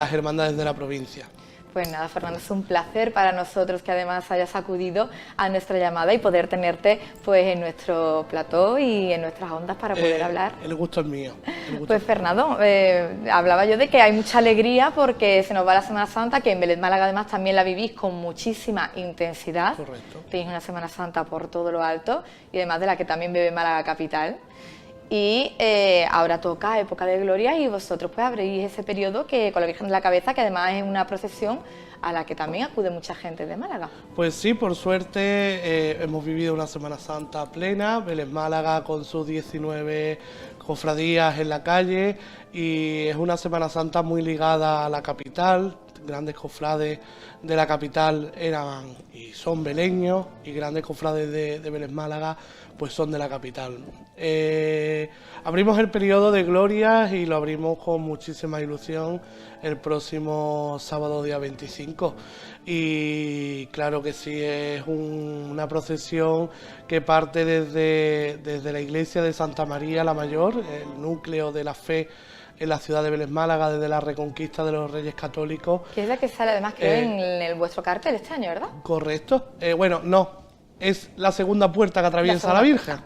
las hermandades de la provincia. Pues nada, Fernando, es un placer para nosotros que además hayas acudido a nuestra llamada y poder tenerte pues en nuestro plató y en nuestras ondas para poder hablar. El gusto es mío. Pues Fernando, hablaba yo de que hay mucha alegría porque se nos va la Semana Santa, que en Vélez Málaga además también la vivís con muchísima intensidad. Correcto. Tenéis una Semana Santa por todo lo alto y además de la que también vive Málaga capital. Y ahora toca época de gloria y vosotros pues abrís ese periodo que con la Virgen de la Cabeza, que además es una procesión a la que también acude mucha gente de Málaga. Pues sí, por suerte hemos vivido una Semana Santa plena, Vélez Málaga con sus 19 cofradías en la calle, y es una Semana Santa muy ligada a la capital. Grandes cofrades de la capital eran y son beleños, y grandes cofrades de Vélez Málaga pues son de la capital. Abrimos el periodo de glorias y lo abrimos con muchísima ilusión el próximo sábado día 25, y claro que sí, es una procesión que parte desde la iglesia de Santa María la Mayor, el núcleo de la fe en la ciudad de Vélez Málaga desde la Reconquista de los Reyes Católicos. Que es la que sale además creo en vuestro cartel este año, ¿verdad? Correcto. Bueno, no. Es la segunda puerta que atraviesa la Virgen.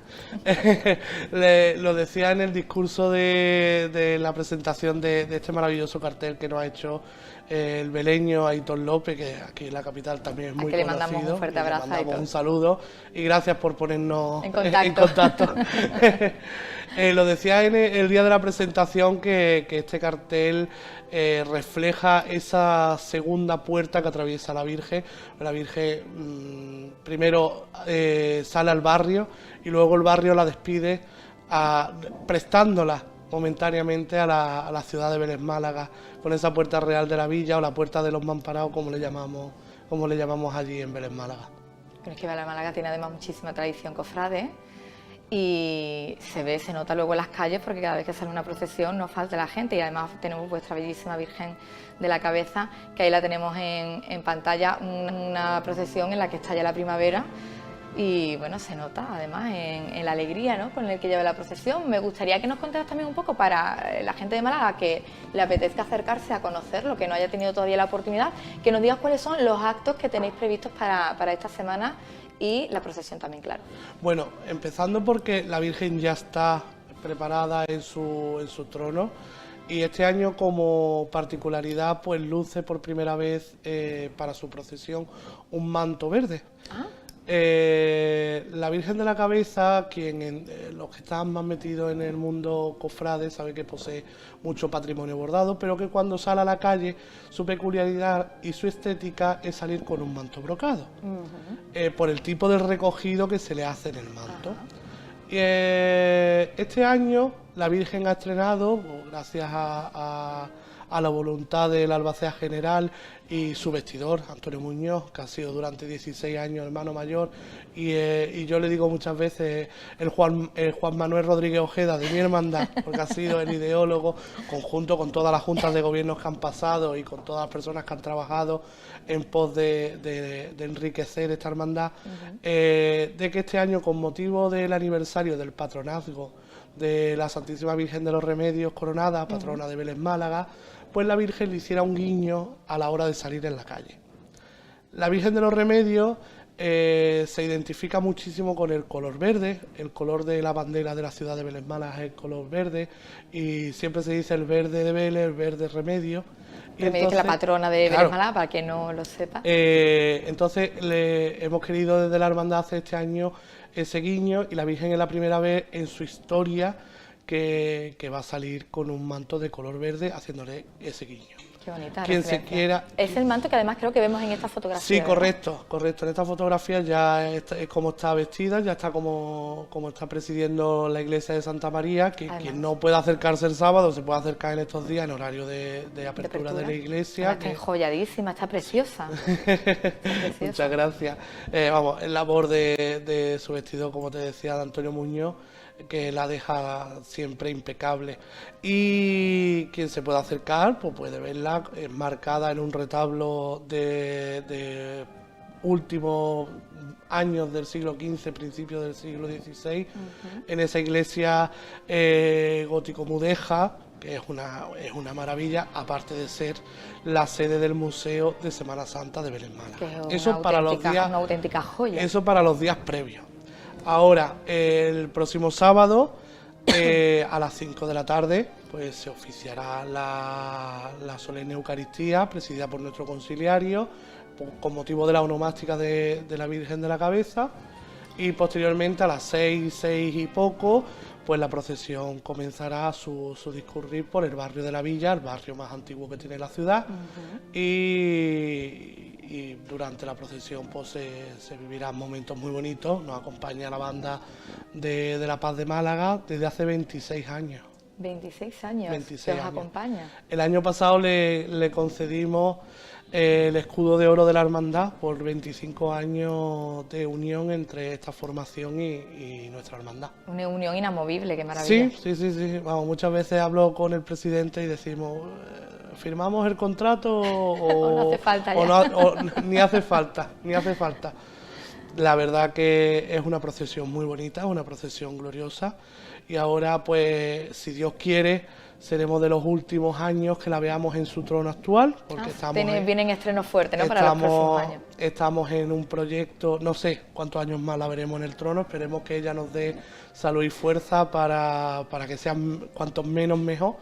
Lo decía en el discurso de la presentación de este maravilloso cartel que nos ha hecho el beleño Aitor López, que aquí en la capital también es muy conocido. Le mandamos un fuerte abrazo. Le mandamos un saludo y gracias por ponernos en contacto. Lo decía en el día de la presentación que este cartel refleja esa segunda puerta que atraviesa la Virgen. La Virgen primero sale al barrio y luego el barrio la despide prestándola momentáneamente a la ciudad de Vélez Málaga, con esa puerta real de la villa o la puerta de los Mamparaos, como le llamamos allí en Vélez Málaga. Pero es que Vélez Málaga tiene además muchísima tradición cofrade, y se nota luego en las calles, porque cada vez que sale una procesión no falta la gente, y además tenemos vuestra bellísima Virgen de la Cabeza, que ahí la tenemos en pantalla, una procesión en la que está ya la primavera. Y bueno, se nota además en la alegría, ¿no?, con el que lleva la procesión. Me gustaría que nos contaras también un poco para la gente de Málaga que le apetezca acercarse a conocerlo, que no haya tenido todavía la oportunidad, que nos digas cuáles son los actos que tenéis previstos para esta semana y la procesión también, claro. Bueno, empezando porque la Virgen ya está preparada en su trono, y este año como particularidad pues luce por primera vez para su procesión un manto verde. ¿Ah? La Virgen de la Cabeza, los que están más metidos en el mundo cofrade sabe que posee mucho patrimonio bordado, pero que cuando sale a la calle su peculiaridad y su estética es salir con un manto brocado, por el tipo de recogido que se le hace en el manto. Este año la Virgen ha estrenado, gracias a la voluntad del albacea general y su vestidor, Antonio Muñoz, que ha sido durante 16 años hermano mayor, y yo le digo muchas veces el Juan Manuel Rodríguez Ojeda de mi hermandad, porque ha sido el ideólogo, conjunto con todas las juntas de gobierno que han pasado y con todas las personas que han trabajado en pos de enriquecer esta hermandad, de que este año, con motivo del aniversario del patronazgo de la Santísima Virgen de los Remedios Coronada, patrona de Vélez Málaga, pues la Virgen le hiciera un guiño a la hora de salir en la calle. La Virgen de los Remedios se identifica muchísimo con el color verde, el color de la bandera de la ciudad de Vélez Málaga es el color verde, y siempre se dice el verde de Vélez, el verde Remedio. Remedio, que es la patrona de Vélez Málaga, para quien no lo sepa. Entonces hemos querido desde la hermandad hacer este año ese guiño, y la Virgen es la primera vez en su historia que va a salir con un manto de color verde, haciéndole ese guiño. Qué bonita. Quien se quiera... Es el manto que además creo que vemos en esta fotografía. Sí, correcto. En esta fotografía ya es como está vestida, ya está como está presidiendo la iglesia de Santa María, que quien no pueda acercarse el sábado se puede acercar en estos días en horario de apertura de la iglesia. Está enjolladísima, está preciosa. Muchas gracias. Vamos, el labor de su vestido, como te decía, de Antonio Muñoz, que la deja siempre impecable, y quien se pueda acercar pues puede verla enmarcada en un retablo de últimos años del siglo XV, principios del siglo XVI, en esa iglesia gótico-mudéjar, que es una maravilla, aparte de ser la sede del Museo de Semana Santa de Belén Málaga. Que es una auténtica joya. Eso para los días previos. Ahora, el próximo sábado, a las 5 de la tarde, pues se oficiará la solemne Eucaristía, presidida por nuestro conciliario, con motivo de la onomástica de la Virgen de la Cabeza, y posteriormente a las 6 y poco, pues la procesión comenzará su discurrir por el barrio de la Villa, el barrio más antiguo que tiene la ciudad, y durante la procesión pues se vivirán momentos muy bonitos. Nos acompaña la banda de La Paz de Málaga desde hace 26 años. 26 años, 26 que os años. acompaña. El año pasado le concedimos el escudo de oro de la hermandad por 25 años de unión entre esta formación y nuestra hermandad. Una unión inamovible, qué maravilla. Sí. Vamos, muchas veces hablo con el presidente y decimos, ¿firmamos el contrato o no hace falta ya? Ni hace falta. La verdad que es una procesión muy bonita, una procesión gloriosa, y ahora pues, si Dios quiere, seremos de los últimos años que la veamos en su trono actual, porque vienen estrenos fuertes, ¿no? Para los próximos años. Estamos en un proyecto, no sé cuántos años más la veremos en el trono, esperemos que ella nos dé salud y fuerza para que sean cuantos menos mejor.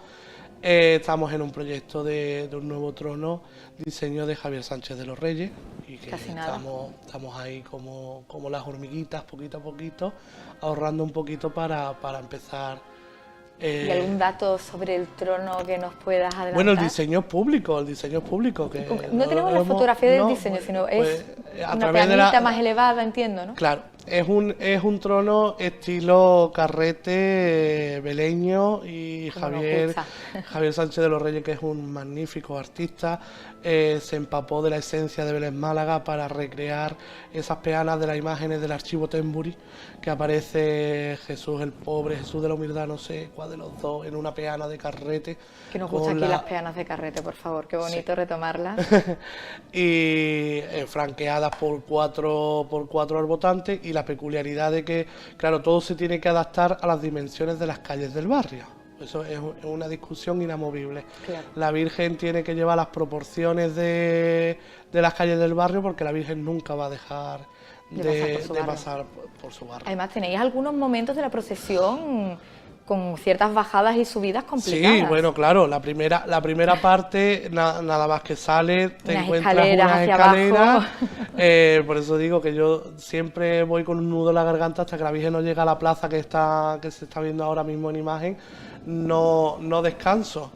Estamos en un proyecto de un nuevo trono, diseño de Javier Sánchez de los Reyes, y que estamos ahí como las hormiguitas, poquito a poquito, ahorrando un poquito para empezar. ¿Y algún dato sobre el trono que nos puedas adelantar? Bueno, el diseño es público. Que no tenemos la fotografía del diseño, sino es una planita más elevada, entiendo, ¿no? Claro, es un trono estilo carrete beleño, y Javier Sánchez de los Reyes, que es un magnífico artista, se empapó de la esencia de Belén Málaga para recrear esas peanas de las imágenes del archivo Temburi, que aparece Jesús el pobre, Jesús de la humildad, no sé cuál de los dos, en una peana de carrete. Que nos gustan aquí las peanas de carrete, por favor, qué bonito retomarlas. Y franqueadas por cuatro arbotantes, y la peculiaridad de que, claro, todo se tiene que adaptar a las dimensiones de las calles del barrio. Eso es una discusión inamovible. Claro. La Virgen tiene que llevar las proporciones de las calles del barrio, porque la Virgen nunca va a dejar de pasar por su barrio. Además, tenéis algunos momentos de la procesión con ciertas bajadas y subidas complicadas. Sí, bueno, claro, la primera parte, nada más que sale, te encuentras unas escaleras. Por eso digo que yo siempre voy con un nudo en la garganta hasta que la Virgen no llega a la plaza que se está viendo ahora mismo en imagen. No descanso,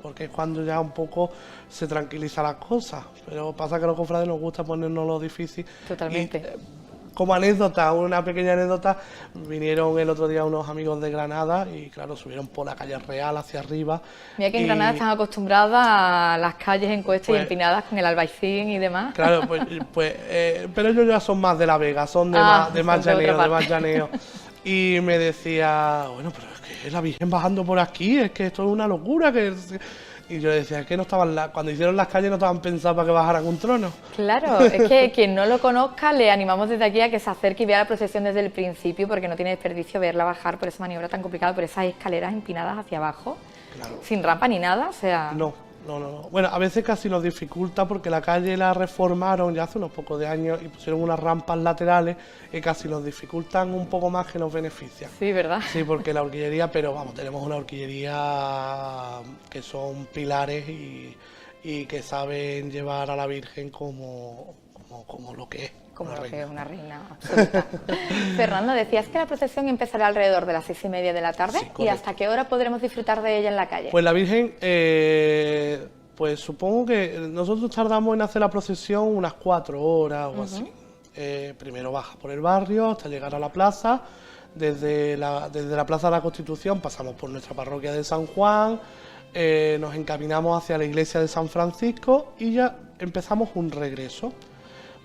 porque es cuando ya un poco se tranquiliza las cosas. Pero pasa que a los cofrades nos gusta ponernos lo difícil. Totalmente. Como anécdota, una pequeña anécdota, vinieron el otro día unos amigos de Granada y claro, subieron por la calle Real hacia arriba. Mira que en Granada están acostumbradas a las calles en cuesta y empinadas con el albaicín y demás. Claro, pero ellos ya son más de La Vega, son de más llaneo. Y me decía, bueno, pero es que la Virgen bajando por aquí, es que esto es una locura. Y yo decía, es que no estaban cuando hicieron las calles no estaban pensadas para que bajaran un trono. Claro, es que quien no lo conozca, le animamos desde aquí a que se acerque y vea la procesión desde el principio, porque no tiene desperdicio verla bajar por esa maniobra tan complicada, por esas escaleras empinadas hacia abajo, claro. Sin rampa ni nada, o sea... No. Bueno, a veces casi nos dificulta porque la calle la reformaron ya hace unos pocos de años y pusieron unas rampas laterales que casi nos dificultan un poco más que nos benefician. Sí, ¿verdad? Sí, porque la horquillería, pero vamos, tenemos una horquillería que son pilares y que saben llevar a la Virgen como lo que es. Como lo que es una reina absoluta. Fernando, decías que la procesión empezará alrededor de las 6:30 de la tarde. Sí, ¿y hasta qué hora podremos disfrutar de ella en la calle? Pues la Virgen, pues supongo que nosotros tardamos en hacer la procesión unas 4 horas o así. Primero baja por el barrio hasta llegar a la plaza. Desde la Plaza de la Constitución pasamos por nuestra parroquia de San Juan, nos encaminamos hacia la iglesia de San Francisco y ya empezamos un regreso.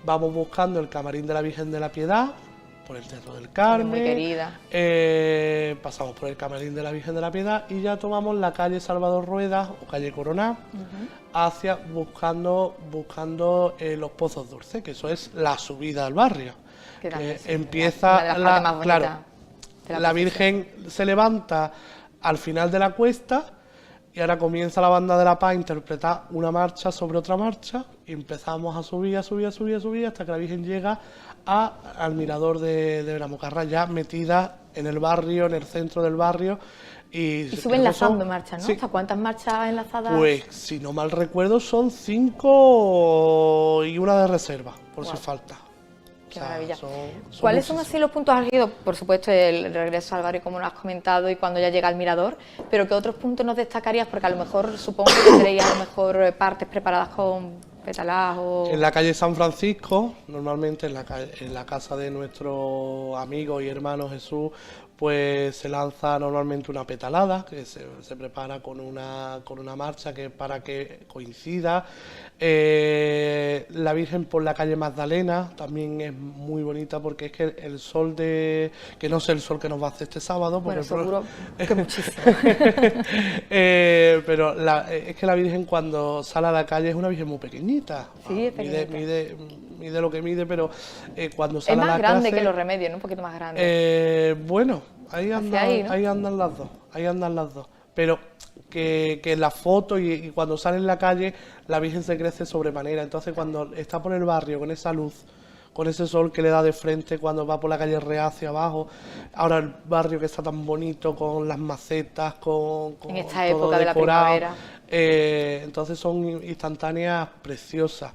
Vamos buscando el camarín de la Virgen de la Piedad, por el Teatro del Carmen. Muy querida. Pasamos por el camarín de la Virgen de la Piedad y ya tomamos la calle Salvador Ruedas o calle Coroná, hacia buscando los Pozos Dulces, que eso es la subida al barrio. Que empieza la Virgen se levanta al final de la cuesta Y ahora comienza la Banda de la Paz a interpretar una marcha sobre otra marcha y empezamos a subir, a subir, a subir, a subir hasta que la Virgen llega al mirador de Benamucarra, ya metida en el barrio, en el centro del barrio. Y sube enlazando marchas, ¿no? Sí. ¿Hasta cuántas marchas enlazadas? Pues, si no mal recuerdo, son 5 y una de reserva, por si falta. Qué maravilla. Son ¿Cuáles son así los puntos álgidos? Por supuesto, el regreso al barrio, como lo has comentado, y cuando ya llega al mirador, pero ¿qué otros puntos nos destacarías? Porque a lo mejor, supongo que tenéis a lo mejor partes preparadas con pétalas o... En la calle San Francisco, normalmente en la casa de nuestro amigo y hermano Jesús, pues se lanza normalmente una petalada que se prepara con una marcha que para que coincida. La Virgen por la calle Magdalena también es muy bonita porque es que el sol que no sé el sol que nos va a hacer este sábado. Bueno, seguro que muchísimo. Pero es que la Virgen cuando sale a la calle es una Virgen muy pequeñita. Sí, es pequeñita. Mide lo que mide, pero cuando sale a la Es más grande clase, que los remedios, ¿no? Un poquito más grande. Bueno, ahí andan las dos. Pero que en la foto y cuando sale en la calle, la Virgen se crece sobremanera. Entonces, cuando está por el barrio con esa luz, con ese sol que le da de frente cuando va por la calle Real hacia abajo, ahora el barrio que está tan bonito, con las macetas, con en esta todo época de la decorado, primavera. Entonces son instantáneas preciosas.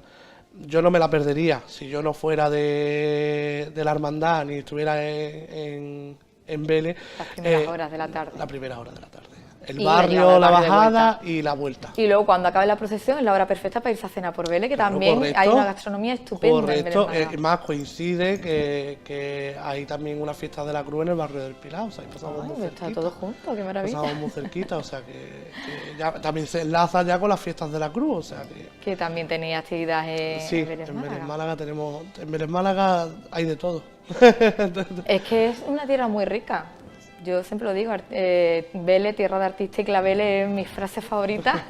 Yo no me la perdería si yo no fuera de la hermandad ni estuviera en Vélez. Las primeras horas de la tarde. La primera hora de la tarde. El Y barrio, la barrio de bajada y la vuelta. Y luego cuando acabe la procesión es la hora perfecta para irse a cenar por Vélez, que Claro, también correcto, hay una gastronomía estupenda. Correcto, en Vélez más coincide que hay también una fiesta de la Cruz en el barrio del Pilar, o sea, ahí pasamos muy Está cerquita. todo junto, qué maravilla. Pasamos muy cerquita, o sea que ya también se enlaza ya con las fiestas de la Cruz, o sea que... Que también tenía actividad Sí, en Vélez Málaga. en Vélez Málaga hay de todo. Es que es una tierra muy rica. Yo siempre lo digo, Vélez, tierra de artistas y claveles es mi frase favorita,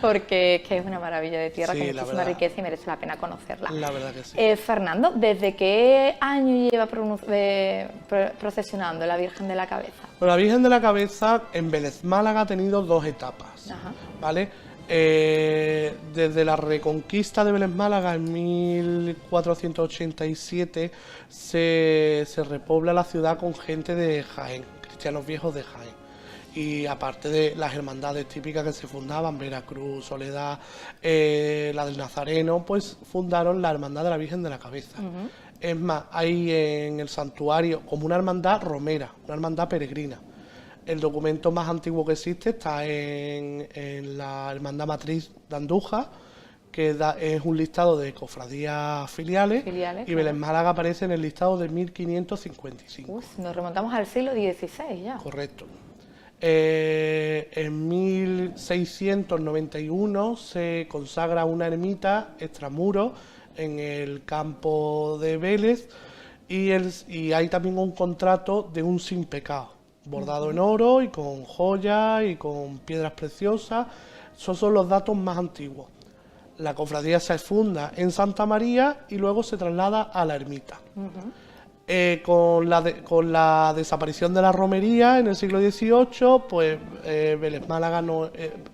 porque es que es una maravilla de tierra, Sí, con la muchísima verdad. riqueza y merece la pena conocerla. La verdad que sí. Fernando, ¿desde qué año lleva procesionando la Virgen de la Cabeza? Bueno, la Virgen de la Cabeza en Vélez Málaga ha tenido 2 etapas, Ajá. ¿vale? Desde la reconquista de Vélez Málaga en 1487 se repobla la ciudad con gente de Jaén, cristianos viejos de Jaén. Y aparte de las hermandades típicas que se fundaban, Veracruz, Soledad, la del Nazareno, pues fundaron la Hermandad de la Virgen de la Cabeza. Es más, hay en el santuario como una hermandad romera, una hermandad peregrina. El documento más antiguo que existe está en la Hermandad Matriz de Andújar, que es un listado de cofradías filiales y claro. Vélez Málaga aparece en el listado de 1555. Nos remontamos al siglo XVI ya. Correcto. En 1691 se consagra una ermita extramuros en el campo de Vélez y hay también un contrato de un sin pecado, bordado en oro y con joyas y con piedras preciosas. Esos son los datos más antiguos. La cofradía se funda en Santa María y luego se traslada a la ermita. Con la desaparición de la romería en el siglo XVIII, pues Vélez Málaga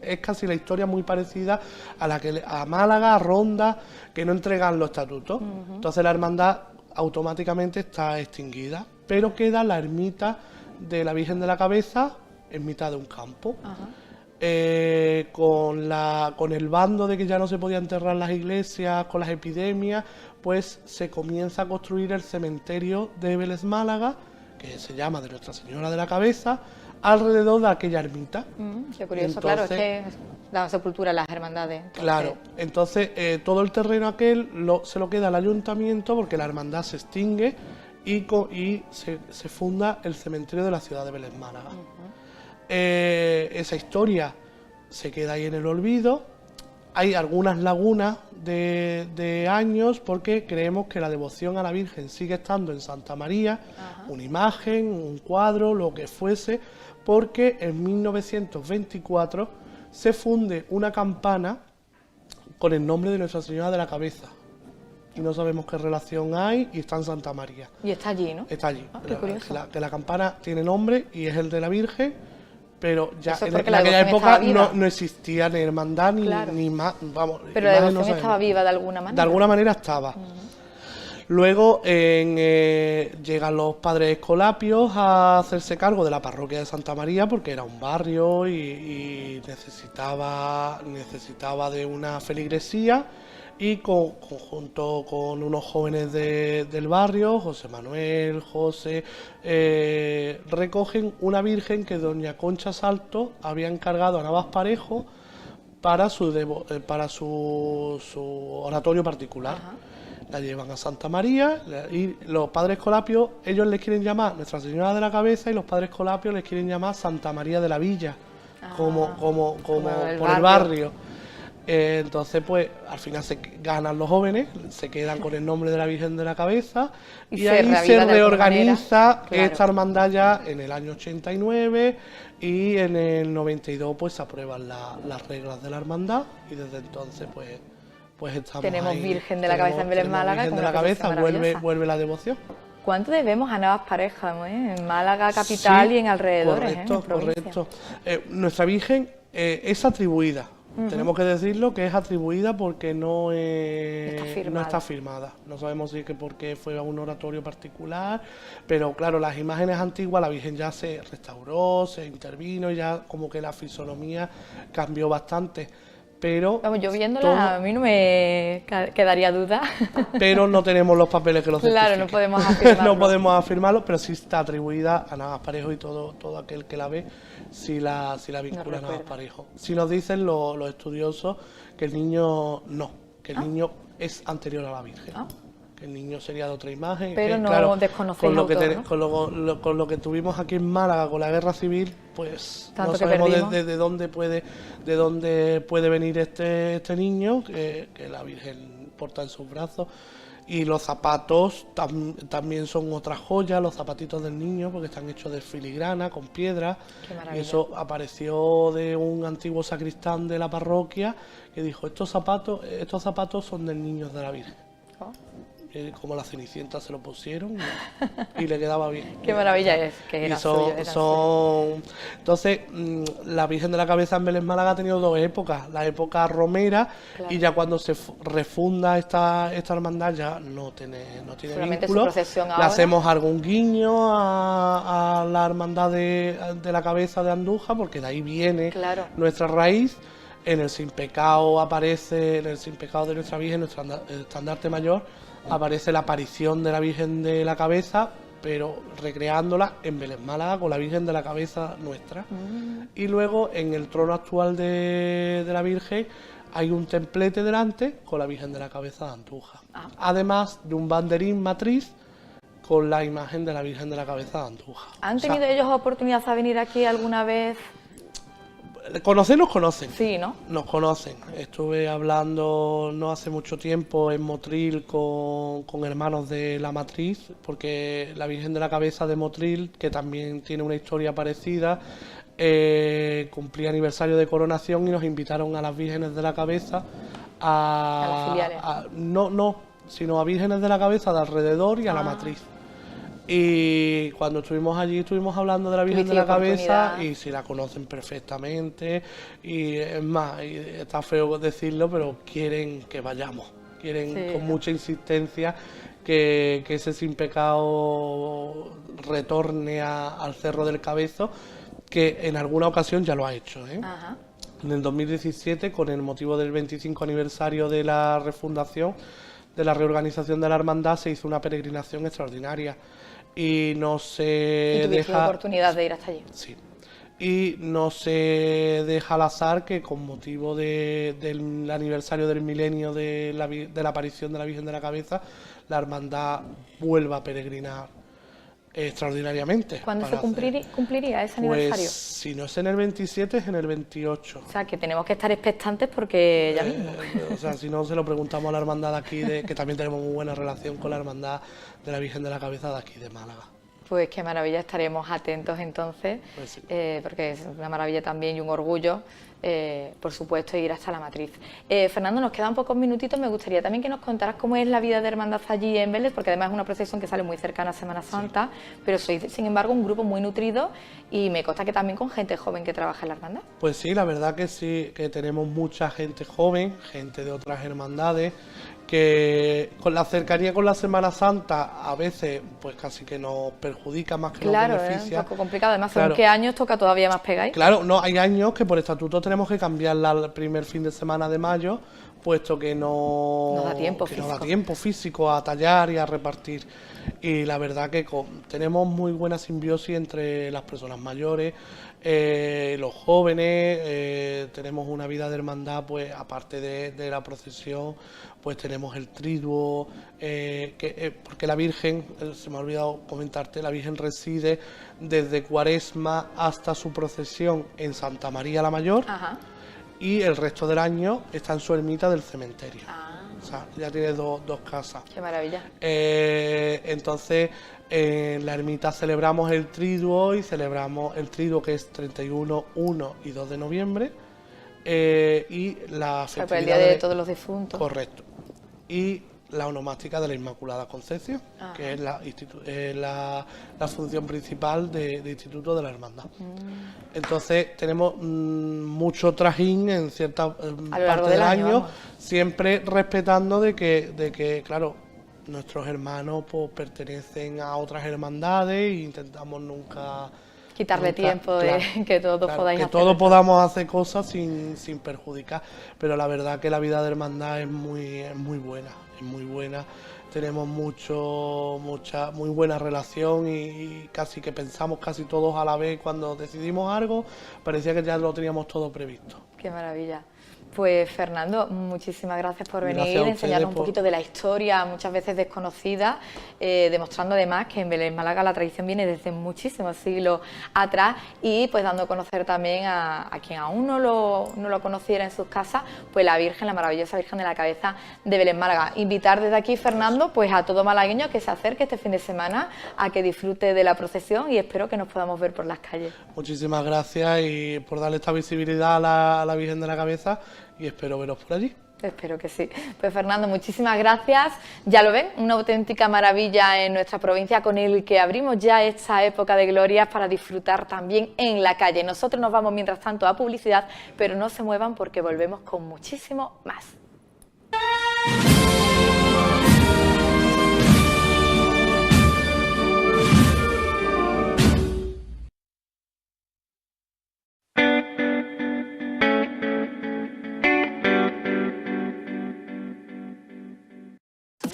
es casi la historia muy parecida a Málaga, a Ronda, que no entregan los estatutos. Entonces la hermandad automáticamente está extinguida, pero queda la ermita de la Virgen de la Cabeza en mitad de un campo. Con el bando de que ya no se podía enterrar las iglesias, con las epidemias, pues se comienza a construir el cementerio de Vélez Málaga, que se llama de Nuestra Señora de la Cabeza, alrededor de aquella ermita. Qué curioso, claro, es que daban sepultura a las hermandades. Entonces... Claro, entonces todo el terreno aquel se lo queda al ayuntamiento porque la hermandad se extingue y se funda el cementerio de la ciudad de Vélez Málaga. Esa historia se queda ahí en el olvido. Hay algunas lagunas de años porque creemos que la devoción a la Virgen sigue estando en Santa María, una imagen, un cuadro, lo que fuese, porque en 1924 se funde una campana con el nombre de Nuestra Señora de la Cabeza. Y no sabemos qué relación hay y está en Santa María. Y está allí, ¿no? Está allí. Qué curioso. Que la campana tiene nombre y es el de la Virgen. pero ya Eso es en porque la aquella devoción época estaba viva. no existía ni hermandad ni, Claro. ni más, vamos. Pero la imágenes devoción no estaba sabemos. viva de alguna manera. De alguna manera estaba. Luego llegan los padres escolapios a hacerse cargo de la parroquia de Santa María porque era un barrio y necesitaba de una feligresía, y junto con unos jóvenes del barrio, José Manuel, José, recogen una virgen que doña Concha Salto había encargado a Navas Parejo para su oratorio particular. Ajá. La llevan a Santa María y los padres escolapios, ellos les quieren llamar Nuestra Señora de la Cabeza y los padres escolapios les quieren llamar Santa María de la Villa, como por el barrio. Entonces, pues, al final se ganan los jóvenes, se quedan con el nombre de la Virgen de la Cabeza y ahí se reorganiza esta hermandad ya en el año 89 y en el 92 pues se aprueban las reglas de la hermandad y desde entonces pues estamos tenemos ahí, Virgen de la Cabeza en Vélez, Málaga. Virgen de la Cabeza, vuelve la devoción. ¿Cuánto debemos a Navas Pareja, en Málaga capital y en alrededores? Correcto. Nuestra Virgen es atribuida. Tenemos que decirlo que es atribuida porque no está firmada. No sabemos si es que porque fue a un oratorio particular, pero claro, las imágenes antiguas, la Virgen ya se restauró, se intervino y ya como que la fisonomía cambió bastante. Pero vamos, yo viéndola a mí no me quedaría duda. Pero no tenemos los papeles que lo certifiquen. Claro, no podemos afirmarlo. No podemos afirmarlo, pero sí está atribuida a Navas Parejo y todo aquel que la ve si la vincula a Navas Parejo. Si nos dicen los estudiosos que el niño niño es anterior a la Virgen. Que el niño sería de otra imagen. Pero no claro, desconocéis con lo que tuvimos aquí en Málaga con la guerra civil, pues tanto no sabemos de dónde puede venir este niño que la Virgen porta en sus brazos. Y los zapatos también son otra joya, los zapatitos del niño, porque están hechos de filigrana, con piedra. Y eso apareció de un antiguo sacristán de la parroquia que dijo, estos zapatos son del niño de la Virgen. Como la Cenicienta se lo pusieron y le quedaba bien. Qué maravilla es, que era suyo. Entonces, la Virgen de la Cabeza en Vélez, Málaga ha tenido dos épocas, la época romera, y ya cuando se refunda esta hermandad ya no tiene vínculo. Le hacemos algún guiño a la hermandad de la Cabeza de Andújar, porque de ahí viene nuestra raíz. En el Sin Pecado aparece, en el Sin Pecado de nuestra Virgen, nuestro estandarte mayor, aparece la aparición de la Virgen de la Cabeza, pero recreándola en Vélez, Málaga, con la Virgen de la Cabeza nuestra. Y luego en el trono actual de la Virgen hay un templete delante con la Virgen de la Cabeza de Andújar. Además de un banderín matriz con la imagen de la Virgen de la Cabeza de Andújar. ¿Han tenido ellos oportunidad de venir aquí alguna vez? Nos conocen. Sí, ¿no? Nos conocen. Estuve hablando no hace mucho tiempo en Motril con hermanos de la Matriz, porque la Virgen de la Cabeza de Motril, que también tiene una historia parecida, cumplía aniversario de coronación y nos invitaron a las Vírgenes de la Cabeza a las filiales. Sino a Vírgenes de la Cabeza de alrededor y a la Matriz. Y cuando estuvimos allí estuvimos hablando de la Virgen de la Cabeza y si la conocen perfectamente y es más, y está feo decirlo, pero quieren que vayamos, con mucha insistencia que ese Sin Pecado retorne al Cerro del Cabezo, que en alguna ocasión ya lo ha hecho, En el 2017, con el motivo del 25 aniversario de la refundación, de la reorganización de la hermandad, se hizo una peregrinación extraordinaria. Y no se tuviste la oportunidad de ir hasta allí. Sí. Y no se deja al azar que con motivo del aniversario del milenio de la aparición de la Virgen de la Cabeza, la hermandad vuelva a peregrinar extraordinariamente. ¿Cuándo se cumpliría ese aniversario? Pues si no es en el 27, es en el 28. O sea, que tenemos que estar expectantes porque ya mismo. O sea, si no, se lo preguntamos a la hermandad de aquí, que también tenemos muy buena relación con la hermandad de la Virgen de la Cabeza de aquí de Málaga. Pues qué maravilla, estaremos atentos entonces, Pues sí. porque es una maravilla también y un orgullo, por supuesto, ir hasta la matriz. Fernando, nos quedan pocos minutitos, me gustaría también que nos contaras cómo es la vida de hermandad allí en Vélez, porque además es una procesión que sale muy cercana a Semana Santa, pero sois, sin embargo, un grupo muy nutrido y me consta que también con gente joven que trabaja en la hermandad. Pues sí, la verdad que sí, que tenemos mucha gente joven, gente de otras hermandades, que con la cercanía con la Semana Santa a veces pues casi que nos perjudica más que Claro, nos es beneficia. un poco complicado, además, Claro. según qué años toca todavía más pegáis. Claro, no, hay años que por estatuto tenemos que cambiarla al primer fin de semana de mayo, puesto que no da tiempo que no da físico. tiempo físico a tallar y a repartir. Y la verdad que tenemos muy buena simbiosis entre las personas mayores, los jóvenes, tenemos una vida de hermandad, pues aparte de la procesión, pues tenemos el triduo, porque la Virgen, se me ha olvidado comentarte, la Virgen reside desde Cuaresma hasta su procesión en Santa María la Mayor. Ajá. Y el resto del año está en su ermita del cementerio. Ah, O sea, ya tiene dos casas. qué maravilla. Entonces, en la ermita celebramos el triduo y celebramos el triduo que es 31, 1 y 2 de noviembre. Y la O sea, festividad por el Día de Todos los Difuntos. Correcto. Y la onomástica de la Inmaculada Concepción, Ajá. que es la función principal de Instituto de la Hermandad. Entonces tenemos mucho trajín en cierta parte del año, vamos. siempre respetando de que, claro, nuestros hermanos pues, pertenecen a otras hermandades e intentamos nunca... Quitarle tiempo de claro, que todos claro, podáis que hacer. todos podamos hacer cosas sin perjudicar, pero la verdad que la vida de hermandad es muy buena, es muy buena. Tenemos muy buena relación y casi que pensamos casi todos a la vez. Cuando decidimos algo parecía que ya lo teníamos todo previsto. Qué maravilla. Pues Fernando, muchísimas gracias por venir, Gracias a enseñarnos ustedes un poquito de la historia, muchas veces desconocida, demostrando además que en Vélez Málaga la tradición viene desde muchísimos siglos atrás y pues dando a conocer también a quien aún no lo conociera en sus casas, pues la Virgen, la maravillosa Virgen de la Cabeza de Vélez Málaga. Invitar desde aquí, Fernando, pues a todo malagueño que se acerque este fin de semana a que disfrute de la procesión y espero que nos podamos ver por las calles. Muchísimas gracias y por darle esta visibilidad a la Virgen de la Cabeza y espero veros por allí. Espero que sí. Pues Fernando, muchísimas gracias. Ya lo ven, una auténtica maravilla en nuestra provincia con el que abrimos ya esta época de glorias para disfrutar también en la calle. Nosotros nos vamos mientras tanto a publicidad, pero no se muevan porque volvemos con muchísimo más.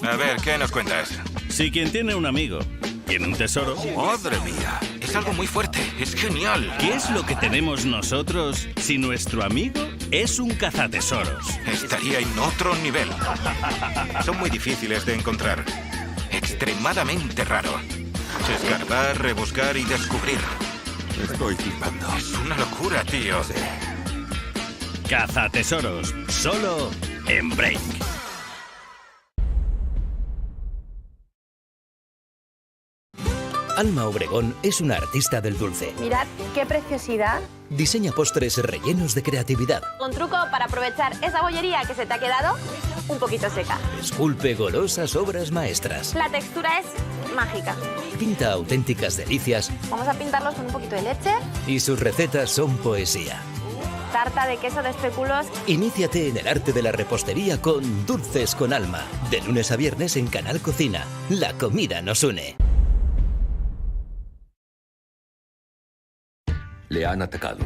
A ver, ¿qué nos cuentas? Si quien tiene un amigo tiene un tesoro, ¡Madre mía! Es algo muy fuerte. Es genial. ¿qué es lo que tenemos nosotros si nuestro amigo es un cazatesoros? Estaría en otro nivel. Son muy difíciles de encontrar. Extremadamente raro. Escarbar, rebuscar y descubrir. Estoy flipando. Es una locura, tío. Cazatesoros, solo en Break. Alma Obregón es una artista del dulce. Mirad qué preciosidad. Diseña postres rellenos de creatividad. Un truco para aprovechar esa bollería que se te ha quedado un poquito seca. Esculpe golosas obras maestras. La textura es mágica. Pinta auténticas delicias Vamos a pintarlos con un poquito de leche. y sus recetas son poesía. Tarta de queso de especulos. Iníciate en el arte de la repostería con Dulces con Alma. De lunes a viernes en Canal Cocina. La comida nos une. Le han atacado,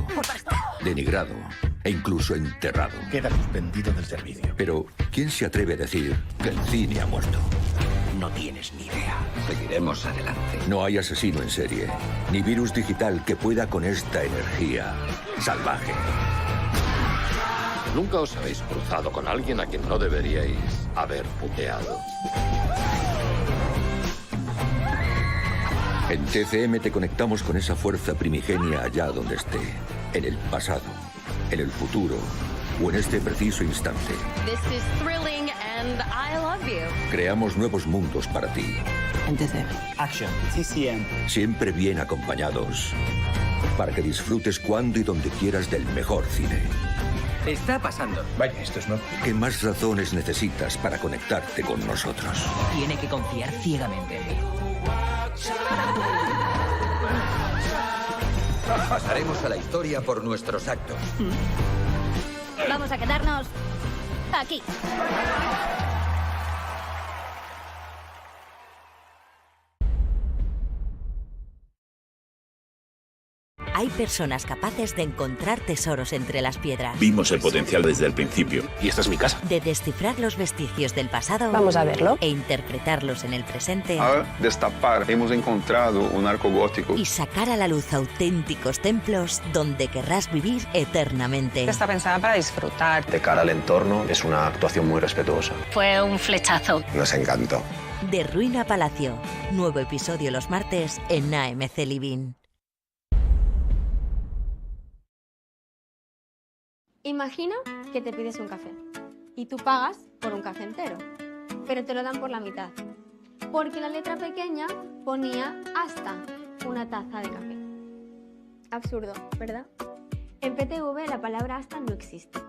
denigrado e incluso enterrado. Queda suspendido del servicio. Pero, ¿quién se atreve a decir que el cine ha muerto? No tienes ni idea. Seguiremos adelante. No hay asesino en serie, ni virus digital que pueda con esta energía salvaje. Nunca os habéis cruzado con alguien a quien no deberíais haber puteado. En TCM te conectamos con esa fuerza primigenia allá donde esté, en el pasado, en el futuro o en este preciso instante. This is thrilling And I love you. Creamos nuevos mundos para ti. Entonces, Action. CCM. Siempre bien acompañados. Para que disfrutes cuando y donde quieras del mejor cine. Está pasando. Vaya, esto es nuevo. ¿Qué más razones necesitas para conectarte con nosotros? Tiene que confiar ciegamente en mí. Pasaremos a la historia por nuestros actos. Vamos a quedarnos aquí. Hay personas capaces de encontrar tesoros entre las piedras. Vimos el potencial desde el principio. Y esta es mi casa. De descifrar los vestigios del pasado. Vamos a verlo. E interpretarlos en el presente. Al destapar, hemos encontrado un arco gótico. Y sacar a la luz auténticos templos donde querrás vivir eternamente. Está pensada para disfrutar. De cara al entorno, es una actuación muy respetuosa. Fue un flechazo. Nos encantó. De ruina a palacio. Nuevo episodio los martes en AMC Living. Imagina que te pides un café y tú pagas por un café entero, pero te lo dan por la mitad, porque la letra pequeña ponía hasta una taza de café. Absurdo, ¿verdad? En PTV la palabra hasta no existe.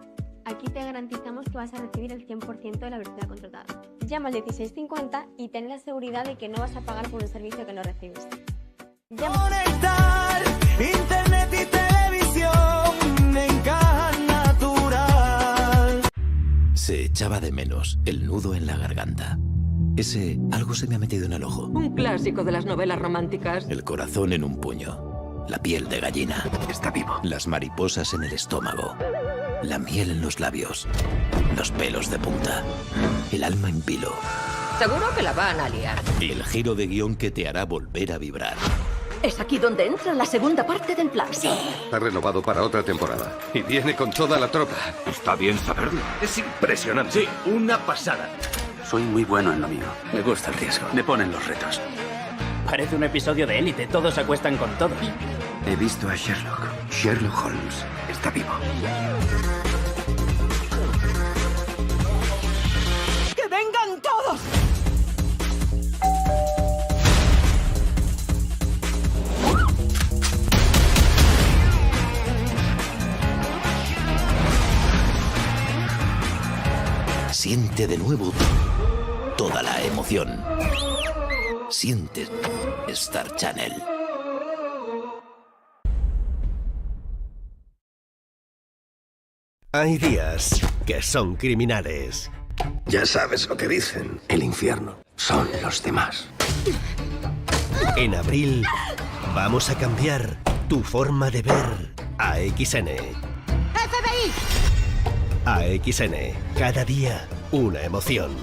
Aquí te garantizamos que vas a recibir el 100% de la velocidad contratada. Llama al 1650 y ten la seguridad de que no vas a pagar por un servicio que no recibes. Conectar internet y televisión en Caja Natural. Se echaba de menos el nudo en la garganta. Ese algo se me ha metido en el ojo. Un clásico de las novelas románticas. El corazón en un puño. La piel de gallina. Está vivo. Las mariposas en el estómago. La miel en los labios. Los pelos de punta. El alma en vilo. Seguro que la van a liar. El giro de guión que te hará volver a vibrar. Es aquí donde entra la segunda parte del plan. Sí. Ha renovado para otra temporada. Y viene con toda la tropa. Está bien saberlo. Es impresionante. Sí, una pasada. Soy muy bueno en lo mío. Me gusta el riesgo. Me ponen los retos. Parece un episodio de Élite. Todos se acuestan con todos. He visto a Sherlock. Sherlock Holmes está vivo. ¡Que vengan todos! Siente de nuevo toda la emoción. Siente Star Channel. Hay días que son criminales. Ya sabes lo que dicen. El infierno son los demás. En abril vamos a cambiar tu forma de ver AXN. ¡FBI! AXN, cada día una emoción.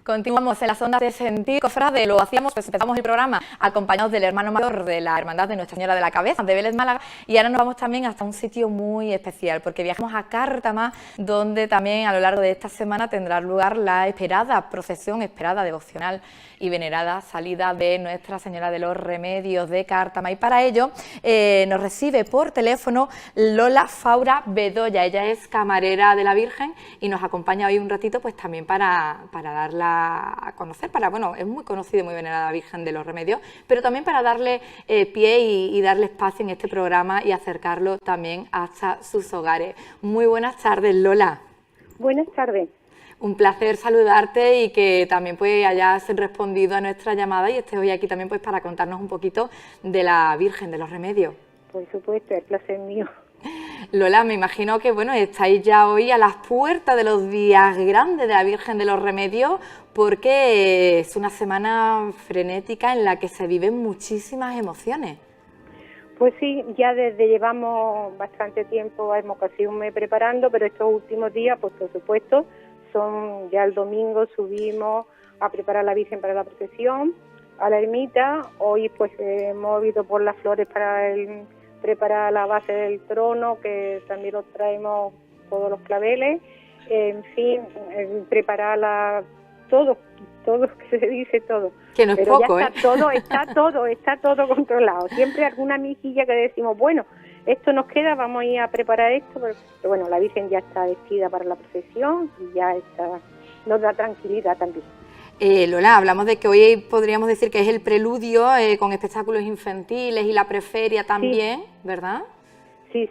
Continuamos en las ondas de Sentir Cofrade, lo hacíamos, pues empezamos el programa acompañados del hermano mayor de la Hermandad de Nuestra Señora de la Cabeza, de Vélez Málaga, y ahora nos vamos también hasta un sitio muy especial, porque viajamos a Cártama, donde también a lo largo de esta semana tendrá lugar la esperada procesión, esperada devocional y venerada salida de Nuestra Señora de los Remedios de Cártama, y para ello nos recibe por teléfono Lola Faura Bedoya. Ella es camarera de la Virgen y nos acompaña hoy un ratito, pues también para darla a conocer, es muy conocida y muy venerada la Virgen de los Remedios, pero también para darle pie y darle espacio en este programa y acercarlo también hasta sus hogares. Muy buenas tardes, Lola. Buenas tardes. Un placer saludarte y que también pues hayas respondido a nuestra llamada y estés hoy aquí también pues para contarnos un poquito de la Virgen de los Remedios. Por supuesto, el placer mío. Lola, me imagino que estáis ya hoy a las puertas de los días grandes de la Virgen de los Remedios, porque es una semana frenética en la que se viven muchísimas emociones. Pues sí, ya desde llevamos bastante tiempo, hemos casi un mes preparando, pero estos últimos días, pues por supuesto, son ya el domingo subimos a preparar a la Virgen para la procesión, a la ermita. Hoy pues hemos ido por las flores para el preparar la base del trono, que también lo traemos todos los claveles, en fin, preparar todo que se dice todo. Que no es pero poco, ya está todo controlado. Siempre alguna mijilla que decimos, bueno, esto nos queda, vamos a ir a preparar esto, pero bueno, la Virgen ya está vestida para la procesión y ya está, nos da tranquilidad también. Lola, hablamos de que hoy podríamos decir que es el preludio con espectáculos infantiles y la preferia también, sí. ¿Verdad? Sí,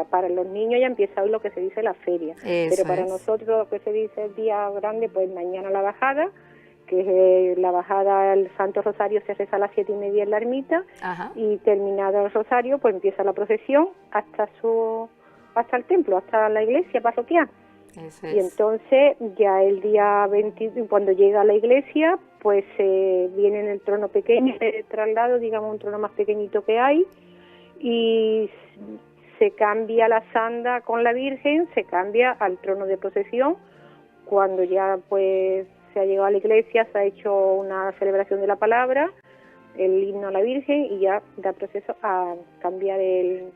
para los niños ya empieza hoy lo que se dice la feria, pero para nosotros lo que se dice el día grande, pues mañana la bajada, que es la bajada al Santo Rosario, se reza a las 7:30 en la ermita. Ajá. Y terminado el rosario, pues empieza la procesión hasta el templo, hasta la iglesia parroquial. Eso es. Y entonces ya el día 20, cuando llega a la iglesia, pues viene en el trono pequeño de traslado, digamos un trono más pequeñito que hay, y se cambia la sanda con la Virgen, se cambia al trono de procesión. Cuando ya pues se ha llegado a la iglesia, se ha hecho una celebración de la palabra, el himno a la Virgen, y ya da proceso a cambiar el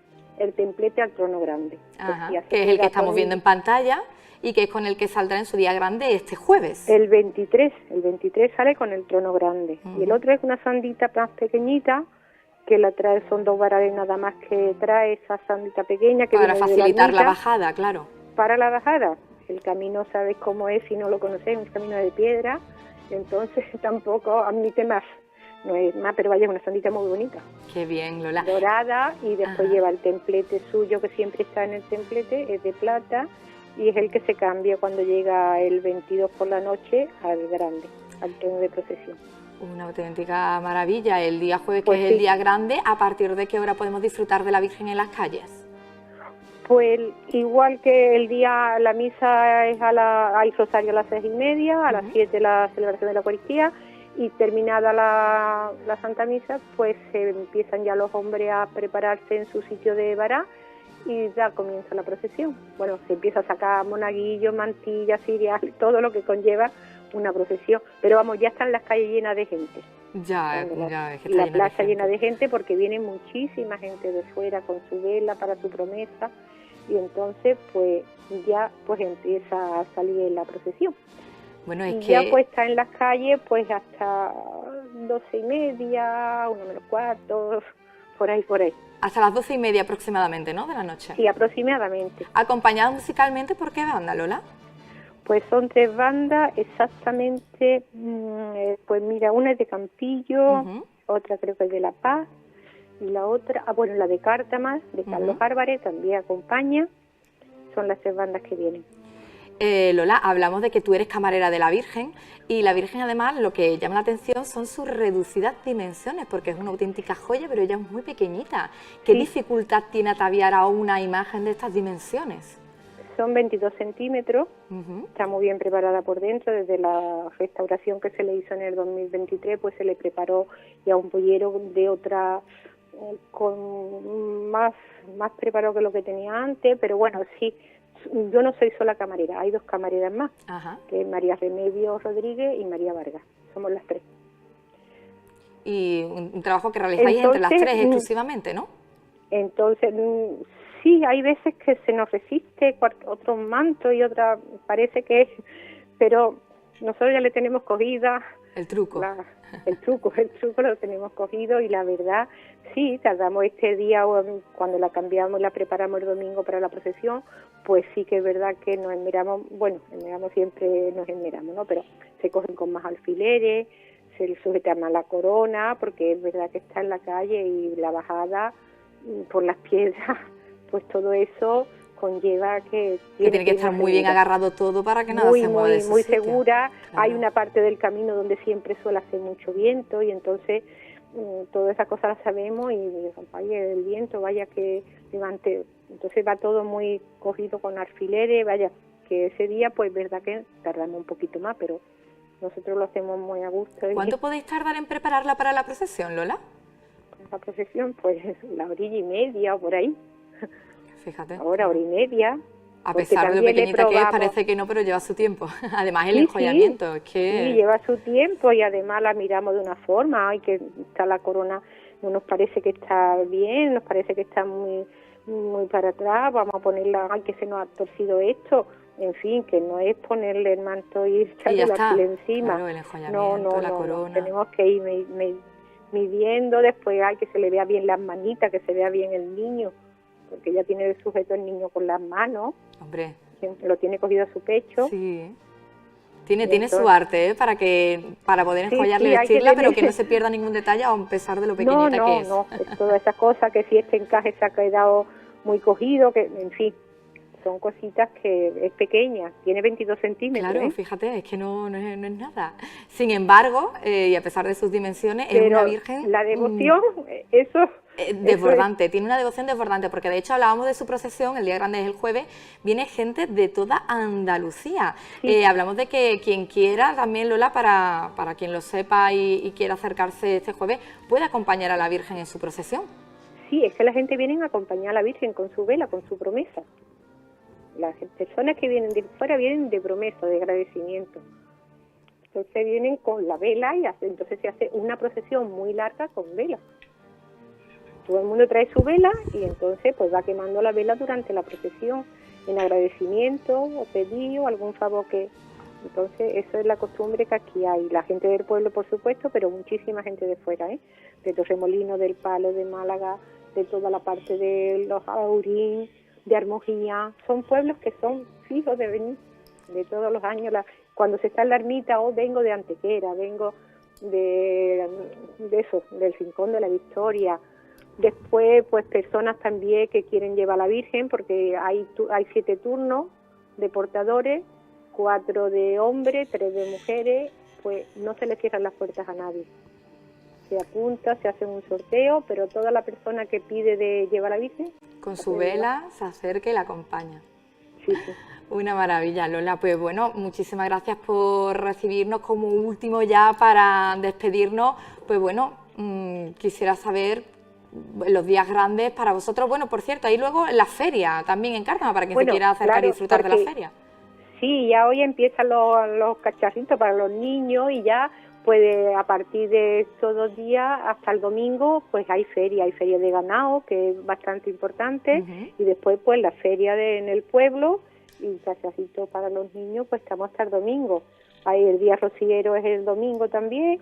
templete al trono grande. Ajá, que es el que estamos viendo en pantalla y que es con el que saldrá en su día grande este jueves. El 23 sale con el trono grande. Y el otro es una sandita más pequeñita, que la trae, son 2 varales nada más que trae esa sandita pequeña. Que para facilitar la bajada, claro. Para la bajada. El camino, sabes cómo es, si no lo conocéis, un camino de piedra, entonces tampoco admite más. No es más, pero vaya, es una sandita muy bonita. Qué bien, Lola. Dorada, y después lleva el templete suyo, que siempre está en el templete, es de plata, y es el que se cambia cuando llega el 22 por la noche al grande, al trono de procesión. Una auténtica maravilla. El día jueves, pues que es el día grande, ¿a partir de qué hora podemos disfrutar de la Virgen en las calles? Pues igual que el día, la misa es hay rosario a las 6:30, a las 7 la celebración de la Eucaristía, y terminada la Santa Misa, pues empiezan ya los hombres a prepararse en su sitio de vará y ya comienza la procesión. Bueno, se empieza a sacar monaguillos, mantillas, cirias, todo lo que conlleva una procesión, pero vamos, ya están las calles llenas de gente. Ya es que está la plaza llena de gente, porque viene muchísima gente de fuera con su vela para su promesa, y entonces pues ya pues empieza a salir la procesión. Bueno, es y que ya pues está en las calles pues hasta 12:30, 1:15, por ahí. Hasta las 12:30 aproximadamente, ¿no?, de la noche. Sí, aproximadamente. ¿Acompañado musicalmente por qué banda, Lola? Pues son 3 bandas exactamente, pues mira, una es de Campillo, otra creo que es de La Paz, y la otra, la de Cártama, de Carlos Álvarez, también acompaña. Son las 3 bandas que vienen. Lola, hablamos de que tú eres camarera de la Virgen, y la Virgen además lo que llama la atención son sus reducidas dimensiones, porque es una auténtica joya, pero ella es muy pequeñita. ¿Qué dificultad tiene ataviar a una imagen de estas dimensiones? Son 22 centímetros, está muy bien preparada por dentro. Desde la restauración que se le hizo en el 2023, pues se le preparó ya un pollero de otra, con más preparado que lo que tenía antes, pero bueno, sí, yo no soy sola camarera, hay 2 camareras más, que es María Remedio Rodríguez y María Vargas, somos las 3. Y un trabajo que realizáis entre las 3 exclusivamente, ¿no? Entonces, sí, hay veces que se nos resiste otro manto y otra, parece que es, pero nosotros ya le tenemos cogida. El truco. El truco lo tenemos cogido, y la verdad, sí, tardamos este día, cuando la cambiamos, la preparamos el domingo para la procesión, pues sí que es verdad que nos esmeramos, siempre nos esmeramos, ¿no? Pero se cogen con más alfileres, se le sujeta más la corona, porque es verdad que está en la calle, y la bajada por las piedras, pues todo eso conlleva que tiene que estar muy bien agarrado todo para que nada se mueva de su muy sitio. Segura. Claro. Hay una parte del camino donde siempre suele hacer mucho viento, y entonces todas esas cosas las sabemos, y vaya el viento, vaya que levante, entonces va todo muy cogido con alfileres, vaya que ese día pues verdad que tardamos un poquito más, pero nosotros lo hacemos muy a gusto. ¿Cuánto podéis tardar en prepararla para la procesión, Lola? La procesión, pues la 1:30 o por ahí. Fíjate. Ahora 1:30. A pesar de lo pequeñita que es, parece que no, pero lleva su tiempo. Además el enjollamiento, es que... Sí, lleva su tiempo, y además la miramos de una forma, hay que está la corona no nos parece que está bien, nos parece que está muy para atrás, vamos a ponerla, ay, que se nos ha torcido esto, en fin, que no es ponerle el manto y echarle la pila encima. Claro, el enjollamiento, la corona. Tenemos que ir midiendo, después hay que se le vea bien las manitas, que se vea bien el niño, porque ya tiene sujeto el niño con las manos. Hombre. Lo tiene cogido a su pecho. Sí. Tiene su arte, para poder enjollarle y vestirla, pero que no se pierda ningún detalle, a pesar de lo pequeñita que es. No, es todas esas cosas, que si este encaje se ha quedado muy cogido, que en fin, son cositas que es pequeña, tiene 22 centímetros. Claro, fíjate, es que no es nada. Sin embargo, y a pesar de sus dimensiones, pero es una virgen... la devoción, eso... desbordante, tiene una devoción desbordante, porque de hecho hablábamos de su procesión, el día grande es el jueves, viene gente de toda Andalucía. Sí. Hablamos de que quien quiera, también Lola, para quien lo sepa y quiera acercarse este jueves, puede acompañar a la Virgen en su procesión. Sí, es que la gente viene a acompañar a la Virgen con su vela, con su promesa. Las personas que vienen de fuera vienen de promesa, de agradecimiento. Entonces vienen con la vela y entonces se hace una procesión muy larga con vela. Todo el mundo trae su vela y entonces pues va quemando la vela durante la procesión en agradecimiento o pedido, algún favor que... Entonces eso es la costumbre que aquí hay. La gente del pueblo, por supuesto, pero muchísima gente de fuera, de Torremolinos, del Palo, de Málaga, de toda la parte de los Aurín, de Armojía. Son pueblos que son fijos de venir de todos los años. Cuando se está en la ermita, vengo de Antequera, vengo de eso, del Rincón de la Victoria. Después, pues personas también que quieren llevar a la Virgen, porque hay 7 turnos de portadores, 4 de hombres, 3 de mujeres, pues no se le cierran las puertas a nadie. Se apunta, se hace un sorteo, pero toda la persona que pide de llevar a la Virgen... Con su vela se acerca y la acompaña. Sí. Una maravilla, Lola. Pues bueno, muchísimas gracias por recibirnos. Como último ya para despedirnos, pues bueno, quisiera saber los días grandes para vosotros. Bueno, por cierto, ahí luego la feria también en Cártama, para quien se quiera acercar y disfrutar de la feria. Sí, ya hoy empiezan los cacharritos para los niños y ya pues a partir de estos 2 días hasta el domingo pues hay feria de ganado, que es bastante importante, y después pues la feria en el pueblo y cacharritos para los niños, pues estamos hasta el domingo. Ahí el día rociero es el domingo también.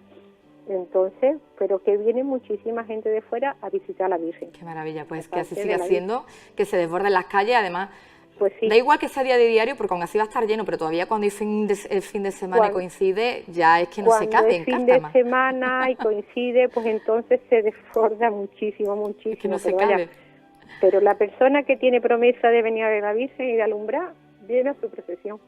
Entonces, pero que viene muchísima gente de fuera a visitar a la Virgen. Qué maravilla, pues que así siga siendo, que se desborden las calles, además, pues sí. Da igual que sea día de diario, porque aún así va a estar lleno, pero todavía cuando hay fin de semana y coincide, ya es que no se cabe en Cártama. Cuando es fin de semana y coincide, pues entonces se desborda muchísimo. Es que no se cabe. Pero la persona que tiene promesa de venir a ver a la Virgen y de alumbrar, viene a su procesión.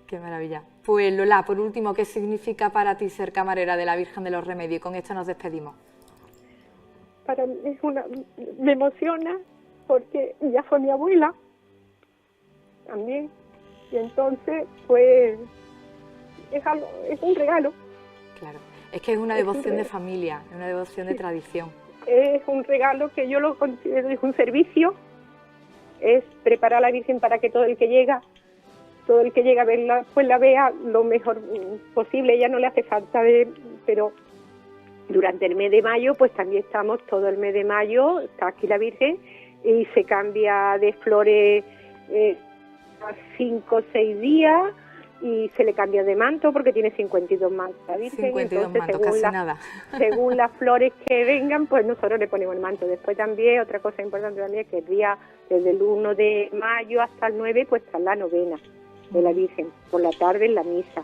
Qué maravilla. Pues Lola, por último, ¿qué significa para ti ser camarera de la Virgen de los Remedios? Y con esto nos despedimos. Para mí me emociona porque ya fue mi abuela también. Y entonces, pues, es un regalo. Claro, es que es una devoción de familia, es una devoción de tradición. Es un regalo que yo lo considero, es un servicio, es preparar a la Virgen para que todo el que llega a verla, pues la vea lo mejor posible. Ella no le hace falta ver, pero durante el mes de mayo, pues también estamos todo el mes de mayo, está aquí la Virgen, y se cambia de flores a 5 o 6 días, y se le cambia de manto porque tiene 52 mantos la Virgen. 52 mantos, casi nada. Según las flores que vengan, pues nosotros le ponemos el manto. Después también, otra cosa importante también, es que el día, desde el 1 de mayo hasta el 9, pues está la novena de la Virgen, por la tarde en la misa.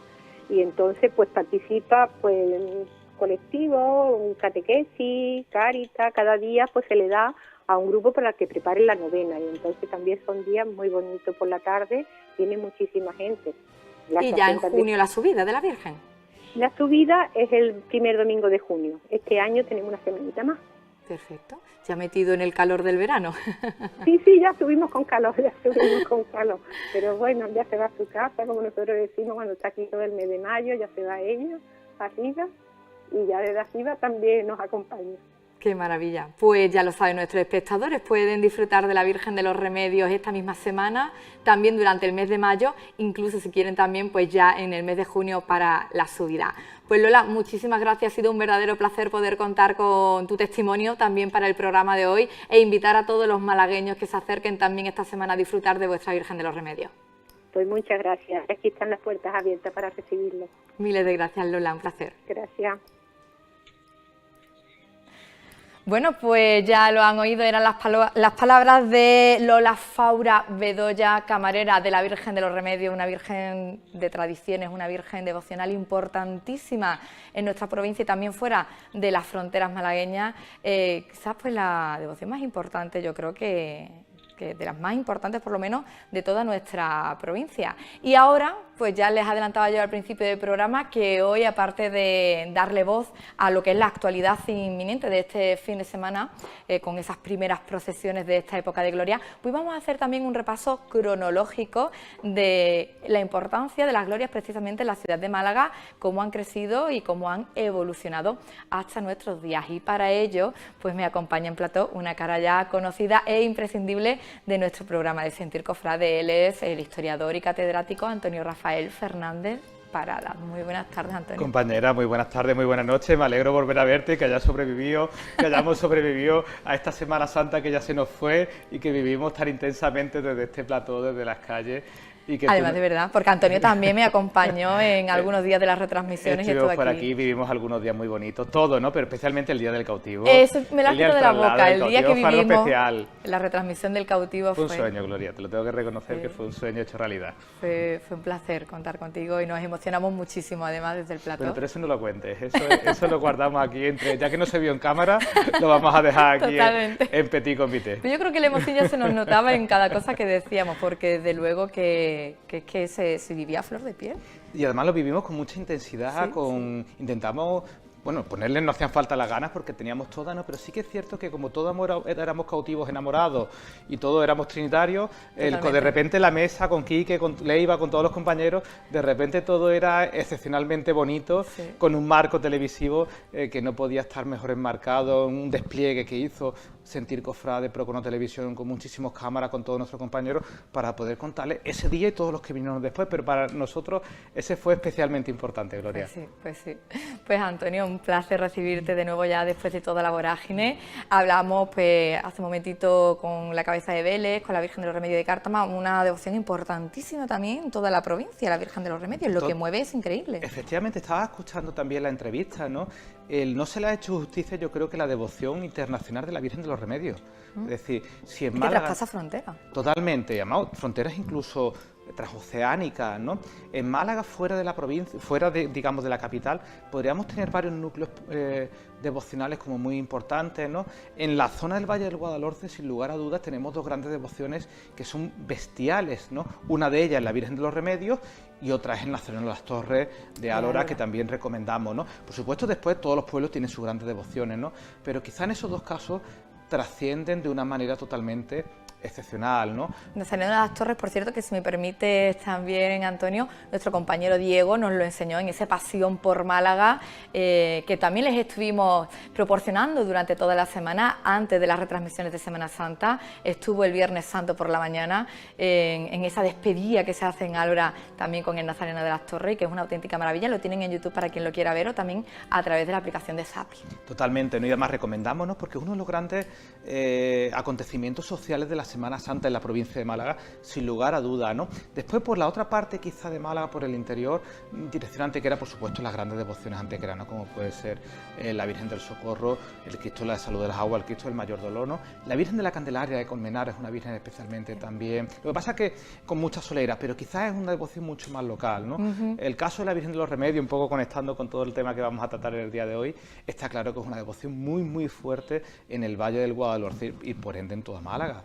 Y entonces, pues participa pues en colectivo, un catequesis, Cáritas, cada día pues se le da a un grupo para que prepare la novena. Y entonces también son días muy bonitos por la tarde, viene muchísima gente. Y ya en junio la subida de la Virgen. La subida es el primer domingo de junio. Este año tenemos una semanita más. Perfecto. Ya metido en el calor del verano. Sí, ya subimos con calor, Pero bueno, ya se va a su casa, como nosotros decimos, cuando está aquí todo el mes de mayo, ya se va ella arriba, y ya desde arriba también nos acompaña. Qué maravilla. Pues ya lo saben nuestros espectadores, pueden disfrutar de la Virgen de los Remedios esta misma semana, también durante el mes de mayo, incluso si quieren también pues ya en el mes de junio para la subida. Pues Lola, muchísimas gracias, ha sido un verdadero placer poder contar con tu testimonio también para el programa de hoy e invitar a todos los malagueños que se acerquen también esta semana a disfrutar de vuestra Virgen de los Remedios. Pues muchas gracias, aquí están las puertas abiertas para recibirlo. Miles de gracias, Lola, un placer. Gracias. Bueno, pues ya lo han oído, eran las palabras de Lola Faura Bedoya, camarera de la Virgen de los Remedios, una virgen de tradiciones, una virgen devocional importantísima en nuestra provincia y también fuera de las fronteras malagueñas. Quizás pues la devoción más importante, yo creo que de las más importantes por lo menos de toda nuestra provincia. Y ahora, pues ya les adelantaba yo al principio del programa que hoy, aparte de darle voz a lo que es la actualidad inminente de este fin de semana, con esas primeras procesiones de esta época de gloria, pues vamos a hacer también un repaso cronológico de la importancia de las glorias precisamente en la ciudad de Málaga, cómo han crecido y cómo han evolucionado hasta nuestros días. Y para ello, pues me acompaña en plató una cara ya conocida e imprescindible de nuestro programa de Sentir Cofrade. Él es el historiador y catedrático Antonio Rafael Fernández Parada. Muy buenas tardes, Antonio. Compañera, muy buenas tardes, muy buenas noches. Me alegro volver a verte, que hayas sobrevivido, que hayamos sobrevivido a esta Semana Santa que ya se nos fue y que vivimos tan intensamente desde este plató, desde las calles. Y que además, de verdad, porque Antonio también me acompañó en algunos días de las retransmisiones. Estuvimos por aquí, vivimos algunos días muy bonitos, todo, ¿no? Pero especialmente el día del cautivo. Eso me lo has quitado de la boca, el día que vivimos especial. La retransmisión del cautivo fue un sueño, Gloria, te lo tengo que reconocer, que fue un sueño hecho realidad. Fue un placer contar contigo y nos emocionamos muchísimo, además, desde el plató. Pero eso no lo cuentes, eso lo guardamos aquí, ya que no se vio en cámara, lo vamos a dejar aquí en petit comité. Pero yo creo que la emoción ya se nos notaba en cada cosa que decíamos, porque desde luego que se vivía a flor de piel. Y además lo vivimos con mucha intensidad, intentamos, bueno, ponerle no hacían falta las ganas porque teníamos todas, ¿no? Pero sí que es cierto que como todos éramos cautivos enamorados y todos éramos trinitarios, de repente la mesa con Quique, con Leiva, con todos los compañeros, de repente todo era excepcionalmente bonito, con un marco televisivo que no podía estar mejor enmarcado, un despliegue que hizo Sentir Cofrade, Procono Televisión, con muchísimas cámaras, con todos nuestros compañeros, para poder contarles ese día y todos los que vinieron después, pero para nosotros ese fue especialmente importante, Gloria. Pues sí. Pues Antonio, un placer recibirte de nuevo ya después de toda la vorágine. Hablamos pues hace un momentito con la cabeza de Vélez, con la Virgen de los Remedios de Cártama, una devoción importantísima también en toda la provincia, la Virgen de los Remedios, lo que mueve es increíble. Efectivamente, estaba escuchando también la entrevista, ¿no? No se le ha hecho justicia, yo creo, que la devoción internacional de la Virgen de los Remedios. Es decir, si en Málaga... Que traspasa fronteras. Totalmente, además, fronteras incluso transoceánicas, ¿no? En Málaga, fuera de la provincia, digamos, de la capital, podríamos tener varios núcleos devocionales como muy importantes, ¿no? En la zona del Valle del Guadalhorce, sin lugar a dudas, tenemos dos grandes devociones que son bestiales, ¿no? Una de ellas es la Virgen de los Remedios y otra es en la zona de las Torres de Álora, que también recomendamos, ¿no? Por supuesto, después todos los pueblos tienen sus grandes devociones, ¿no? Pero quizá en esos dos casos trascienden de una manera totalmente excepcional, ¿no? Nazareno de las Torres, por cierto, que si me permite también, Antonio, nuestro compañero Diego nos lo enseñó en esa pasión por Málaga, que también les estuvimos proporcionando durante toda la semana, antes de las retransmisiones de Semana Santa. Estuvo el Viernes Santo por la mañana en esa despedida que se hace en Álora también con el Nazareno de las Torres, que es una auténtica maravilla. Lo tienen en YouTube para quien lo quiera ver, o también a través de la aplicación de Sapi. Totalmente, ¿no? Y además recomendamos, ¿no? Porque es uno de los grandes acontecimientos sociales de la Semana Santa en la provincia de Málaga, sin lugar a duda, ¿no? Después, por la otra parte quizá de Málaga, por el interior, dirección antequera, por supuesto, las grandes devociones antequeras, ¿no? Como puede ser la Virgen del Socorro, el Cristo de la Salud de las Aguas, el Cristo del Mayor Dolor, ¿no? La Virgen de la Candelaria de Colmenar es una virgen especialmente también. Lo que pasa es que con mucha solera, pero quizás es una devoción mucho más local, ¿no? El caso de la Virgen de los Remedios, un poco conectando con todo el tema que vamos a tratar en el día de hoy, está claro que es una devoción muy, muy fuerte en el Valle del Guadalhorce y por ende en toda Málaga.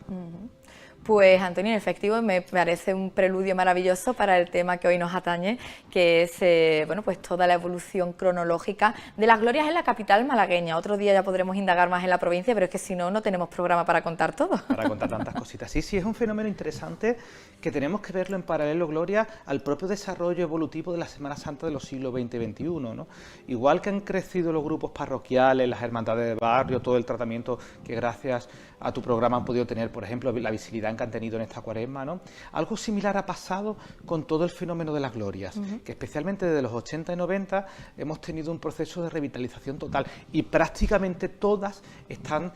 Pues Antonio, en efectivo me parece un preludio maravilloso para el tema que hoy nos atañe, que es bueno, pues toda la evolución cronológica de las glorias en la capital malagueña. Otro día ya podremos indagar más en la provincia, pero es que si no, no tenemos programa para contar todo. Para contar tantas cositas. Sí, es un fenómeno interesante que tenemos que verlo en paralelo, Gloria, al propio desarrollo evolutivo de la Semana Santa de los siglos XX y XXI, ¿no? Igual que han crecido los grupos parroquiales, las hermandades de barrio, todo el tratamiento que gracias a tu programa han podido tener, por ejemplo, la visibilidad que han tenido en esta cuaresma, ¿no? Algo similar ha pasado con todo el fenómeno de las glorias, que especialmente desde los 80 y 90 hemos tenido un proceso de revitalización total y prácticamente todas están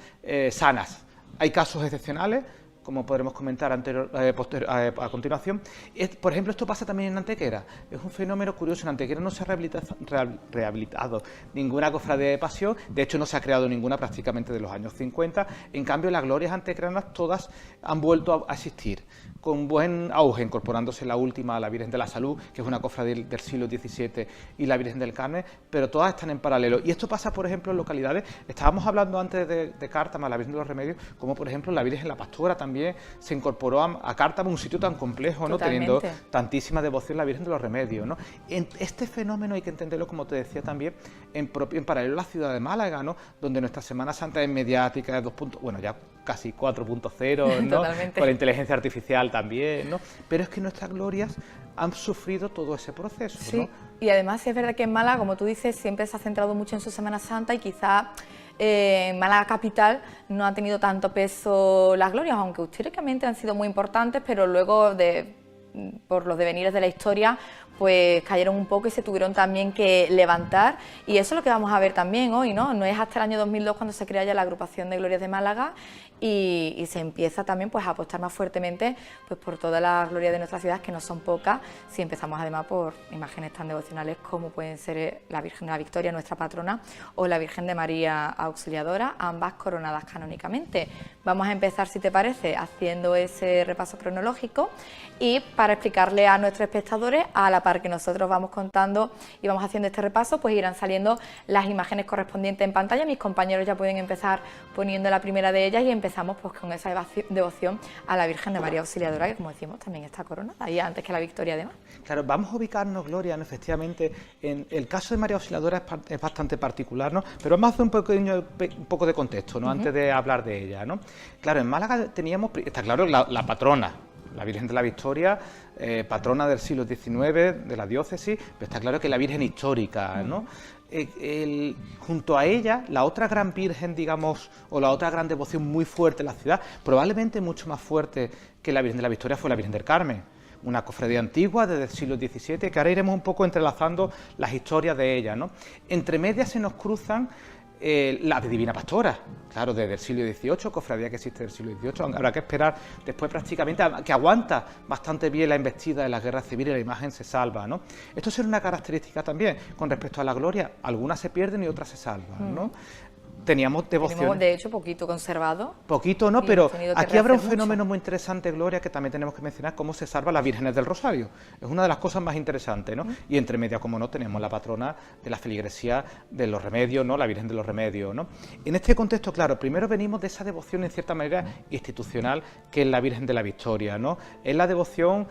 sanas. Hay casos excepcionales, como podremos comentar a continuación. Por ejemplo, esto pasa también en Antequera. Es un fenómeno curioso. En Antequera no se ha rehabilitado ninguna cofradía de pasión. De hecho, no se ha creado ninguna prácticamente de los años 50. En cambio, las glorias antequeranas todas han vuelto a existir, con buen auge, incorporándose la última, la Virgen de la Salud, que es una cofradía del siglo XVII, y la Virgen del Carmen, pero todas están en paralelo. Y esto pasa, por ejemplo, en localidades. Estábamos hablando antes de Cártama, la Virgen de los Remedios, como por ejemplo la Virgen la Pastora también se incorporó a Cártama, un sitio tan complejo, ¿no? Teniendo tantísima devoción la Virgen de los Remedios, ¿no? Este fenómeno hay que entenderlo, como te decía también, en paralelo a la ciudad de Málaga, ¿no? Donde nuestra Semana Santa es mediática, es ya casi 4.0, ¿no? Con la inteligencia artificial también, ¿no? Pero es que nuestras glorias han sufrido todo ese proceso, sí, ¿no? Y además es verdad que en Málaga, como tú dices, siempre se ha centrado mucho en su Semana Santa y quizá en Málaga capital no ha tenido tanto peso las glorias, aunque históricamente han sido muy importantes, pero luego por los devenires de la historia pues cayeron un poco y se tuvieron también que levantar, y eso es lo que vamos a ver también hoy, ¿no? No es hasta el año 2002 cuando se crea ya la agrupación de glorias de Málaga y se empieza también pues a apostar más fuertemente pues por todas las glorias de nuestra ciudad, que no son pocas, si empezamos además por imágenes tan devocionales como pueden ser la Virgen de la Victoria, nuestra patrona, o la Virgen de María Auxiliadora, ambas coronadas canónicamente. Vamos a empezar, si te parece, haciendo ese repaso cronológico, y para explicarle a nuestros espectadores, a la par que nosotros vamos contando y vamos haciendo este repaso, pues irán saliendo las imágenes correspondientes en pantalla. Mis compañeros ya pueden empezar poniendo la primera de ellas y empezamos pues con esa devoción a la Virgen de María Auxiliadora, que como decimos también está coronada y antes que la Victoria además. Claro, vamos a ubicarnos, Gloria, ¿no? Efectivamente, en el caso de María Auxiliadora es bastante particular, ¿no? Pero vamos a hacer un poco de contexto, ¿no? Antes de hablar de ella, ¿no? Claro, en Málaga teníamos, está claro, la patrona, la Virgen de la Victoria, patrona del siglo XIX, de la diócesis, pero está claro que la Virgen histórica, ¿no? Junto a ella, la otra gran virgen, digamos, o la otra gran devoción muy fuerte en la ciudad, probablemente mucho más fuerte que la Virgen de la Victoria, fue la Virgen del Carmen, una cofradía antigua desde el siglo XVII, que ahora iremos un poco entrelazando las historias de ella, ¿no? Entre medias se nos cruzan la Divina Pastora, claro, desde el siglo XVIII, cofradía que existe desde el siglo XVIII, habrá que esperar después prácticamente que aguanta bastante bien la embestida de la guerra civil y la imagen se salva, ¿no? Esto será una característica también con respecto a la gloria, algunas se pierden y otras se salvan, ¿no? Teníamos devoción. Tenemos, de hecho, poquito conservado. Poquito, ¿no? Pero aquí habrá un fenómeno muy interesante, Gloria, que también tenemos que mencionar, cómo se salvan las vírgenes del Rosario. Es una de las cosas más interesantes, ¿no? Y entre medias, como no, tenemos la patrona de la feligresía de los Remedios, ¿no? La Virgen de los Remedios, ¿no? En este contexto, claro, primero venimos de esa devoción, en cierta manera, institucional, que es la Virgen de la Victoria, ¿no? Es la devoción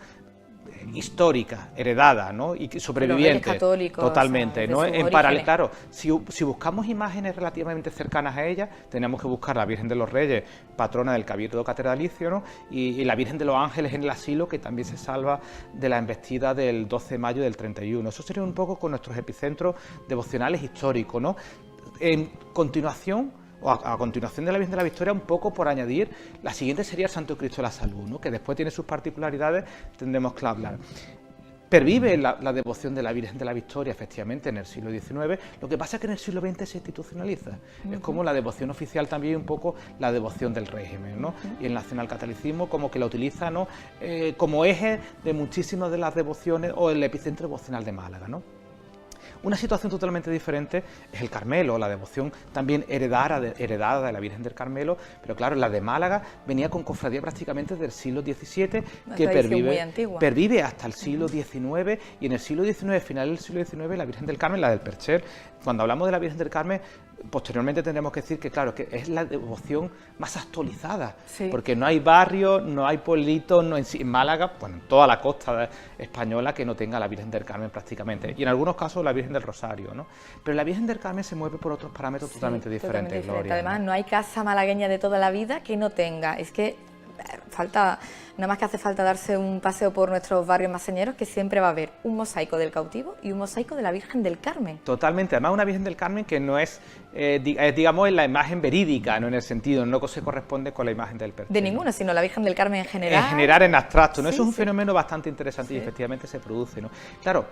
histórica, heredada, ¿no? Y sobreviviente, totalmente, ¿no? En paralelo, claro, si buscamos imágenes relativamente cercanas a ella, tenemos que buscar la Virgen de los Reyes, patrona del Cabildo Catedralicio, ¿no? Y la Virgen de los Ángeles en el asilo, que también se salva de la embestida del 12 de mayo del 31. Eso sería un poco con nuestros epicentros devocionales históricos, ¿no? En continuación, a continuación de la Virgen de la Victoria, un poco por añadir, la siguiente sería el Santo Cristo de la Salud, ¿no? Que después tiene sus particularidades, tendremos que hablar. Pervive la devoción de la Virgen de la Victoria, efectivamente, en el siglo XIX, lo que pasa es que en el siglo XX se institucionaliza. Es como la devoción oficial también, un poco la devoción del régimen, ¿no? Y el nacionalcatolicismo como que la utiliza, ¿no? Como eje de muchísimas de las devociones, o el epicentro devocional de Málaga, ¿no? Una situación totalmente diferente es el Carmelo, la devoción también heredada de la Virgen del Carmelo, pero claro, la de Málaga venía con cofradía prácticamente del siglo XVII, que pervive hasta el siglo XIX, y en el siglo XIX, final del siglo XIX, la Virgen del Carmen, la del Percher. Cuando hablamos de la Virgen del Carmen, Posteriormente tendremos que decir que, claro, que es la devoción más actualizada, porque no hay barrio, no hay pueblito, no en Málaga, bueno, en toda la costa española que no tenga la Virgen del Carmen prácticamente, y en algunos casos la Virgen del Rosario, ¿no? Pero la Virgen del Carmen se mueve por otros parámetros totalmente diferentes, Gloria. Además, no hay casa malagueña de toda la vida que no tenga, es que falta, nada más que hace falta darse un paseo por nuestros barrios maseñeros, que siempre va a haber un mosaico del Cautivo y un mosaico de la Virgen del Carmen. Totalmente, además una Virgen del Carmen que no es, digamos, en la imagen verídica, no en el sentido, no se corresponde con la imagen del Perchel. De ninguna, sino la Virgen del Carmen en general. En general, en abstracto, ¿no? Eso es un fenómeno bastante interesante y efectivamente se produce, ¿no? Claro,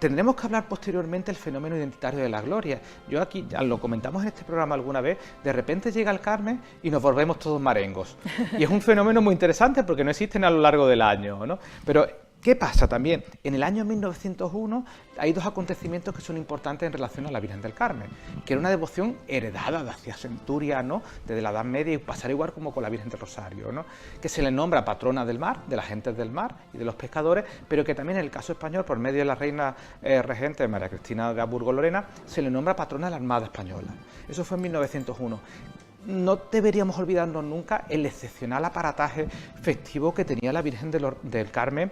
tendremos que hablar posteriormente del fenómeno identitario de la Gloria. Yo aquí, ya lo comentamos en este programa alguna vez, de repente llega el Carmen y nos volvemos todos marengos. Y es un fenómeno muy interesante porque no existen a lo largo del año, ¿no? Pero ¿qué pasa también? En el año 1901 hay dos acontecimientos que son importantes en relación a la Virgen del Carmen, que era una devoción heredada de hacia centurias, ¿no? Desde la Edad Media, y pasar igual como con la Virgen del Rosario, ¿no? Que se le nombra patrona del mar, de las gentes del mar y de los pescadores, pero que también en el caso español, por medio de la reina regente María Cristina de Habsburgo-Lorena, se le nombra patrona de la Armada Española. Eso fue en 1901. No deberíamos olvidarnos nunca el excepcional aparataje festivo que tenía la Virgen del Carmen.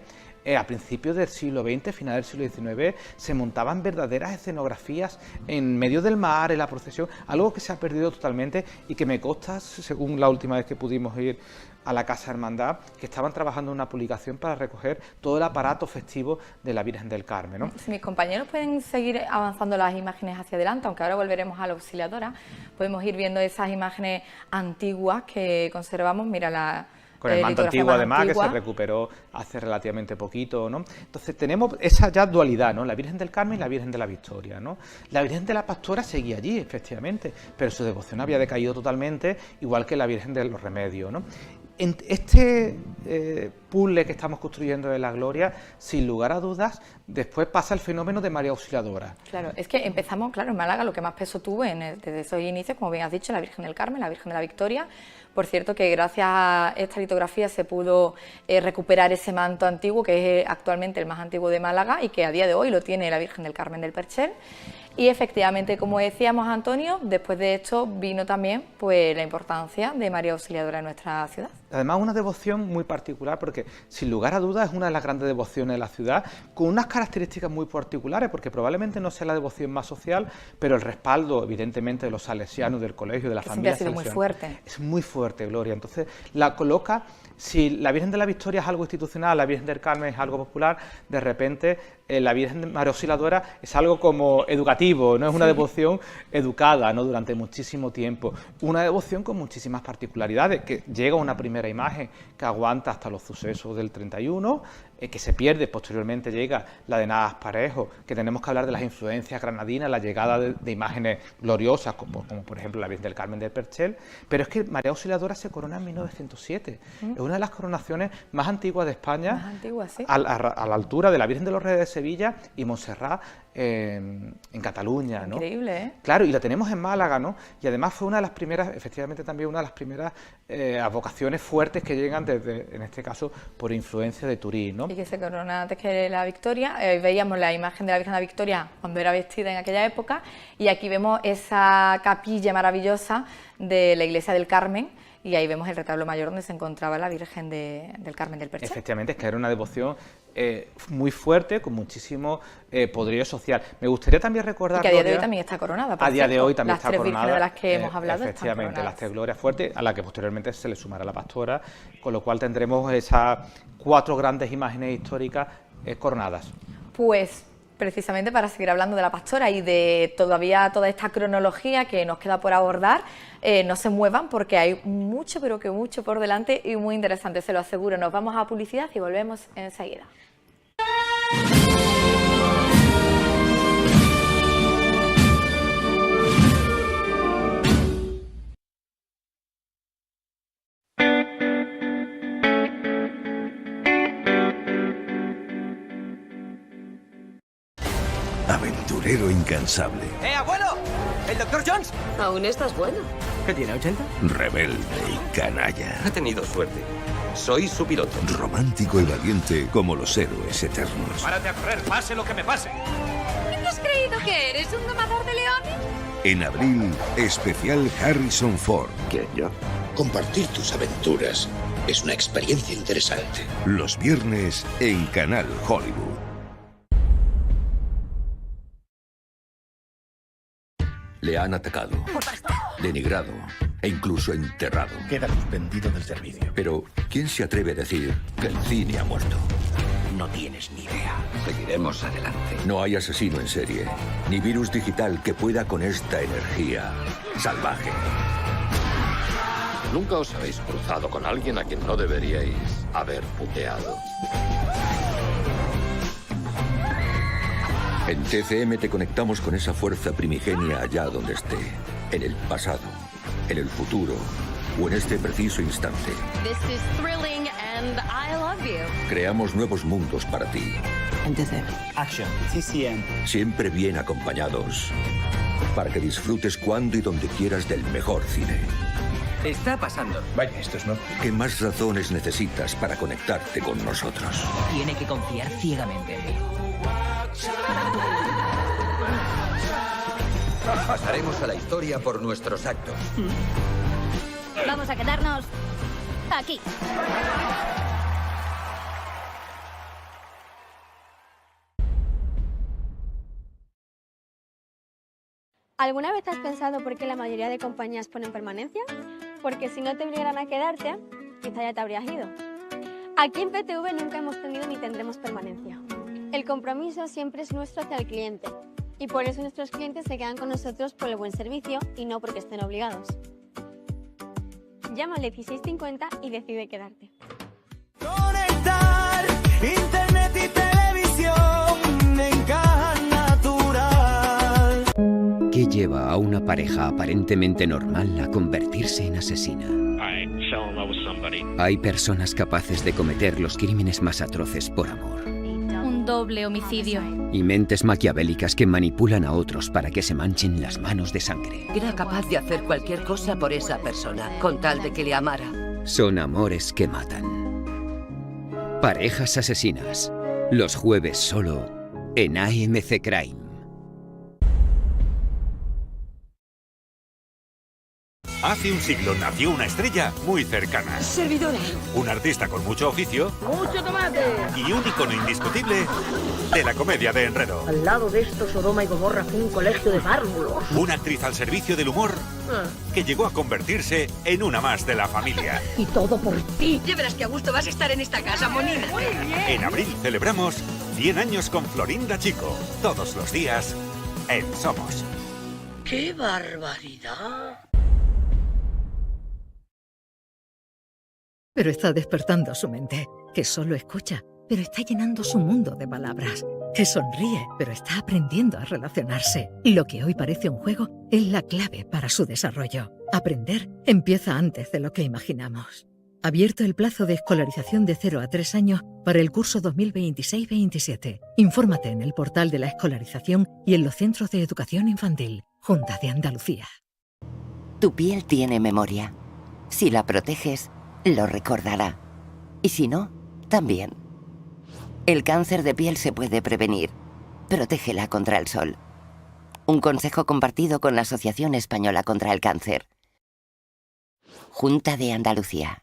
A principios del siglo XX, final del siglo XIX, se montaban verdaderas escenografías en medio del mar, en la procesión, algo que se ha perdido totalmente y que me consta, según la última vez que pudimos ir a la Casa Hermandad, que estaban trabajando en una publicación para recoger todo el aparato festivo de la Virgen del Carmen, ¿no? Si mis compañeros pueden seguir avanzando las imágenes hacia adelante, aunque ahora volveremos a la Auxiliadora, podemos ir viendo esas imágenes antiguas que conservamos. Mira, con el manto antiguo, además, que se recuperó hace relativamente poquito, ¿no? Entonces tenemos esa ya dualidad, ¿no? La Virgen del Carmen y la Virgen de la Victoria, ¿no? La Virgen de la Pastora seguía allí, efectivamente, pero su devoción había decaído totalmente, igual que la Virgen de los Remedios, ¿no? En este puzzle que estamos construyendo de la Gloria, sin lugar a dudas, después pasa el fenómeno de María Auxiliadora. Claro, es que empezamos, claro, en Málaga lo que más peso tuvo desde esos inicios, como bien has dicho, la Virgen del Carmen, la Virgen de la Victoria. Por cierto, que gracias a esta litografía se pudo recuperar ese manto antiguo, que es actualmente el más antiguo de Málaga y que a día de hoy lo tiene la Virgen del Carmen del Perchel. Y efectivamente, como decíamos, Antonio, después de esto vino también pues la importancia de María Auxiliadora en nuestra ciudad. Además, una devoción muy particular, porque sin lugar a dudas es una de las grandes devociones de la ciudad, con unas características muy particulares, porque probablemente no sea la devoción más social, pero el respaldo, evidentemente, de los salesianos, del colegio, de la familia ha sido muy fuerte. Es muy fuerte, Gloria. Entonces, la coloca, si la Virgen de la Victoria es algo institucional, la Virgen del Carmen es algo popular, de repente la Virgen de María Auxiliadora es algo como educativo, no es una devoción educada, ¿no? Durante muchísimo tiempo. Una devoción con muchísimas particularidades, que llega a una primera imagen que aguanta hasta los sucesos del 31, que se pierde, posteriormente llega la de Navas Parejo, que tenemos que hablar de las influencias granadinas, la llegada de imágenes gloriosas, como por ejemplo la Virgen del Carmen del Perchel, pero es que María Auxiliadora se corona en 1907, es una de las coronaciones más antiguas de España, más antigua, sí, a la altura de la Virgen de los Reyes de Sevilla y Montserrat en Cataluña, ¿no? Increíble, ¿eh? Claro, y la tenemos en Málaga, ¿no? Y además fue una de las primeras, efectivamente también una de las primeras advocaciones fuertes que llegan desde, en este caso, por influencia de Turín, ¿no? Y que se corona antes que la Victoria. Veíamos la imagen de la Virgen de la Victoria cuando era vestida en aquella época, y aquí vemos esa capilla maravillosa de la iglesia del Carmen, y ahí vemos el retablo mayor donde se encontraba la Virgen del Carmen del Perchel. Efectivamente, es que era una devoción muy fuerte, con muchísimo poderío social. Me gustaría también recordar... Y que a día de hoy también está coronada. A día de hoy también está coronada. Las tres vírgenes de las que hemos hablado efectivamente, las tres glorias fuertes, a la que posteriormente se le sumará la Pastora, con lo cual tendremos esas 4 grandes imágenes históricas coronadas. Pues precisamente para seguir hablando de la Pastora y de todavía toda esta cronología que nos queda por abordar, no se muevan porque hay mucho, pero que mucho por delante y muy interesante, se lo aseguro. Nos vamos a publicidad y volvemos enseguida. Aventurero incansable. ¡Abuelo! ¿El Dr. Jones? ¿Aún estás bueno? ¿Qué tiene, 80? Rebelde y canalla. Ha tenido suerte. Soy su piloto. Romántico y valiente como los héroes eternos. ¡Párate a correr, pase lo que me pase! ¿Qué te has creído que eres, un domador de leones? En abril, especial Harrison Ford. ¿Quién, yo? Compartir tus aventuras es una experiencia interesante. Los viernes en Canal Hollywood. Le han atacado, denigrado e incluso enterrado. Queda suspendido del servicio. Pero, ¿quién se atreve a decir que el cine ha muerto? No tienes ni idea. Seguiremos adelante. No hay asesino en serie, ni virus digital que pueda con esta energía salvaje. Nunca os habéis cruzado con alguien a quien no deberíais haber puteado. En TCM te conectamos con esa fuerza primigenia allá donde esté, en el pasado, en el futuro o en este preciso instante. This is thrilling and I love you. Creamos nuevos mundos para ti. En TCM. Action. CCM. Siempre bien acompañados, para que disfrutes cuando y donde quieras del mejor cine. Está pasando. Vaya, esto es nuevo. ¿Qué más razones necesitas para conectarte con nosotros? Tiene que confiar ciegamente en mí. Pasaremos a la historia por nuestros actos. Vamos a quedarnos aquí. ¿Alguna vez has pensado por qué la mayoría de compañías ponen permanencia? Porque si no te obligaran a quedarte, quizá ya te habrías ido. Aquí en PTV nunca hemos tenido ni tendremos permanencia. El compromiso siempre es nuestro hacia el cliente y por eso nuestros clientes se quedan con nosotros por el buen servicio y no porque estén obligados. Llama al 1650 y decide quedarte. Conectar internet y televisión en Caja Natural. ¿Qué lleva a una pareja aparentemente normal a convertirse en asesina? Hay personas capaces de cometer los crímenes más atroces por amor. Un doble homicidio. Y mentes maquiavélicas que manipulan a otros para que se manchen las manos de sangre. Era capaz de hacer cualquier cosa por esa persona, con tal de que le amara. Son amores que matan. Parejas asesinas. Los jueves solo en AMC Crime. Hace un siglo nació una estrella muy cercana. Servidora. Un artista con mucho oficio. ¡Mucho tomate! Y un icono indiscutible de la comedia de enredo. Al lado de esto, Sodoma y Gomorra fue un colegio de párvulos. Una actriz al servicio del humor que llegó a convertirse en una más de la familia. Y todo por ti. Ya verás que a gusto vas a estar en esta casa, monina. Muy bien. En abril celebramos 100 años con Florinda Chico. Todos los días en Somos. ¡Qué barbaridad! Pero está despertando su mente, que solo escucha, pero está llenando su mundo de palabras, que sonríe, pero está aprendiendo a relacionarse. Lo que hoy parece un juego es la clave para su desarrollo. Aprender empieza antes de lo que imaginamos. Abierto el plazo de escolarización de 0 a 3 años para el curso 2026-27. Infórmate en el portal de la escolarización y en los centros de educación infantil. Junta de Andalucía. Tu piel tiene memoria. Si la proteges, lo recordará. Y si no, también. El cáncer de piel se puede prevenir. Protégela contra el sol. Un consejo compartido con la Asociación Española contra el Cáncer. Junta de Andalucía.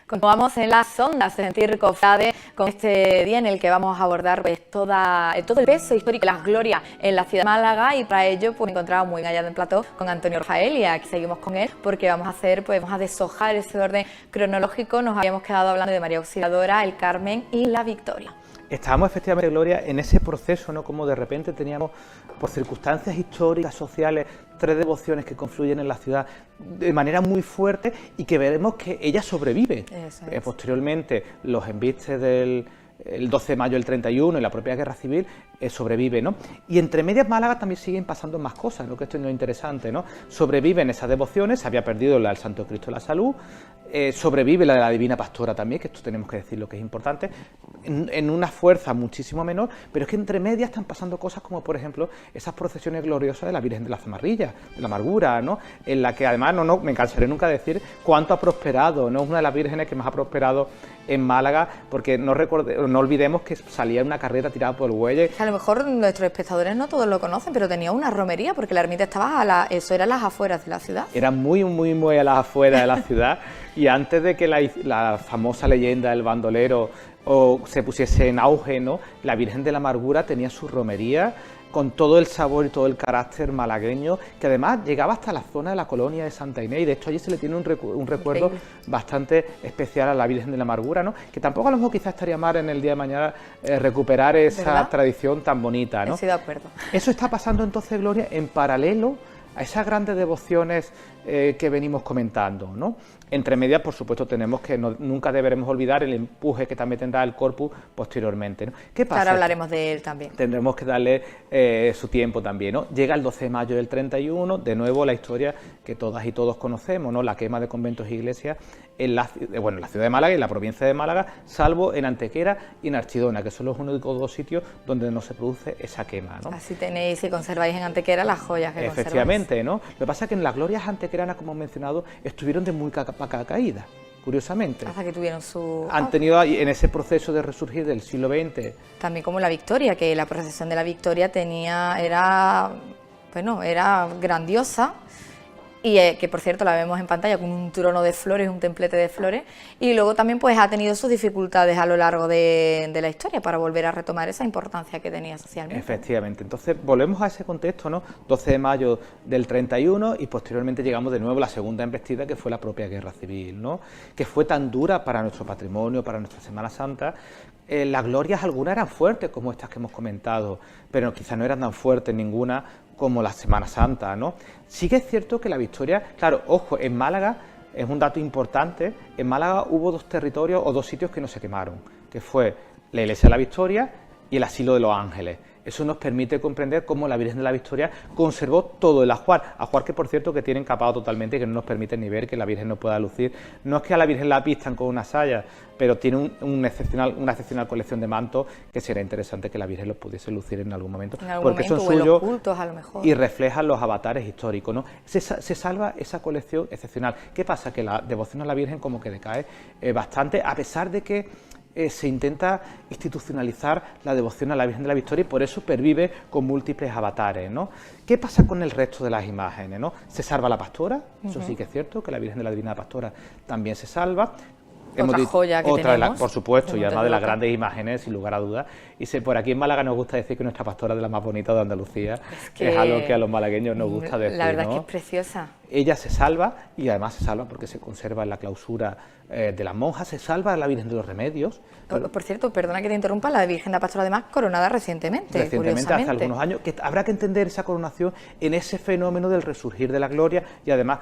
Continuamos en las ondas de Sentir Cofrade con este día en el que vamos a abordar pues, todo el peso histórico y las glorias en la ciudad de Málaga, y para ello pues, me encontraba muy allá del plató con Antonio Rafael, y aquí seguimos con él porque vamos a deshojar ese orden cronológico. Nos habíamos quedado hablando de María Auxiliadora, el Carmen y la Victoria. Estábamos efectivamente, Gloria, en ese proceso, ¿no? Como de repente teníamos, por circunstancias históricas, sociales, 3 devociones que confluyen en la ciudad de manera muy fuerte y que veremos que ella sobrevive. Posteriormente, los embistes del 12 de mayo del 31 y la propia guerra civil sobrevive, ¿no? Y entre medias Málaga también siguen pasando más cosas, ¿no? Que esto es lo interesante, ¿no? Sobreviven esas devociones, se había perdido la del Santo Cristo de la Salud, sobrevive la de la Divina Pastora también, que esto tenemos que decir lo que es importante, en una fuerza muchísimo menor, pero es que entre medias están pasando cosas como, por ejemplo, esas procesiones gloriosas de la Virgen de la Zamarrilla, de la Amargura, ¿no? En la que además no me cansaré nunca de decir cuánto ha prosperado, ¿no? Es una de las vírgenes que más ha prosperado en Málaga, porque no olvidemos que salía una carreta tirada por el Güelle. A lo mejor nuestros espectadores no todos lo conocen, pero tenía una romería, porque la ermita estaba eso era a las afueras de la ciudad. Era muy a las afueras de la ciudad, y antes de que la famosa leyenda del bandolero se pusiese en auge, ¿no? La Virgen de la Amargura tenía su romería con todo el sabor y todo el carácter malagueño, que además llegaba hasta la zona de la colonia de Santa Inés, y de hecho allí se le tiene un recuerdo Increíble. bastante especial a la Virgen de la Amargura, ¿no? Que tampoco a lo mejor quizás estaría mal en el día de mañana recuperar esa ¿verdad? Tradición tan bonita, ¿no? Estoy de acuerdo. Eso está pasando entonces, Gloria, en paralelo a esas grandes devociones que venimos comentando, ¿no? Entre medias, por supuesto, tenemos que nunca deberemos olvidar el empuje que también tendrá el Corpus posteriormente, ¿no? ¿Qué pasa? Ahora hablaremos de él también. Tendremos que darle su tiempo también, ¿no? Llega el 12 de mayo del 31, de nuevo la historia que todas y todos conocemos, ¿no? La quema de conventos e iglesias en la ciudad de Málaga y en la provincia de Málaga, salvo en Antequera y en Archidona, que son los únicos dos sitios donde no se produce esa quema, ¿no? Así tenéis y conserváis en Antequera las joyas que Efectivamente, ¿no? Lo que pasa es que en las glorias antequeranas, como hemos mencionado, estuvieron de muy capa caída, curiosamente. Hasta que tuvieron su... Han tenido en ese proceso de resurgir del siglo XX. También como la Victoria, que la procesión de la Victoria era grandiosa, y que por cierto la vemos en pantalla con un trono de flores, un templete de flores, y luego también pues ha tenido sus dificultades a lo largo de la historia para volver a retomar esa importancia que tenía socialmente. Efectivamente, entonces volvemos a ese contexto, ¿no? 12 de mayo del 31 y posteriormente llegamos de nuevo a la segunda embestida, que fue la propia guerra civil, ¿no? Que fue tan dura para nuestro patrimonio, para nuestra Semana Santa. Las glorias algunas eran fuertes, como estas que hemos comentado, pero quizás no eran tan fuertes ninguna como la Semana Santa, ¿no? Sí que es cierto que la Victoria, claro, ojo, en Málaga, es un dato importante, en Málaga hubo dos territorios o dos sitios que no se quemaron, que fue la Iglesia de la Victoria y el Asilo de los Ángeles. Eso nos permite comprender cómo la Virgen de la Victoria conservó todo el ajuar que por cierto que tiene encapado totalmente y que no nos permite ni ver que la Virgen no pueda lucir. No es que a la Virgen la pistan con una saya, pero tiene una excepcional colección de mantos que será interesante que la Virgen los pudiese lucir en algún momento. Porque son suyos cultos, a lo mejor. Y reflejan los avatares históricos, ¿no? Se salva esa colección excepcional. ¿Qué pasa? Que la devoción a la Virgen como que decae bastante, a pesar de que se intenta institucionalizar la devoción a la Virgen de la Victoria y por eso pervive con múltiples avatares, ¿no? ¿Qué pasa con el resto de las imágenes, ¿no? Se salva la pastora, eso sí que es cierto, que la Virgen de la Divina Pastora también se salva. Otra joya que tenemos. Por supuesto, y además de las grandes imágenes, sin lugar a dudas. Y por aquí en Málaga nos gusta decir que nuestra pastora es de las más bonitas de Andalucía, es algo que a los malagueños nos gusta decir, la verdad ¿no? Es que es preciosa. Ella se salva, y además se salva porque se conserva en la clausura de las monjas, se salva la Virgen de los Remedios. Por cierto, perdona que te interrumpa, la Virgen de la Pastora además coronada recientemente, hace algunos años, que habrá que entender esa coronación en ese fenómeno del resurgir de la gloria, y además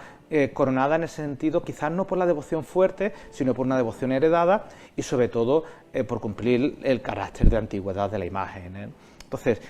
coronada en ese sentido, quizás no por la devoción fuerte, sino por una devoción heredada, y sobre todo por cumplir el carácter de antigüedad de la imagen, ¿eh? Entonces,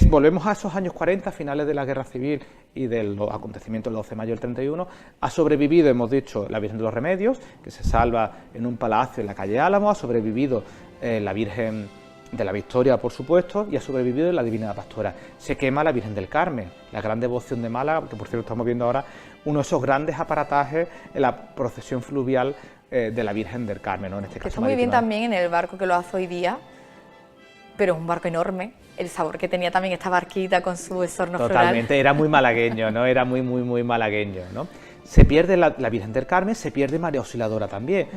volvemos a esos años 40, finales de la Guerra Civil y de los acontecimientos del 12 de mayo del 31, ha sobrevivido, hemos dicho, la Virgen de los Remedios, que se salva en un palacio en la calle Álamo, ha sobrevivido la Virgen de la Victoria, por supuesto, y ha sobrevivido la Divina Pastora. Se quema la Virgen del Carmen, la gran devoción de Málaga, que por cierto estamos viendo ahora uno de esos grandes aparatajes en la procesión fluvial de la Virgen del Carmen, ¿no? En este caso está muy bien también en el barco que lo hace hoy día, pero es un barco enorme, el sabor que tenía también esta barquita con su esorno floral. Totalmente, era muy malagueño, ¿no? Era muy malagueño, ¿no? Se pierde la Virgen del Carmen, se pierde María Auxiliadora también.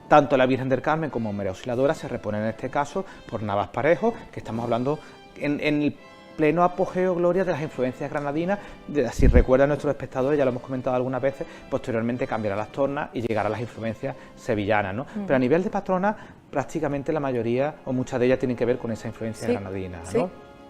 Tanto la Virgen del Carmen como María Auxiliadora se reponen en este caso por Navas Parejo, que estamos hablando en el pleno apogeo, Gloria, de las influencias granadinas. Si recuerdan nuestros espectadores, ya lo hemos comentado algunas veces, posteriormente cambiará las tornas y llegará a las influencias sevillanas, ¿no? Pero a nivel de patrona, prácticamente la mayoría o muchas de ellas tienen que ver con esa influencia granadina, ¿no? Sí,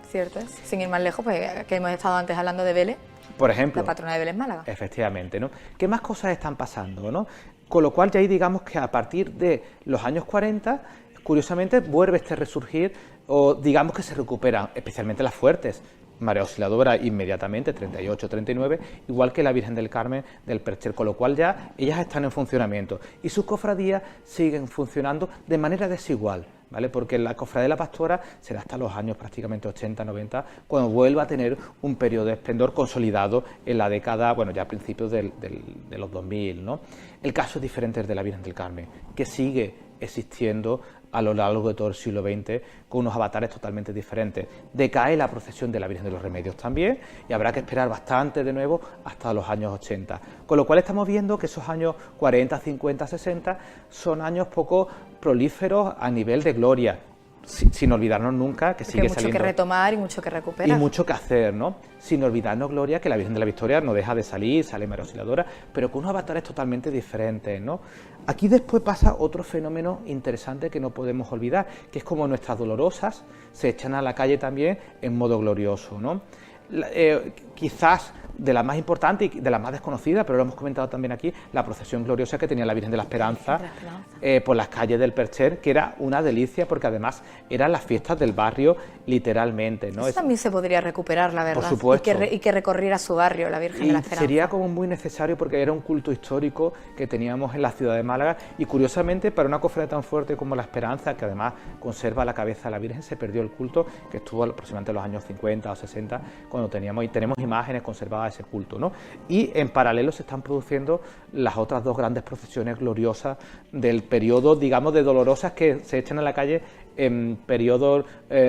cierto es. Sin ir más lejos, pues que hemos estado antes hablando de Vélez. Por ejemplo. La patrona de Vélez, Málaga. Efectivamente, ¿no? ¿Qué más cosas están pasando, no? Con lo cual ya ahí digamos que a partir de los años 40, curiosamente vuelve este resurgir, o digamos que se recuperan, especialmente las fuertes, María Auxiliadora inmediatamente, 38, 39, igual que la Virgen del Carmen del Percher, con lo cual ya ellas están en funcionamiento y sus cofradías siguen funcionando de manera desigual, ¿vale? Porque la Cofradía de la Pastora será hasta los años prácticamente 80, 90, cuando vuelva a tener un periodo de esplendor consolidado en la década, bueno, ya a principios de los 2000, ¿no? El caso es diferente de la Virgen del Carmen, que sigue existiendo a lo largo de todo el siglo XX, con unos avatares totalmente diferentes. Decae la procesión de la Virgen de los Remedios también, y habrá que esperar bastante de nuevo hasta los años 80. Con lo cual estamos viendo que esos años 40, 50, 60 son años poco prolíferos a nivel de gloria, sin olvidarnos nunca que sigue saliendo... mucho que retomar y mucho que recuperar. Y mucho que hacer, ¿no? Sin olvidarnos, Gloria, que la Virgen de la Victoria no deja de salir, sale María Auxiliadora, pero con unos avatares totalmente diferentes, ¿no? Aquí después pasa otro fenómeno interesante que no podemos olvidar, que es como nuestras dolorosas se echan a la calle también en modo glorioso, ¿no? Quizás de la más importante y de la más desconocida, pero lo hemos comentado también aquí, la procesión gloriosa que tenía la Virgen de la Esperanza por las calles del Percher, que era una delicia porque además eran las fiestas del barrio literalmente, ¿no? Eso también se podría recuperar, la verdad, por supuesto. Y que recorriera su barrio, la Virgen de la Esperanza. Sería como muy necesario porque era un culto histórico que teníamos en la ciudad de Málaga y curiosamente para una cofradía tan fuerte como la Esperanza, que además conserva la cabeza de la Virgen, se perdió el culto, que estuvo aproximadamente en los años 50 o 60, cuando tenemos imágenes conservadas de ese culto, ¿no? Y en paralelo se están produciendo las otras dos grandes procesiones gloriosas del periodo, digamos, de dolorosas que se echan a la calle en periodo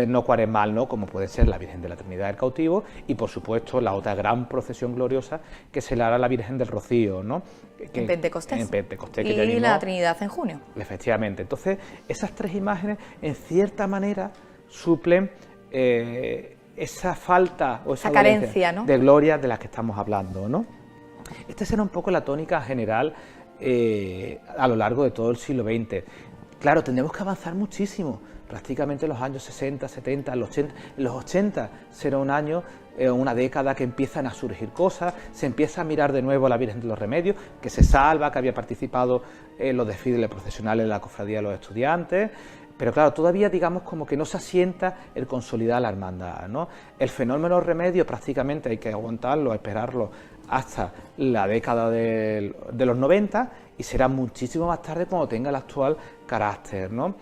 no cuaresmal, ¿no? Como puede ser la Virgen de la Trinidad del Cautivo y por supuesto la otra gran procesión gloriosa que se le hará a la Virgen del Rocío, ¿no? En Pentecostés. En Pentecostés, y que ya la Trinidad en junio. Efectivamente. Entonces, esas tres imágenes, en cierta manera, suplen esa falta o esa carencia, ¿no?, de gloria de las que estamos hablando, ¿no? Esta será un poco la tónica general a lo largo de todo el siglo XX. Claro, tendremos que avanzar muchísimo, prácticamente en los años 60, 70, los 80 será un año, una década que empiezan a surgir cosas, se empieza a mirar de nuevo a la Virgen de los Remedios, que se salva, que había participado en los desfiles profesionales de la Cofradía de los Estudiantes, pero claro, todavía digamos como que no se asienta el consolidar la hermandad, ¿no? El fenómeno Remedios prácticamente hay que aguantarlo, esperarlo hasta la década de los 90 y será muchísimo más tarde cuando tenga el actual carácter, ¿no?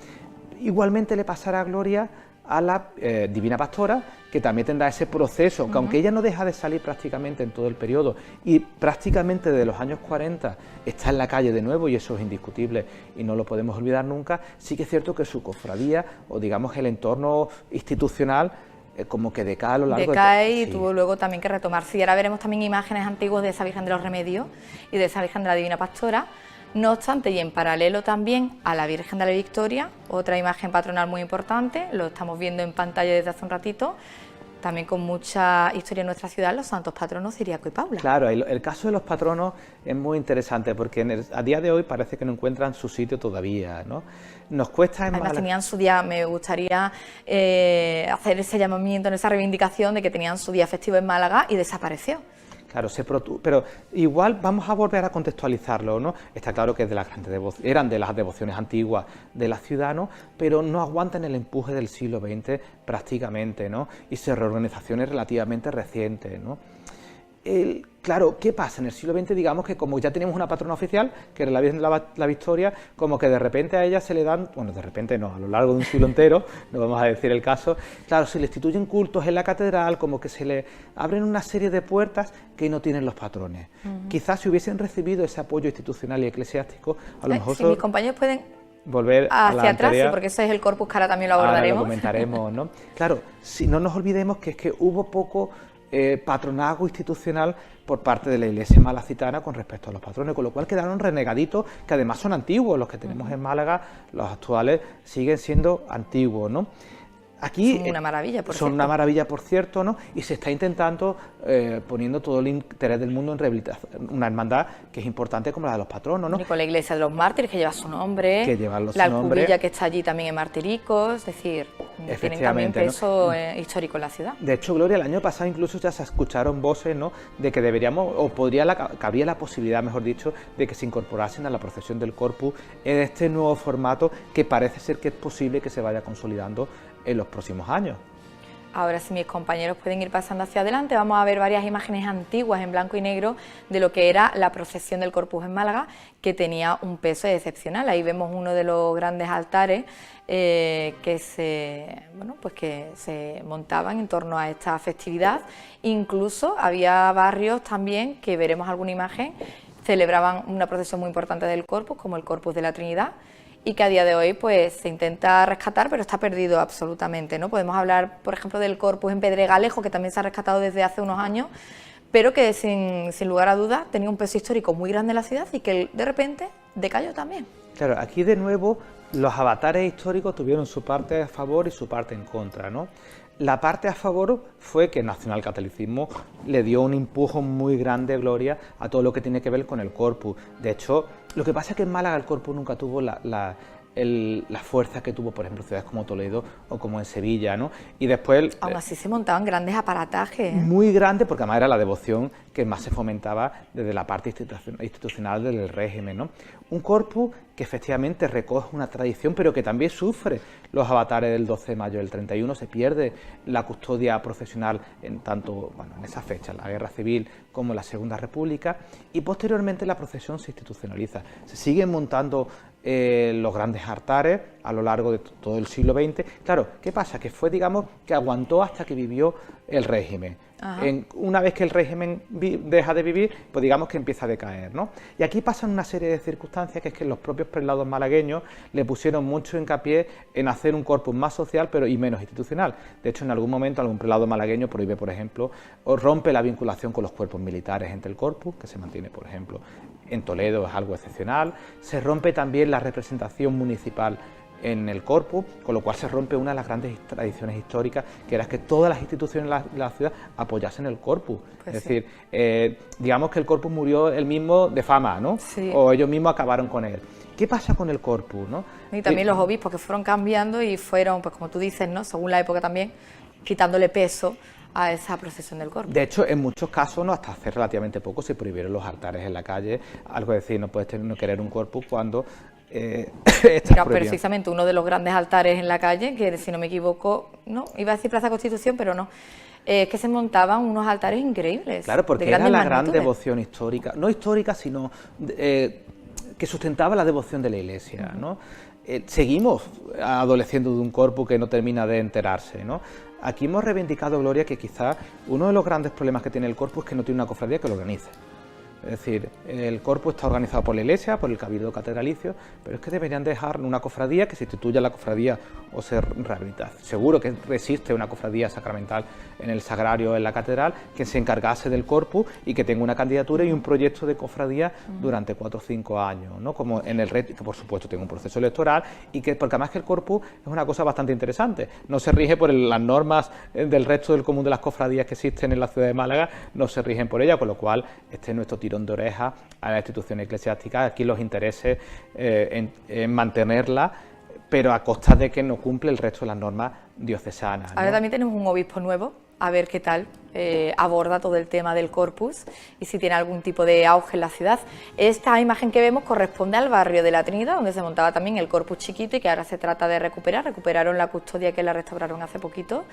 Igualmente le pasará gloria a la Divina Pastora, que también tendrá ese proceso, que aunque ella no deja de salir prácticamente en todo el periodo y prácticamente de los años 40 está en la calle de nuevo y eso es indiscutible y no lo podemos olvidar nunca, sí que es cierto que su cofradía o digamos el entorno institucional como que decae a lo largo y tuvo luego también que retomarse. Y ahora veremos también imágenes antiguas de esa Virgen de los Remedios y de esa Virgen de la Divina Pastora. No obstante, y en paralelo también a la Virgen de la Victoria, otra imagen patronal muy importante, lo estamos viendo en pantalla desde hace un ratito, también con mucha historia en nuestra ciudad, los santos patronos Ciriaco y Paula. Claro, el caso de los patronos es muy interesante porque a día de hoy parece que no encuentran su sitio todavía, ¿no? Nos cuesta en Además tenían su día, me gustaría hacer ese llamamiento, en esa reivindicación de que tenían su día festivo en Málaga y desapareció. Claro, pero igual vamos a volver a contextualizarlo, ¿no? Está claro que eran de las devociones antiguas de la ciudad, ¿no? Pero no aguantan el empuje del siglo XX prácticamente, ¿no? Y se reorganizaciones relativamente recientes, ¿no? Claro, ¿qué pasa? En el siglo XX, digamos que como ya tenemos una patrona oficial, que era la Virgen de la Victoria, como que de repente a ella se le dan, bueno, de repente no, a lo largo de un siglo entero, no vamos a decir el caso, claro, se le instituyen cultos en la catedral, como que se le abren una serie de puertas que no tienen los patrones. Quizás si hubiesen recibido ese apoyo institucional y eclesiástico, a lo mejor... Si mis compañeros pueden volver hacia atrás, sí, porque ese es el corpus que ahora también lo abordaremos. Ahora lo comentaremos, ¿no? Claro, si no nos olvidemos que es que hubo poco patronazgo institucional por parte de la Iglesia malacitana con respecto a los patrones, con lo cual quedaron renegaditos, que además son antiguos, los que tenemos en Málaga, los actuales siguen siendo antiguos, ¿no? Aquí son una maravilla, por son cierto. Una maravilla, por cierto, ¿no? Y se está intentando, poniendo todo el interés del mundo en rehabilitar una hermandad que es importante como la de los patronos, ¿no? Y con la Iglesia de los Mártires, que lleva su nombre, la Alcubilla, que está allí también en Martiricos, es decir, tienen también peso histórico en la ciudad. De hecho, Gloria, el año pasado incluso ya se escucharon voces, ¿no?, de que deberíamos, o cabría la posibilidad, mejor dicho, de que se incorporasen a la procesión del Corpus en este nuevo formato que parece ser que es posible que se vaya consolidando en los próximos años. Ahora, si mis compañeros pueden ir pasando hacia adelante, vamos a ver varias imágenes antiguas en blanco y negro de lo que era la procesión del Corpus en Málaga, que tenía un peso excepcional. Ahí vemos uno de los grandes altares que se montaban en torno a esta festividad. Incluso había barrios también, que veremos alguna imagen, celebraban una procesión muy importante del Corpus, como el Corpus de la Trinidad, y que a día de hoy pues se intenta rescatar, pero está perdido absolutamente, ¿no? Podemos hablar, por ejemplo, del Corpus en Pedregalejo, que también se ha rescatado desde hace unos años, pero que sin lugar a dudas tenía un peso histórico muy grande en la ciudad y que de repente decayó también. Claro, aquí de nuevo los avatares históricos tuvieron su parte a favor y su parte en contra, ¿no? La parte a favor fue que el nacionalcatolicismo le dio un empujón muy grande, Gloria, a todo lo que tiene que ver con el Corpus. De hecho, lo que pasa es que en Málaga el Corpus nunca tuvo la fuerza que tuvo, por ejemplo, ciudades como Toledo o como en Sevilla, ¿no? Y después... Aún así se montaban grandes aparatajes. Muy grandes, porque además era la devoción que más se fomentaba desde la parte institucional del régimen, ¿no? Un Corpus que efectivamente recoge una tradición, pero que también sufre los avatares del 12 de mayo del 31, se pierde la custodia profesional en esa fecha, la Guerra Civil como la Segunda República, y posteriormente la procesión se institucionaliza. Se siguen montando los grandes altares a lo largo de todo el siglo XX. Claro, ¿qué pasa? Que fue, digamos, que aguantó hasta que vivió el régimen. Una vez que el régimen deja de vivir, pues digamos que empieza a decaer, ¿no? Y aquí pasan una serie de circunstancias, que es que los propios prelados malagueños le pusieron mucho hincapié en hacer un corpus más social y menos institucional. De hecho, en algún momento algún prelado malagueño prohíbe, por ejemplo, o rompe la vinculación con los cuerpos militares entre el corpus, que se mantiene, por ejemplo, en Toledo, es algo excepcional. Se rompe también la representación municipal en el Corpus, con lo cual se rompe una de las grandes tradiciones históricas, que era que todas las instituciones de la ciudad apoyasen el Corpus. Pues es decir, digamos que el Corpus murió él mismo de fama, ¿no? Sí. O ellos mismos acabaron con él. ¿Qué pasa con el Corpus, no? Y también los obispos, que fueron cambiando y fueron, pues como tú dices, ¿no?, según la época también, quitándole peso a esa procesión del Corpus. De hecho, en muchos casos, no, hasta hace relativamente poco, se prohibieron los altares en la calle, algo es decir, no puedes no querer un Corpus cuando Mira, precisamente uno de los grandes altares en la calle, que si no me equivoco, no, iba a decir Plaza Constitución, pero no, es que se montaban unos altares increíbles. Claro, porque era la gran devoción histórica, no histórica, sino que sustentaba la devoción de la Iglesia, ¿no? Seguimos adoleciendo de un Corpus que no termina de enterarse, ¿no? Aquí hemos reivindicado, Gloria, que quizás uno de los grandes problemas que tiene el Corpus es que no tiene una cofradía que lo organice. Es decir, el Corpus está organizado por la Iglesia, por el Cabildo Catedralicio, pero es que deberían dejar una cofradía que se instituya la cofradía o se rehabilita. Seguro que existe una cofradía sacramental en el Sagrario, en la Catedral, que se encargase del Corpus y que tenga una candidatura y un proyecto de cofradía durante 4 o 5 años, ¿no? Como en el que por supuesto tenga un proceso electoral y que, porque además que el Corpus es una cosa bastante interesante, no se rige por las normas del resto del común de las cofradías que existen en la ciudad de Málaga, no se rigen por ella, con lo cual este es nuestro tirón de oreja a la institución eclesiástica, aquí los intereses en mantenerla, pero a costa de que no cumple el resto de las normas diocesanas, ¿no? Ahora también tenemos un obispo nuevo, a ver qué tal aborda todo el tema del Corpus y si tiene algún tipo de auge en la ciudad. Esta imagen que vemos corresponde al barrio de la Trinidad, donde se montaba también el Corpus chiquito y que ahora se trata de recuperar. Recuperaron la custodia, que la restauraron hace poquito,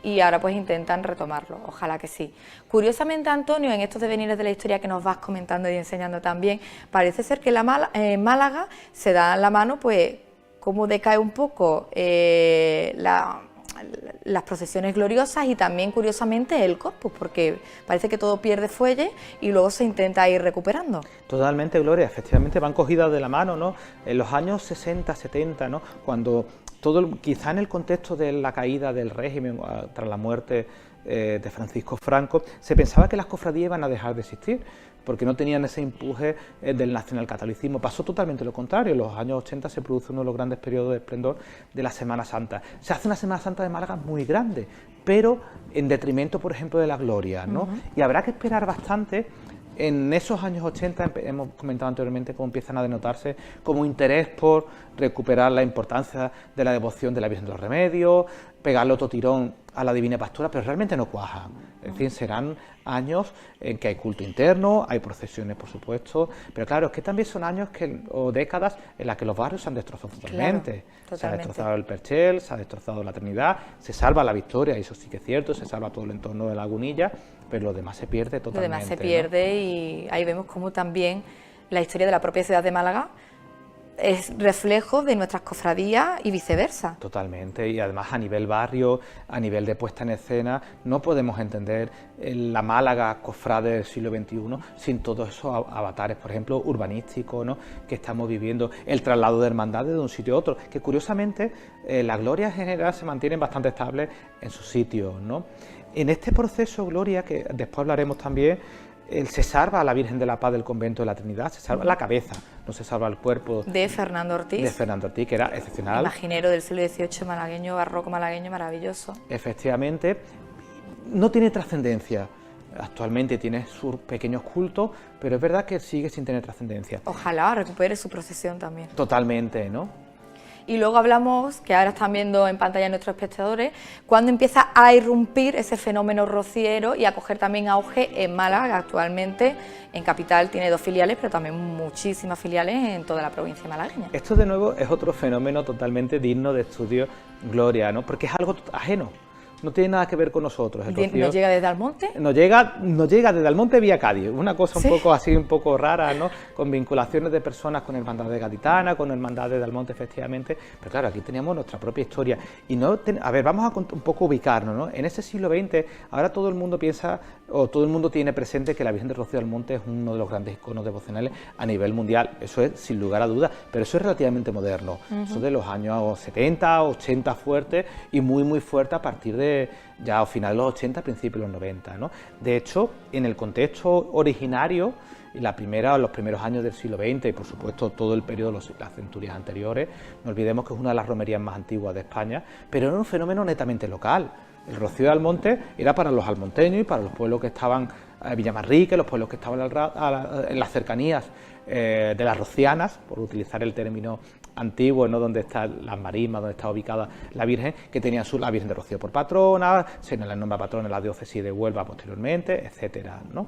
y ahora pues intentan retomarlo, ojalá que sí. Curiosamente, Antonio, en estos devenires de la historia que nos vas comentando y enseñando también, parece ser que en Málaga se da la mano, pues, cómo decae un poco las procesiones gloriosas y también, curiosamente, el Corpus, porque parece que todo pierde fuelle y luego se intenta ir recuperando. Totalmente, Gloria, efectivamente van cogidas de la mano, ¿no? En los años 60, 70, ¿no?, cuando quizá en el contexto de la caída del régimen tras la muerte de Francisco Franco, se pensaba que las cofradías iban a dejar de existir, porque no tenían ese empuje del nacionalcatolicismo. Pasó totalmente lo contrario. En los años 80 se produce uno de los grandes periodos de esplendor de la Semana Santa. Se hace una Semana Santa de Málaga muy grande, pero en detrimento, por ejemplo, de la gloria, ¿no? Y habrá que esperar bastante En esos años 80 hemos comentado anteriormente cómo empiezan a denotarse como interés por recuperar la importancia de la devoción de la Virgen de los Remedios, pegarle otro tirón a la Divina Pastora, pero realmente no cuajan. Es decir, serán años en que hay culto interno, hay procesiones, por supuesto, pero claro, es que también son años o décadas en las que los barrios se han destrozado totalmente. Claro, se ha destrozado el Perchel, se ha destrozado la Trinidad, se salva la Victoria, y eso sí que es cierto, se salva todo el entorno de Lagunilla, pero lo demás se pierde totalmente. Lo demás se pierde, ¿no? Y ahí vemos cómo también la historia de la propia ciudad de Málaga es reflejo de nuestras cofradías y viceversa. Totalmente, y además a nivel barrio, a nivel de puesta en escena, no podemos entender la Málaga cofrade del siglo XXI sin todos esos avatares, por ejemplo, urbanísticos, ¿no?, que estamos viviendo, el traslado de hermandades de un sitio a otro, que curiosamente la Gloria en general se mantienen bastante estables en sus sitios, ¿no? En este proceso, Gloria, que después hablaremos también, se salva a la Virgen de la Paz del Convento de la Trinidad, se salva la cabeza, no se salva el cuerpo. De Fernando Ortiz. De Fernando Ortiz, que era excepcional. Imaginero del siglo XVIII, malagueño, barroco malagueño, maravilloso. Efectivamente, no tiene trascendencia. Actualmente tiene sus pequeños cultos, pero es verdad que sigue sin tener trascendencia. Ojalá recupere su procesión también. Totalmente, ¿no? Y luego hablamos, que ahora están viendo en pantalla nuestros espectadores, cuando empieza a irrumpir ese fenómeno rociero y a coger también auge en Málaga, que actualmente en Capital tiene 2 filiales, pero también muchísimas filiales en toda la provincia malagueña. Esto de nuevo es otro fenómeno totalmente digno de estudio, Gloria, ¿no? Porque es algo ajeno. No tiene nada que ver con nosotros. El rocío ¿Nos llega desde Almonte? Nos llega desde Almonte vía Cádiz, una cosa un ¿Sí? poco así, un poco rara, ¿no? Con vinculaciones de personas con hermandades gaditanas, con hermandades de Almonte, efectivamente, pero claro, aquí teníamos nuestra propia historia. Y a ver, vamos a un poco ubicarnos, ¿no? En ese siglo XX, ahora todo el mundo piensa, o todo el mundo tiene presente que la Virgen del Rocío de Almonte es uno de los grandes iconos devocionales a nivel mundial. Eso es sin lugar a dudas, pero eso es relativamente moderno. Eso de los años 70, 80 fuerte y muy, muy fuerte a partir de ya a finales de los 80, principios de los 90, ¿no? De hecho, en el contexto originario, y los primeros años del siglo XX, y por supuesto todo el periodo de las centurias anteriores, no olvidemos que es una de las romerías más antiguas de España, pero era un fenómeno netamente local. El Rocío de Almonte era para los almonteños y para los pueblos que estaban en Villamarrique, los pueblos que estaban en las cercanías de las rocianas, por utilizar el término antiguo, ¿no?, donde están las marismas, donde está ubicada la Virgen, que tenía la Virgen de Rocío por patrona, se le nombra patrona en la diócesis de Huelva posteriormente, etcétera, ¿no?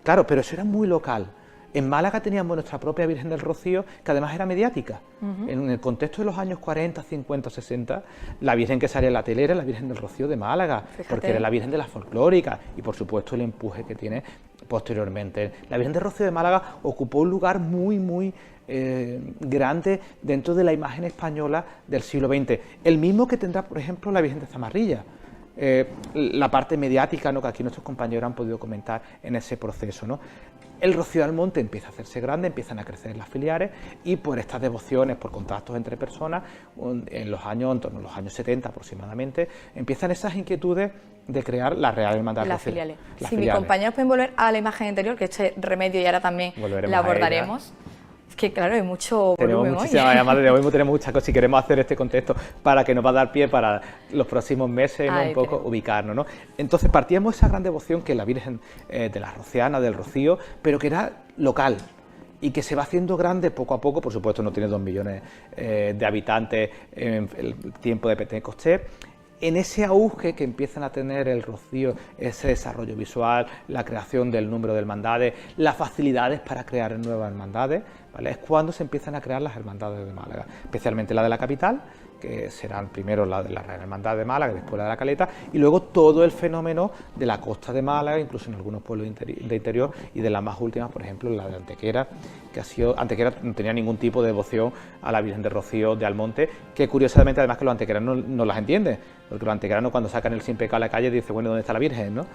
Claro, pero eso era muy local. En Málaga teníamos nuestra propia Virgen del Rocío, que además era mediática. En el contexto de los años 40, 50, 60, la Virgen que salía en la tele era la Virgen del Rocío de Málaga, porque era la Virgen de las folclóricas, y por supuesto el empuje que tiene posteriormente. La Virgen del Rocío de Málaga ocupó un lugar muy, muy grande dentro de la imagen española del siglo XX. El mismo que tendrá, por ejemplo, la Virgen de Zamarrilla. La parte mediática, ¿no?, que aquí nuestros compañeros han podido comentar en ese proceso, ¿no? El Rocío de Almonte empieza a hacerse grande, empiezan a crecer las filiales, y por estas devociones, por contactos entre personas, en torno a los años 70 aproximadamente, empiezan esas inquietudes de crear la Real Hermandad. Las filiales. Si mis compañeros pueden volver a la imagen anterior, que este remedio y ahora también la abordaremos. Es que claro, hay mucho volumen hoy. Tenemos muchas cosas y queremos hacer este contexto para que nos va a dar pie para los próximos meses, ¿no?, un poco ubicarnos, ¿no? Entonces partíamos de esa gran devoción que es la Virgen de la Rociana, del Rocío, pero que era local y que se va haciendo grande poco a poco. Por supuesto no tiene 2 millones de habitantes en el tiempo de Pentecostés. En ese auge que empiezan a tener el Rocío, ese desarrollo visual, la creación del número de hermandades, las facilidades para crear nuevas hermandades, ¿vale?, es cuando se empiezan a crear las hermandades de Málaga, especialmente la de la capital, que serán primero la de la Real Hermandad de Málaga, después la de la Caleta, y luego todo el fenómeno de la costa de Málaga, incluso en algunos pueblos de interior, y de las más últimas, por ejemplo, la de Antequera, que Antequera no tenía ningún tipo de devoción a la Virgen de Rocío de Almonte, que curiosamente además que los antequeranos no las entienden, porque los antequeranos cuando sacan el sin pecado a la calle dicen, bueno, ¿dónde está la Virgen?, ¿no?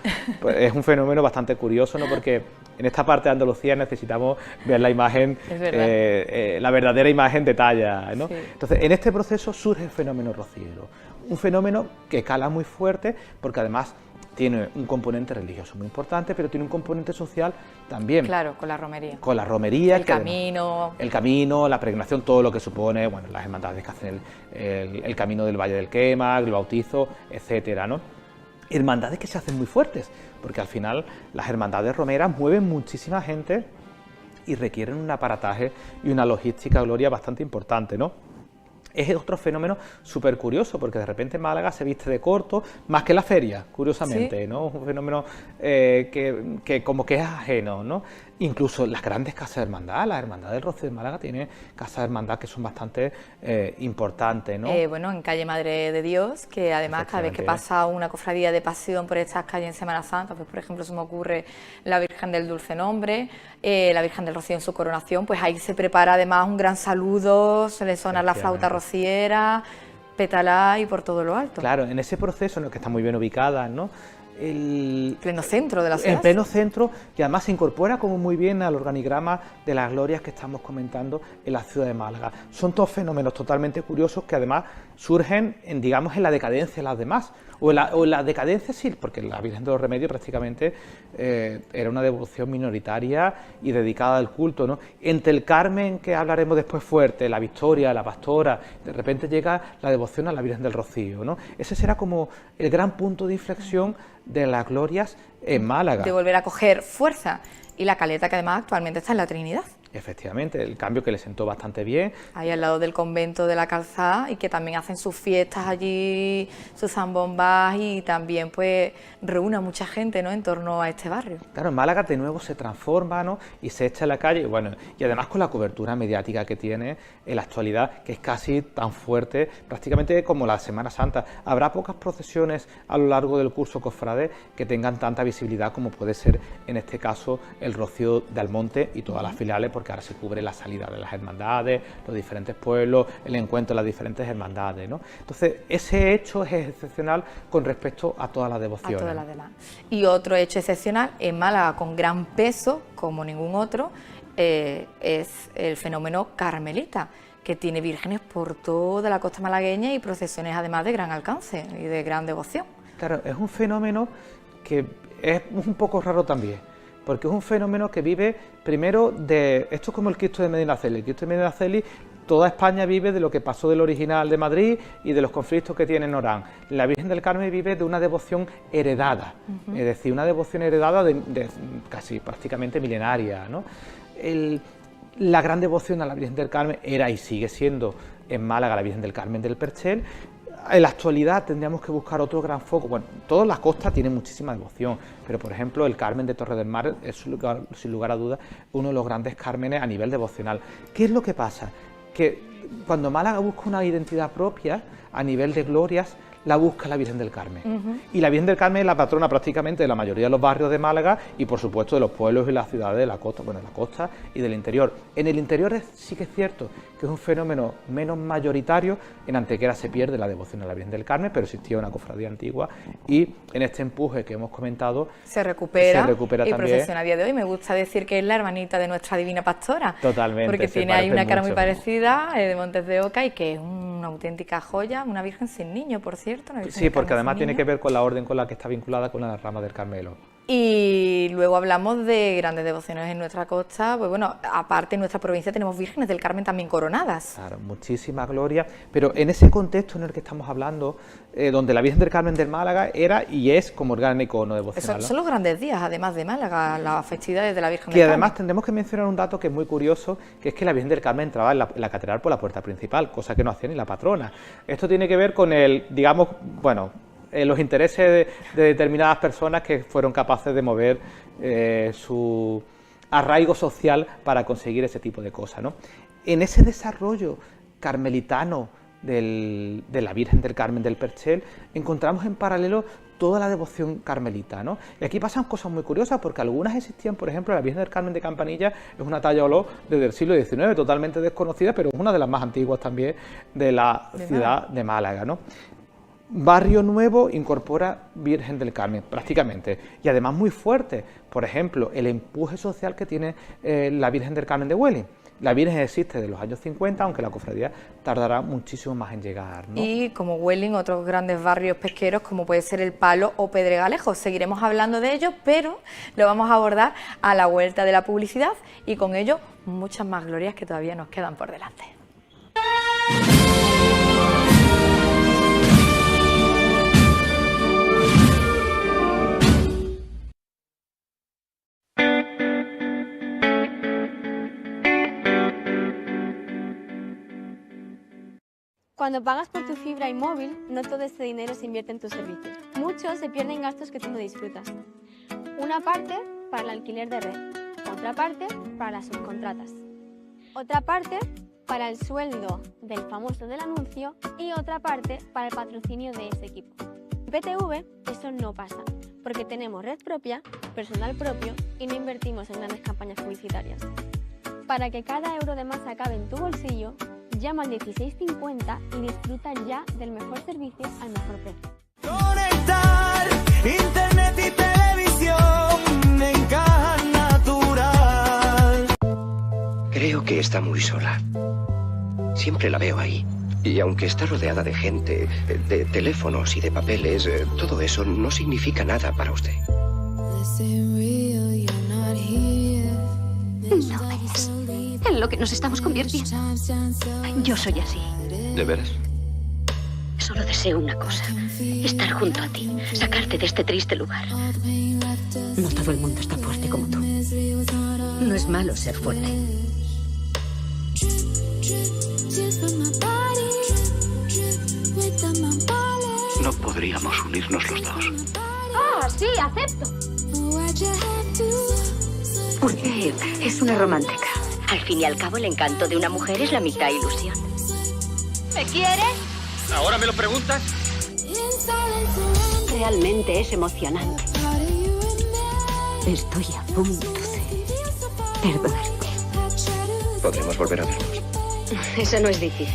Pues es un fenómeno bastante curioso, ¿no?, porque en esta parte de Andalucía necesitamos ver la imagen, la verdadera imagen de talla, ¿no? Sí. Entonces, en este proceso surge el fenómeno rociero, un fenómeno que cala muy fuerte, porque además tiene un componente religioso muy importante, pero tiene un componente social también. Claro, con la romería. Con la romería. El camino. El camino, la peregrinación, todo lo que supone, bueno, las hermandades que hacen el camino del Valle del Quema, el bautizo, etcétera, ¿no? hermandades que se hacen muy fuertes, porque al final las hermandades romeras mueven muchísima gente y requieren un aparataje y una logística, Gloria, bastante importante, ¿no? Es otro fenómeno súper curioso, porque de repente Málaga se viste de corto, más que la feria, curiosamente, ¿sí? ¿No? Es un fenómeno que como que es ajeno, ¿no? Incluso las grandes casas de hermandad, la Hermandad del Rocío de Málaga tiene casas de hermandad que son bastante importantes, ¿no? Bueno, en calle Madre de Dios, que además cada vez que pasa una cofradía de pasión por estas calles en Semana Santa, pues por ejemplo se me ocurre la Virgen del Dulce Nombre, la Virgen del Rocío en su coronación, pues ahí se prepara además un gran saludo, se le suena la flauta rociera, petalá y por todo lo alto. Claro, en ese proceso en el que está muy bien ubicada, ¿no? El pleno centro de la ciudad. En pleno centro, que además se incorpora como muy bien al organigrama de las glorias que estamos comentando en la ciudad de Málaga. Son todos fenómenos totalmente curiosos que además surgen en, digamos, en la decadencia de las demás, o en la decadencia sí, porque la Virgen de los Remedios prácticamente era una devoción minoritaria y dedicada al culto, ¿no? Entre el Carmen, que hablaremos después fuerte, la Victoria, la Pastora, de repente llega la devoción a la Virgen del Rocío, ¿no? Ese será como el gran punto de inflexión de las glorias en Málaga. De volver a coger fuerza, y la caleta que además actualmente está en la Trinidad. Efectivamente, el cambio que le sentó bastante bien. Ahí al lado del convento de la Calzada, y que también hacen sus fiestas allí, sus zambombas, y también pues reúne a mucha gente, ¿no?, en torno a este barrio. Claro, Málaga de nuevo se transforma, ¿no?, y se echa a la calle, y bueno, y además con la cobertura mediática que tiene en la actualidad, que es casi tan fuerte, prácticamente como la Semana Santa. Habrá pocas procesiones a lo largo del curso cofrade que tengan tanta visibilidad como puede ser en este caso el Rocío de Almonte y todas las filiales, porque ahora se cubre la salida de las hermandades, los diferentes pueblos, el encuentro de las diferentes hermandades, ¿no? Entonces, ese hecho es excepcional con respecto a todas las devociones. A todas las demás. Y otro hecho excepcional en Málaga con gran peso, como ningún otro, es el fenómeno carmelita, que tiene vírgenes por toda la costa malagueña y procesiones además de gran alcance y de gran devoción. Claro, es un fenómeno que es un poco raro también, porque es un fenómeno que vive primero de... Esto es como el Cristo de Medinaceli. El Cristo de Medinaceli, toda España vive de lo que pasó del original de Madrid y de los conflictos que tiene en Orán. La Virgen del Carmen vive de una devoción heredada, es decir, una devoción heredada de casi prácticamente milenaria, ¿no? La gran devoción a la Virgen del Carmen era y sigue siendo en Málaga la Virgen del Carmen del Perchel. En la actualidad tendríamos que buscar otro gran foco. Bueno, todas las costas tienen muchísima devoción, pero por ejemplo el Carmen de Torre del Mar es sin lugar a dudas uno de los grandes cármenes a nivel devocional. ¿Qué es lo que pasa? Que cuando Málaga busca una identidad propia a nivel de glorias, la busca la Virgen del Carmen. Y la Virgen del Carmen es la patrona prácticamente de la mayoría de los barrios de Málaga y por supuesto de los pueblos y las ciudades de la costa, bueno, de la costa y del interior. En el interior sí que es cierto que es un fenómeno menos mayoritario. En Antequera se pierde la devoción a la Virgen del Carmen, pero existía una cofradía antigua y en este empuje que hemos comentado se recupera y también. procesiona a día de hoy. Me gusta decir que es la hermanita de nuestra Divina Pastora. Totalmente. Porque tiene ahí una cara muy parecida, de Montes de Oca, y que es una auténtica joya, una Virgen sin niño, por cierto. Sí, porque además tiene que ver con la orden con la que está vinculada con la rama del Carmelo. Y luego hablamos de grandes devociones en nuestra costa. Pues bueno, aparte en nuestra provincia tenemos vírgenes del Carmen también coronadas. Claro, muchísima gloria, pero en ese contexto en el que estamos hablando, donde la Virgen del Carmen del Málaga era y es como el gran icono devocional, ¿no? Son los grandes días, además de Málaga, las festividades de la Virgen del Carmen. Que además Carmen. tendremos que mencionar un dato que es muy curioso, que es que la Virgen del Carmen entraba en la catedral por la puerta principal, cosa que no hacía ni la patrona. Esto tiene que ver con el, digamos, bueno, los intereses de determinadas personas que fueron capaces de mover su arraigo social para conseguir ese tipo de cosas, ¿no? En ese desarrollo carmelitano de la Virgen del Carmen del Perchel encontramos en paralelo toda la devoción carmelita, ¿no? Y aquí pasan cosas muy curiosas porque algunas existían, por ejemplo, la Virgen del Carmen de Campanilla es una talla olor desde el siglo XIX, totalmente desconocida, pero es una de las más antiguas también de la ciudad de Málaga, ¿no? Barrio Nuevo incorpora Virgen del Carmen, prácticamente, y además muy fuerte. Por ejemplo, el empuje social que tiene la Virgen del Carmen de Huelin. La Virgen existe de los años 50, aunque la cofradía tardará muchísimo más en llegar, ¿no? Y como Huelin, otros grandes barrios pesqueros, como puede ser El Palo o Pedregalejo. Seguiremos hablando de ellos, pero lo vamos a abordar a la vuelta de la publicidad y con ello muchas más glorias que todavía nos quedan por delante. Cuando pagas por tu fibra y móvil, no todo ese dinero se invierte en tus servicios. Muchos se pierden gastos que tú no disfrutas. Una parte para el alquiler de red, otra parte para las subcontratas, otra parte para el sueldo del famoso del anuncio y otra parte para el patrocinio de ese equipo. En PTV eso no pasa, porque tenemos red propia, personal propio y no invertimos en grandes campañas publicitarias. Para que cada euro de más acabe en tu bolsillo, llama al 1650 y disfruta ya del mejor servicio al mejor precio. Conectar internet y televisión en Caja Natural. Creo que está muy sola. Siempre la veo ahí. Y aunque está rodeada de gente, de teléfonos y de papeles, todo eso no significa nada para usted. No ves en lo que nos estamos convirtiendo. Yo soy así. ¿De veras? Solo deseo una cosa: estar junto a ti, sacarte de este triste lugar. No todo el mundo está fuerte como tú. No es malo ser fuerte. No podríamos unirnos los dos. ¡Ah, sí, acepto! Porque es una romántica. Al fin y al cabo, el encanto de una mujer es la mitad ilusión. ¿Me quieres? ¿Ahora me lo preguntas? Realmente es emocionante. Estoy a punto de perdonarte. Podremos volver a vernos. Eso no es difícil.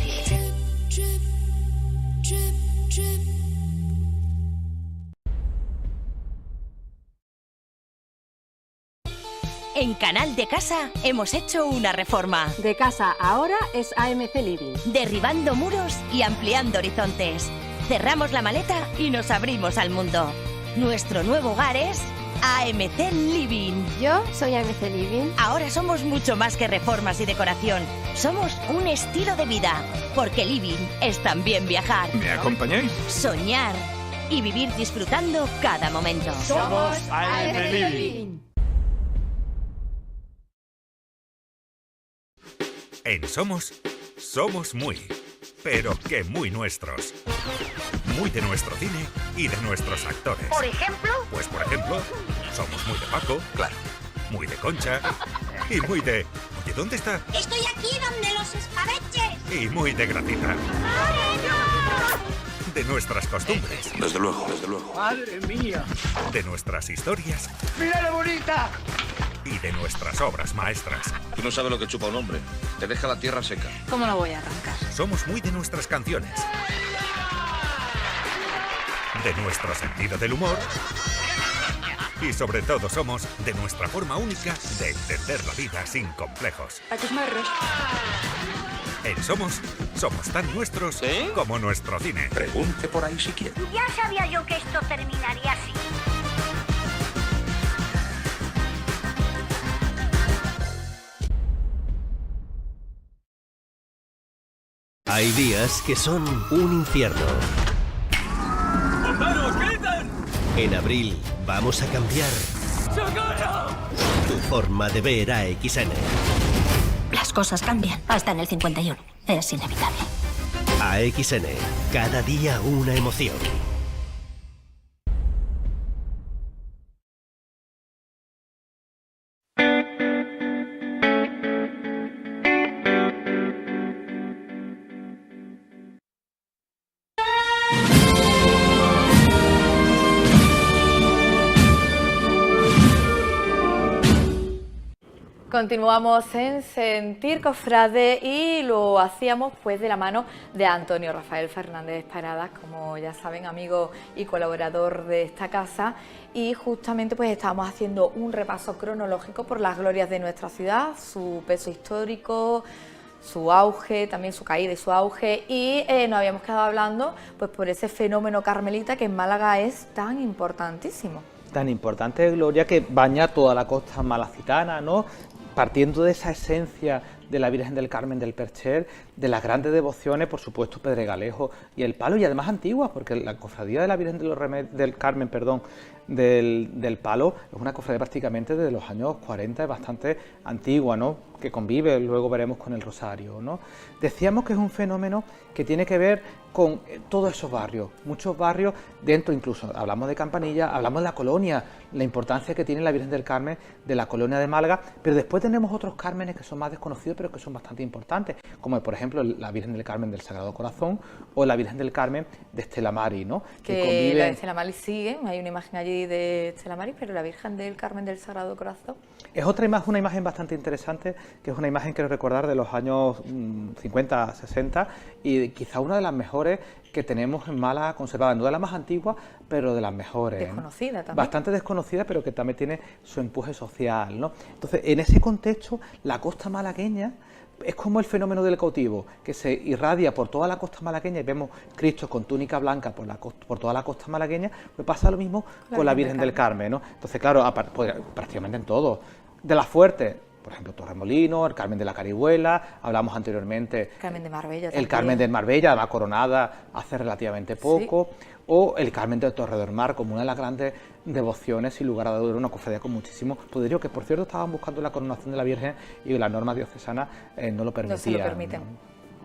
En Canal de Casa hemos hecho una reforma. De casa ahora es AMC Living. Derribando muros y ampliando horizontes. Cerramos la maleta y nos abrimos al mundo. Nuestro nuevo hogar es AMC Living. Yo soy AMC Living. Ahora somos mucho más que reformas y decoración. Somos un estilo de vida. Porque Living es también viajar. ¿Me acompañáis? Soñar y vivir disfrutando cada momento. Somos AMC Living. En Somos muy, pero que muy nuestros. Muy de nuestro cine y de nuestros actores. ¿Por ejemplo? Pues por ejemplo, somos muy de Paco, claro, muy de Concha y muy de... Oye, ¿dónde está? Estoy aquí donde los escabeches. Y muy de Gracita. De nuestras costumbres. Desde luego, desde luego. ¡Madre mía! De nuestras historias. ¡Mira la bonita! Y de nuestras obras maestras. Tú no sabes lo que chupa un hombre. Te deja la tierra seca. ¿Cómo lo voy a arrancar? Somos muy de nuestras canciones. De nuestro sentido del humor. Y sobre todo somos de nuestra forma única de entender la vida sin complejos. A tus marros. En somos tan nuestros como nuestro cine. Pregunte por ahí si quiere. Ya sabía yo que esto terminaría así. Hay días que son un infierno. ¡Bomberos, gritan! En abril vamos a cambiar ¡Socorro! tu forma de ver a XN. Las cosas cambian. Hasta en el 51. Es inevitable. A XN, cada día una emoción. Continuamos en Sentir Cofrade y lo hacíamos pues de la mano de Antonio Rafael Fernández Paradas, como ya saben, amigo y colaborador de esta casa, y justamente pues estábamos haciendo un repaso cronológico por las glorias de nuestra ciudad, su peso histórico, su auge, también su caída y su auge, y nos habíamos quedado hablando pues por ese fenómeno carmelita que en Málaga es tan importantísimo. Tan importante, Gloria, que baña toda la costa malacitana, ¿no? Partiendo de esa esencia de la Virgen del Carmen del Percher, de las grandes devociones, por supuesto, Pedregalejo y El Palo, y además antiguas, porque la cofradía de la Virgen del Carmen, del Palo, es una cofradía prácticamente desde los años 40, es bastante antigua, ¿no?, que convive, luego veremos, con el Rosario, ¿no? Decíamos que es un fenómeno que tiene que ver con todos esos barrios, muchos barrios dentro, incluso hablamos de Campanilla, hablamos de la colonia, la importancia que tiene la Virgen del Carmen de la colonia de Málaga, pero después tenemos otros cármenes que son más desconocidos, pero que son bastante importantes, como por ejemplo la Virgen del Carmen del Sagrado Corazón o la Virgen del Carmen de Estela Maris, ¿no? Que la de Estela Maris sigue, hay una imagen allí de Estela Maris, pero la Virgen del Carmen del Sagrado Corazón es otra imagen, una imagen bastante interesante, que es una imagen, quiero recordar, de los años 50, 60, y quizá una de las mejores que tenemos en Málaga conservada, no de las más antiguas, pero de las mejores. Desconocida también. Bastante desconocida, pero que también tiene su empuje social, ¿no? Entonces, en ese contexto, la costa malagueña es como el fenómeno del cautivo, que se irradia por toda la costa malagueña y vemos Cristo con túnica blanca por toda la costa malagueña. Pues pasa lo mismo con la Virgen del Carmen, ¿no? Entonces, claro, pues, prácticamente en todo. De las fuertes, por ejemplo, Torremolinos, el Carmen de la Carihuela, hablamos anteriormente... Carmen de Marbella también. El Carmen de Marbella, además coronada hace relativamente poco, sí. O el Carmen de Torre del Mar, como una de las grandes devociones, sin lugar a dudas, una cofradía con muchísimo poderío, que por cierto estaban buscando la coronación de la Virgen y las normas diocesanas no lo permitían. No se lo permiten, ¿no?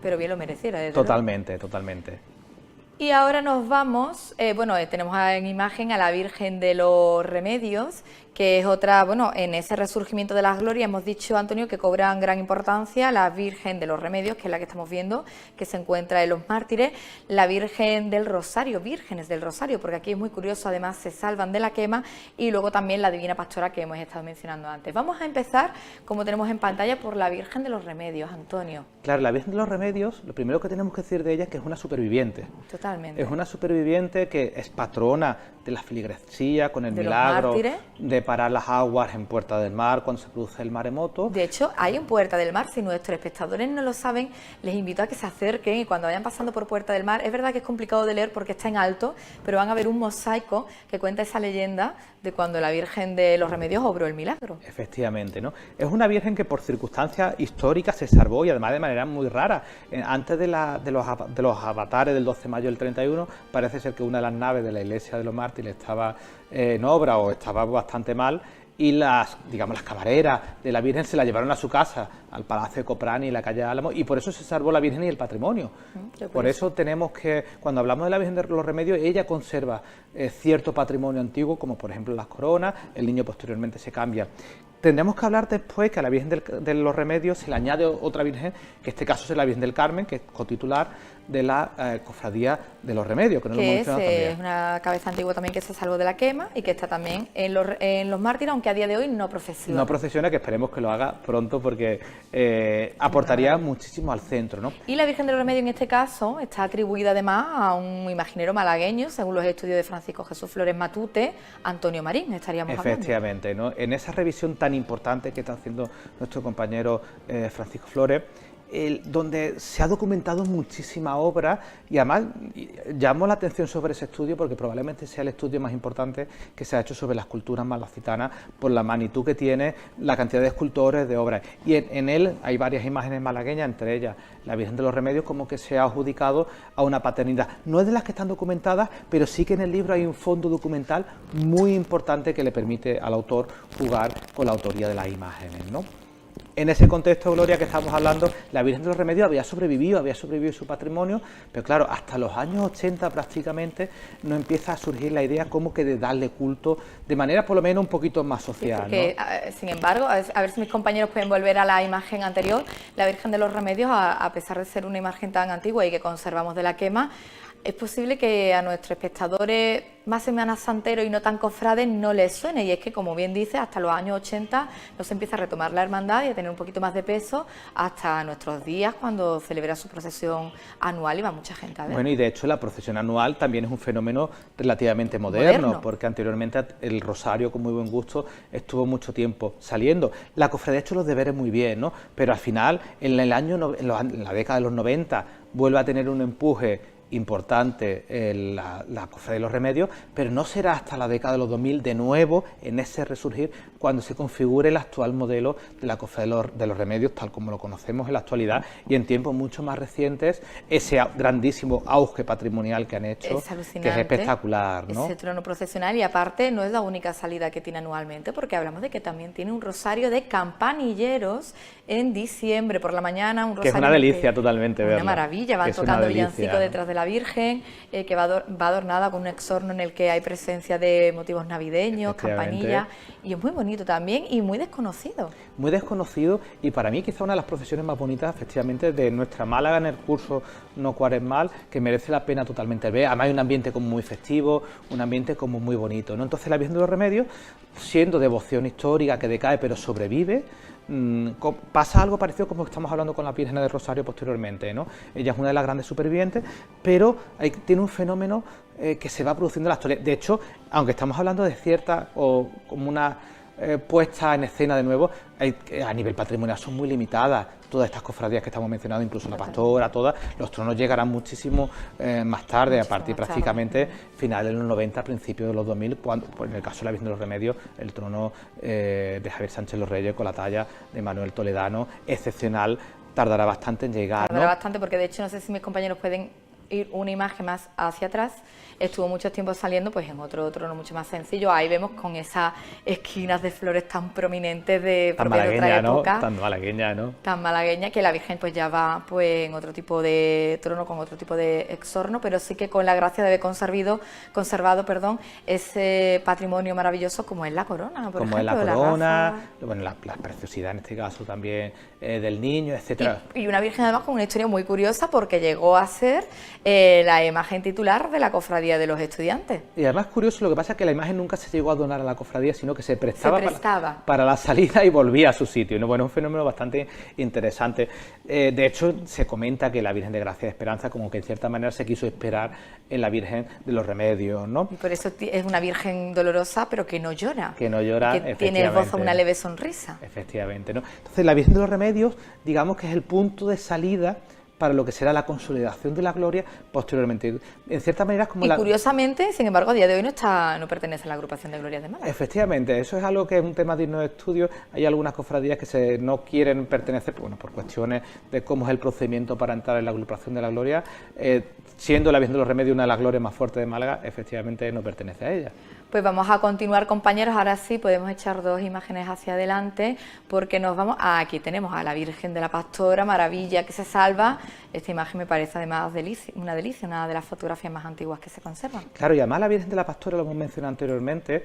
Pero bien lo mereciera. Totalmente, totalmente. Y ahora nos vamos, tenemos en imagen a la Virgen de los Remedios, que es otra, en ese resurgimiento de las glorias hemos dicho, Antonio, que cobran gran importancia la Virgen de los Remedios, que es la que estamos viendo, que se encuentra en los Mártires, la Virgen del Rosario, Vírgenes del Rosario, porque aquí es muy curioso, además se salvan de la quema, y luego también la Divina Pastora que hemos estado mencionando antes. Vamos a empezar, como tenemos en pantalla, por la Virgen de los Remedios, Antonio. Claro, la Virgen de los Remedios, lo primero que tenemos que decir de ella es que es una superviviente. Totalmente. Es una superviviente que es patrona de la feligresía, con el milagro de parar las aguas en Puerta del Mar cuando se produce el maremoto. De hecho, hay en Puerta del Mar, si nuestros espectadores no lo saben, les invito a que se acerquen y cuando vayan pasando por Puerta del Mar, es verdad que es complicado de leer porque está en alto, pero van a ver un mosaico que cuenta esa leyenda de cuando la Virgen de los Remedios obró el milagro. Efectivamente, ¿no? Es una Virgen que por circunstancias históricas se salvó y además de manera muy rara. Antes de los avatares del 12 de mayo del 31, parece ser que una de las naves de la iglesia de los mártires estaba en obra o estaba bastante mal, y las camareras de la Virgen se la llevaron a su casa, al Palacio de Coprani y la calle Álamo, y por eso se salvó la Virgen y el patrimonio. Por eso tenemos que, cuando hablamos de la Virgen de los Remedios, ella conserva cierto patrimonio antiguo, como por ejemplo las coronas, el niño posteriormente se cambia. Tendremos que hablar después que a la Virgen de los Remedios se le añade otra Virgen, que en este caso es la Virgen del Carmen, que es cotitular de la Cofradía de los Remedios, que no lo hemos mencionado también. Es una cabeza antigua también que se salvó de la quema y que está también en los Mártires, aunque a día de hoy no procesiona. No procesiona, que esperemos que lo haga pronto porque aportaría muchísimo al centro, ¿no? Y la Virgen de los Remedios en este caso está atribuida además a un imaginero malagueño, según los estudios de Francisco Jesús Flores Matute, Antonio Marín, estaríamos hablando. Efectivamente, ¿no? En esa revisión tan importante que está haciendo nuestro compañero Francisco Flores, donde se ha documentado muchísima obra, y además llamo la atención sobre ese estudio porque probablemente sea el estudio más importante que se ha hecho sobre las culturas malacitanas por la magnitud que tiene, la cantidad de escultores, de obras, y en él hay varias imágenes malagueñas, entre ellas la Virgen de los Remedios, como que se ha adjudicado a una paternidad. No es de las que están documentadas, pero sí que en el libro hay un fondo documental muy importante que le permite al autor jugar con la autoría de las imágenes, ¿no? En ese contexto, Gloria, que estamos hablando, la Virgen de los Remedios había sobrevivido su patrimonio, pero claro, hasta los años 80 prácticamente no empieza a surgir la idea como que de darle culto de manera por lo menos un poquito más social. Sí, porque, ¿no? Sin embargo, a ver si mis compañeros pueden volver a la imagen anterior, la Virgen de los Remedios, a pesar de ser una imagen tan antigua y que conservamos de la quema, es posible que a nuestros espectadores más semanas-santeros y no tan cofrades no les suene, y es que, como bien dice, hasta los años 80 no se empieza a retomar la hermandad y a tener un poquito más de peso hasta nuestros días, cuando celebra su procesión anual y va mucha gente a ver. Bueno, y de hecho la procesión anual también es un fenómeno relativamente moderno. Porque anteriormente el rosario, con muy buen gusto, estuvo mucho tiempo saliendo. La cofradía ha hecho los deberes muy bien, ¿no? Pero al final, en la década de los 90, vuelve a tener un empuje importante la Cofradía de los Remedios, pero no será hasta la década de los 2000 de nuevo en ese resurgir cuando se configure el actual modelo de la Cofradía de los Remedios tal como lo conocemos en la actualidad y en tiempos mucho más recientes ese grandísimo auge patrimonial que han hecho, que es espectacular, ¿no? Ese trono procesional, y aparte no es la única salida que tiene anualmente, porque hablamos de que también tiene un rosario de campanilleros en diciembre por la mañana, un rosario que es una delicia totalmente verlo. Una maravilla, van tocando villancicos detrás de la Virgen, que va adornada con un exorno en el que hay presencia de motivos navideños, campanillas, y es muy bonito también y muy desconocido. Muy desconocido, y para mí quizá una de las procesiones más bonitas efectivamente de nuestra Málaga en el curso no cuaresmal, que merece la pena totalmente ver. Además hay un ambiente como muy festivo, un ambiente como muy bonito, ¿no? Entonces la Virgen de los Remedios, siendo devoción histórica que decae pero sobrevive, pasa algo parecido como estamos hablando con la Virgen del Rosario posteriormente, ¿no? Ella es una de las grandes supervivientes, pero tiene un fenómeno que se va produciendo en la actualidad. De hecho, aunque estamos hablando de cierta o como una puesta en escena de nuevo, a nivel patrimonial son muy limitadas todas estas cofradías que estamos mencionando, incluso la Pastora, todas, los tronos llegarán muchísimo más tarde, a partir prácticamente finales de los 90, principios de los 2000, cuando, en el caso de la Virgen de los Remedios, el trono de Javier Sánchez Los Reyes con la talla de Manuel Toledano, excepcional, tardará bastante en llegar, Tardará bastante, porque de hecho no sé si mis compañeros pueden ir una imagen más hacia atrás. Estuvo mucho tiempo saliendo pues en otro trono mucho más sencillo. Ahí vemos con esas esquinas de flores tan prominentes de otra época, ¿no? Tan malagueña, ¿no? Tan malagueña, que la Virgen pues ya va pues en otro tipo de trono, con otro tipo de exorno, pero sí que con la gracia de haber conservado ese patrimonio maravilloso como es la corona, por como ejemplo, es la corona, bueno, la preciosidad en este caso también del niño, etcétera. Y una Virgen además con una historia muy curiosa, porque llegó a ser la imagen titular de la Cofradía de los Estudiantes. Y además curioso, lo que pasa es que la imagen nunca se llegó a donar a la cofradía, sino que se prestaba para la salida y volvía a su sitio, ¿no? Bueno, un fenómeno bastante interesante. De hecho, se comenta que la Virgen de Gracia y Esperanza como que en cierta manera se quiso esperar en la Virgen de los Remedios, ¿no? Y por eso es una Virgen dolorosa, pero que no llora. Que no llora, que tiene el gozo, una leve sonrisa. Efectivamente, ¿no? Entonces, la Virgen de los Remedios, digamos que es el punto de salida para lo que será la consolidación de la gloria posteriormente. En cierta manera es como curiosamente, sin embargo, a día de hoy no pertenece a la agrupación de Glorias de Málaga. Efectivamente, eso es algo que es un tema digno de estudio. Hay algunas cofradías que no quieren pertenecer, bueno, por cuestiones de cómo es el procedimiento para entrar en la agrupación de la gloria. Siendo la Virgen de los Remedios una de las glorias más fuertes de Málaga, efectivamente no pertenece a ella. Pues vamos a continuar, compañeros. Ahora sí podemos echar dos imágenes hacia adelante, porque nos vamos aquí tenemos a la Virgen de la Pastora, maravilla que se salva. Esta imagen me parece además una delicia, una de las fotografías más antiguas que se conservan. Claro, y además la Virgen de la Pastora, lo hemos mencionado anteriormente,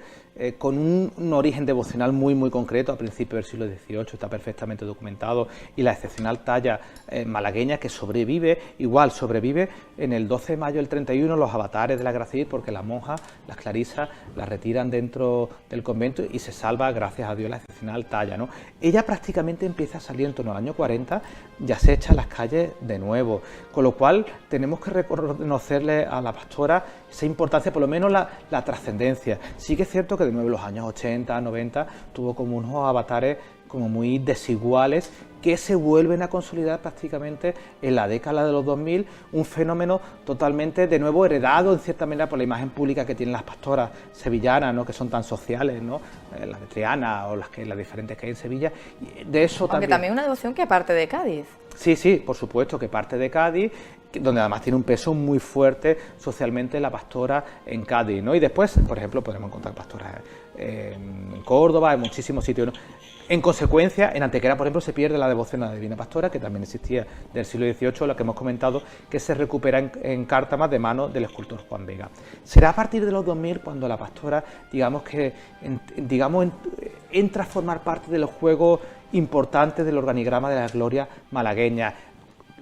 con un origen devocional muy concreto a principios del siglo XVIII, está perfectamente documentado, y la excepcional talla malagueña que sobrevive en el 12 de mayo del 31 los avatares de la Gracia, porque las monjas, las clarisas, la retiran dentro del convento y se salva, gracias a Dios, la excepcional talla, ¿no? Ella prácticamente empieza a salir en torno al año 40, ya se echa a las calles de nuevo, con lo cual tenemos que reconocerle a la Pastora esa importancia, por lo menos la trascendencia. Sí que es cierto que de nuevo en los años 80, 90 tuvo como unos avatares como muy desiguales que se vuelven a consolidar prácticamente en la década de los 2000, un fenómeno totalmente de nuevo heredado en cierta manera por la imagen pública que tienen las pastoras sevillanas, ¿no? Que son tan sociales, ¿no? Las de Triana o las diferentes que hay en Sevilla. Y de eso aunque también una devoción que parte de Cádiz. Sí, por supuesto que parte de Cádiz, donde además tiene un peso muy fuerte socialmente la Pastora en Cádiz, ¿no? Y después, por ejemplo, podemos encontrar pastoras en Córdoba, en muchísimos sitios, ¿no? En consecuencia, en Antequera, por ejemplo, se pierde la devoción a la Divina Pastora, que también existía del siglo XVIII, la que hemos comentado, que se recupera en Cártama de mano del escultor Juan Vega. Será a partir de los 2000 cuando la Pastora, entra a formar parte de los juegos importantes del organigrama de la gloria malagueña.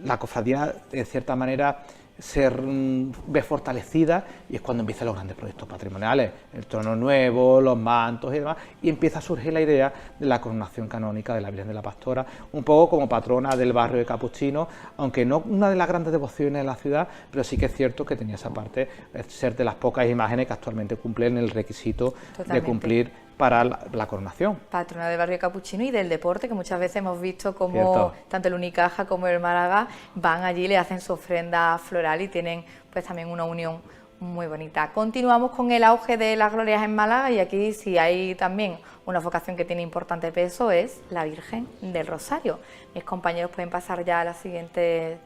La cofradía, de cierta manera, se ve fortalecida y es cuando empiezan los grandes proyectos patrimoniales, el trono nuevo, los mantos y demás, y empieza a surgir la idea de la coronación canónica de la Virgen de la Pastora, un poco como patrona del barrio de Capuchino, aunque no una de las grandes devociones de la ciudad, pero sí que es cierto que tenía esa parte, ser de las pocas imágenes que actualmente cumplen el requisito de cumplir para la coronación. Patrona del barrio capuchino y del deporte, que muchas veces hemos visto como Cierto. tanto el Unicaja como el Málaga van allí, le hacen su ofrenda floral y tienen pues también una unión muy bonita. Continuamos con el auge de las glorias en Málaga y aquí sí hay también una vocación que tiene importante peso, es la Virgen del Rosario. Mis compañeros pueden pasar ya a las siguientes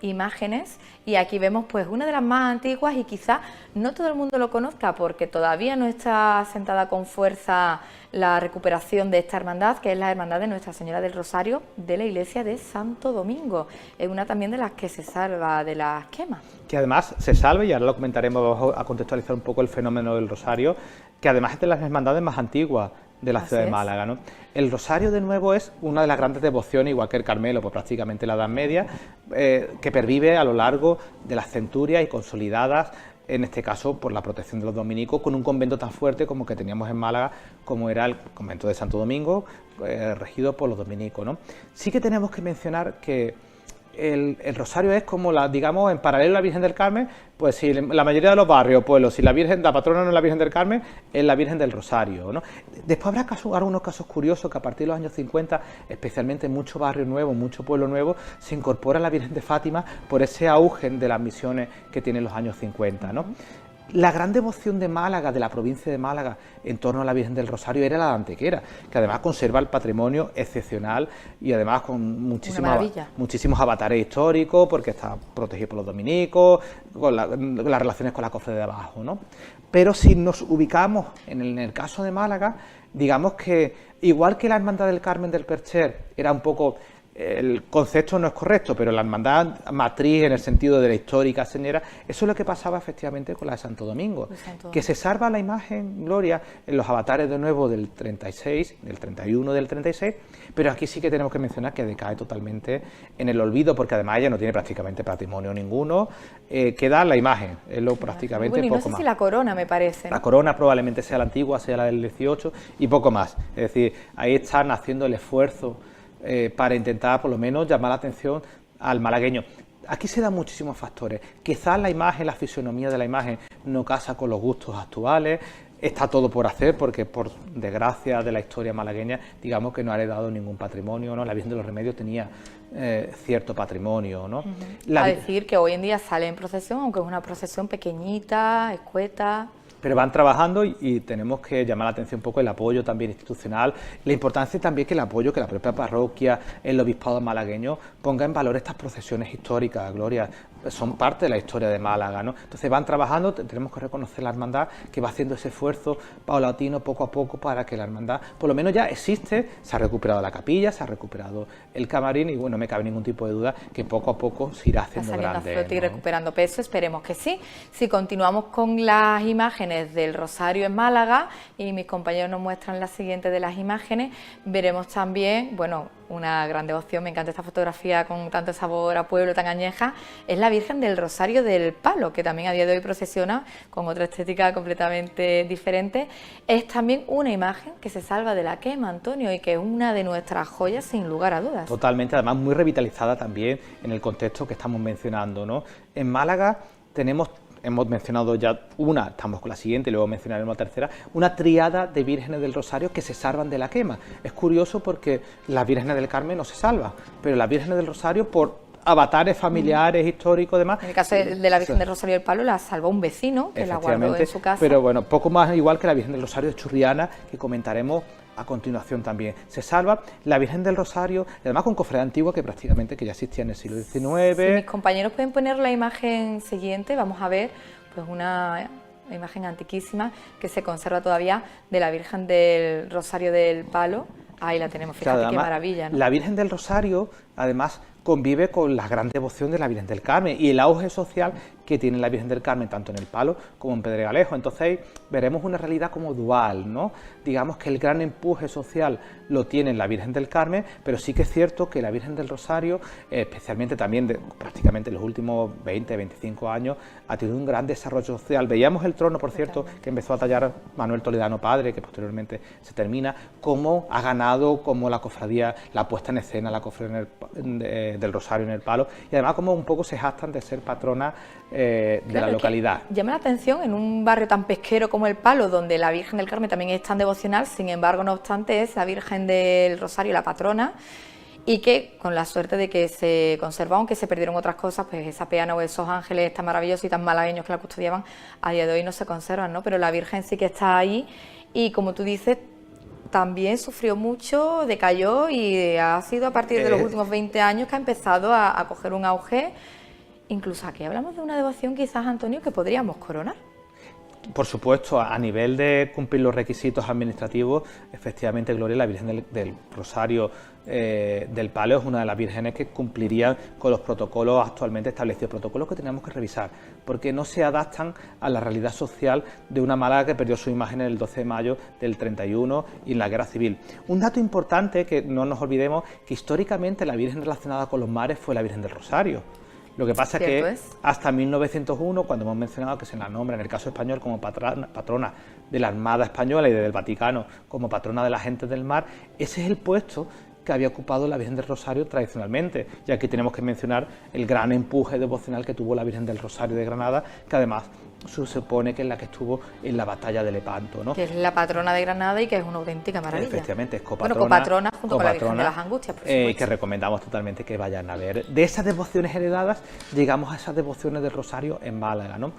imágenes y aquí vemos pues una de las más antiguas y quizá no todo el mundo lo conozca porque todavía no está asentada con fuerza la recuperación de esta hermandad, que es la hermandad de Nuestra Señora del Rosario de la iglesia de Santo Domingo. Es una también de las que se salva de las quemas. Que además se salva, y ahora lo comentaremos, vamos a contextualizar un poco el fenómeno del Rosario, que además es de las hermandades más antiguas de la ciudad de Málaga, ¿no? El Rosario, de nuevo, es una de las grandes devociones, igual que el Carmelo, pues prácticamente la Edad Media, que pervive a lo largo de las centurias y consolidadas, en este caso por la protección de los dominicos, con un convento tan fuerte como que teníamos en Málaga, como era el convento de Santo Domingo, regido por los dominicos, ¿no? Sí que tenemos que mencionar que el Rosario es como digamos, en paralelo a la Virgen del Carmen, pues si la mayoría de los barrios, pueblos, si la patrona no es la Virgen del Carmen, es la Virgen del Rosario, ¿no? Después habrá algunos casos curiosos que a partir de los años 50, especialmente en muchos barrios nuevos, mucho pueblo nuevo, se incorpora la Virgen de Fátima por ese auge de las misiones que tienen los años 50, ¿no? La gran devoción de Málaga, de la provincia de Málaga, en torno a la Virgen del Rosario era la de Antequera, que además conserva el patrimonio excepcional y además con muchísimos avatares históricos, porque está protegido por los dominicos, con las relaciones con la cofradía de abajo, ¿no? Pero si nos ubicamos en el caso de Málaga, digamos que igual que la Hermandad del Carmen del Percher era un poco... El concepto no es correcto, pero la hermandad matriz en el sentido de la histórica señera, eso es lo que pasaba efectivamente con la de Santo Domingo, que se salva la imagen Gloria en los avatares de nuevo del 36, del 31, del 36, pero aquí sí que tenemos que mencionar que decae totalmente en el olvido, porque además ella no tiene prácticamente patrimonio ninguno, queda la imagen, es lo prácticamente bueno, y poco no sé más. si la corona, me parece, ¿no? La corona probablemente sea la antigua, sea la del 18 y poco más, es decir, ahí están haciendo el esfuerzo para intentar por lo menos llamar la atención al malagueño. Aquí se dan muchísimos factores. Quizás la imagen, la fisonomía de la imagen no casa con los gustos actuales. Está todo por hacer porque, por desgracia de la historia malagueña, digamos que no ha heredado ningún patrimonio, ¿no? La Virgen de los Remedios tenía cierto patrimonio, ¿no? A decir que hoy en día sale en procesión, aunque es una procesión pequeñita, escueta... Pero van trabajando y tenemos que llamar la atención un poco el apoyo también institucional, la importancia también que el apoyo que la propia parroquia, el obispado malagueño ponga en valor estas procesiones históricas, Gloria, son parte de la historia de Málaga, ¿no? Entonces van trabajando, tenemos que reconocer la hermandad que va haciendo ese esfuerzo paulatino poco a poco para que la hermandad, por lo menos ya existe, se ha recuperado la capilla, se ha recuperado el camarín y bueno, no me cabe ningún tipo de duda que poco a poco se irá haciendo grande. A flote y recuperando peso, esperemos que sí. Si continuamos con las imágenes del Rosario en Málaga y mis compañeros nos muestran la siguiente de las imágenes, veremos también, bueno, una gran devoción, me encanta esta fotografía con tanto sabor a pueblo, tan añeja, es la Virgen del Rosario del Palo, que también a día de hoy procesiona con otra estética completamente diferente. Es también una imagen que se salva de la quema, Antonio, y que es una de nuestras joyas sin lugar a dudas. Totalmente, además muy revitalizada también en el contexto que estamos mencionando, ¿no? En Málaga hemos mencionado ya una, estamos con la siguiente y luego mencionaremos la tercera, una triada de vírgenes del Rosario que se salvan de la quema. Es curioso porque las vírgenes del Carmen no se salvan, pero las vírgenes del Rosario por avatares familiares, históricos, demás. En el caso de la Virgen del Rosario del Palo la salvó un vecino que la guardó en su casa. Pero bueno, poco más igual que la Virgen del Rosario de Churriana, que comentaremos a continuación también. Se salva la Virgen del Rosario, además con cofradía antigua que prácticamente que ya existía en el siglo XIX. Si mis compañeros pueden poner la imagen siguiente, vamos a ver pues una imagen antiquísima que se conserva todavía de la Virgen del Rosario del Palo. Ahí la tenemos, fíjate, además, qué maravilla, ¿no? La Virgen del Rosario, además, convive con la gran devoción de la Virgen del Carmen y el auge social que tiene la Virgen del Carmen tanto en el Palo como en Pedregalejo. Entonces veremos una realidad como dual, ¿no? Digamos que el gran empuje social lo tiene la Virgen del Carmen, pero sí que es cierto que la Virgen del Rosario, especialmente también prácticamente en los últimos 20, 25 años, ha tenido un gran desarrollo social. Veíamos el trono, por cierto, que empezó a tallar Manuel Toledano padre, que posteriormente se termina, cómo ha ganado, cómo la cofradía, la puesta en escena, la cofradía del Rosario en el Palo, y además como un poco se jactan de ser patrona de la localidad. Llama la atención en un barrio tan pesquero como el Palo, donde la Virgen del Carmen también es tan devocional, sin embargo, no obstante, es la Virgen del Rosario la patrona, y que con la suerte de que se conservó, aunque se perdieron otras cosas, pues esa peana o esos ángeles tan maravillosos y tan malagueños que la custodiaban, a día de hoy no se conservan, ¿no? Pero la Virgen sí que está ahí y, como tú dices, también sufrió mucho, decayó y ha sido a partir de los últimos 20 años que ha empezado a coger un auge. Incluso aquí hablamos de una devoción quizás, Antonio, que podríamos coronar. Por supuesto, a nivel de cumplir los requisitos administrativos, efectivamente, Gloria, la Virgen del Rosario del Palo es una de las vírgenes que cumplirían con los protocolos actualmente establecidos, protocolos que tenemos que revisar, porque no se adaptan a la realidad social de una Málaga que perdió su imagen el 12 de mayo del 31 y en la Guerra Civil. Un dato importante, que no nos olvidemos, que históricamente la Virgen relacionada con los mares fue la Virgen del Rosario. Lo que pasa es que hasta 1901, cuando hemos mencionado que se la nombra en el caso español como patrona de la Armada Española y del Vaticano como patrona de la gente del mar, ese es el puesto que había ocupado la Virgen del Rosario tradicionalmente. Y aquí tenemos que mencionar el gran empuje devocional que tuvo la Virgen del Rosario de Granada, que además se supone que es la que estuvo en la batalla de Lepanto, ¿no? Que es la patrona de Granada y que es una auténtica maravilla. Efectivamente, es copatrona. Bueno, copatrona junto con la Virgen de las Angustias, por supuesto. Que recomendamos totalmente que vayan a ver. De esas devociones heredadas, llegamos a esas devociones del Rosario en Málaga, ¿no?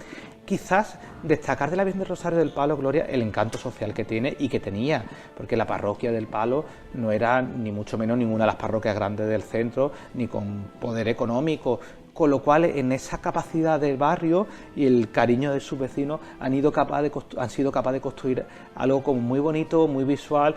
Quizás destacar de la Virgen del Rosario del Palo, Gloria, el encanto social que tiene y que tenía, porque la parroquia del Palo no era ni mucho menos ninguna de las parroquias grandes del centro, ni con poder económico, con lo cual en esa capacidad del barrio y el cariño de sus vecinos han sido capaces de construir algo como muy bonito, muy visual,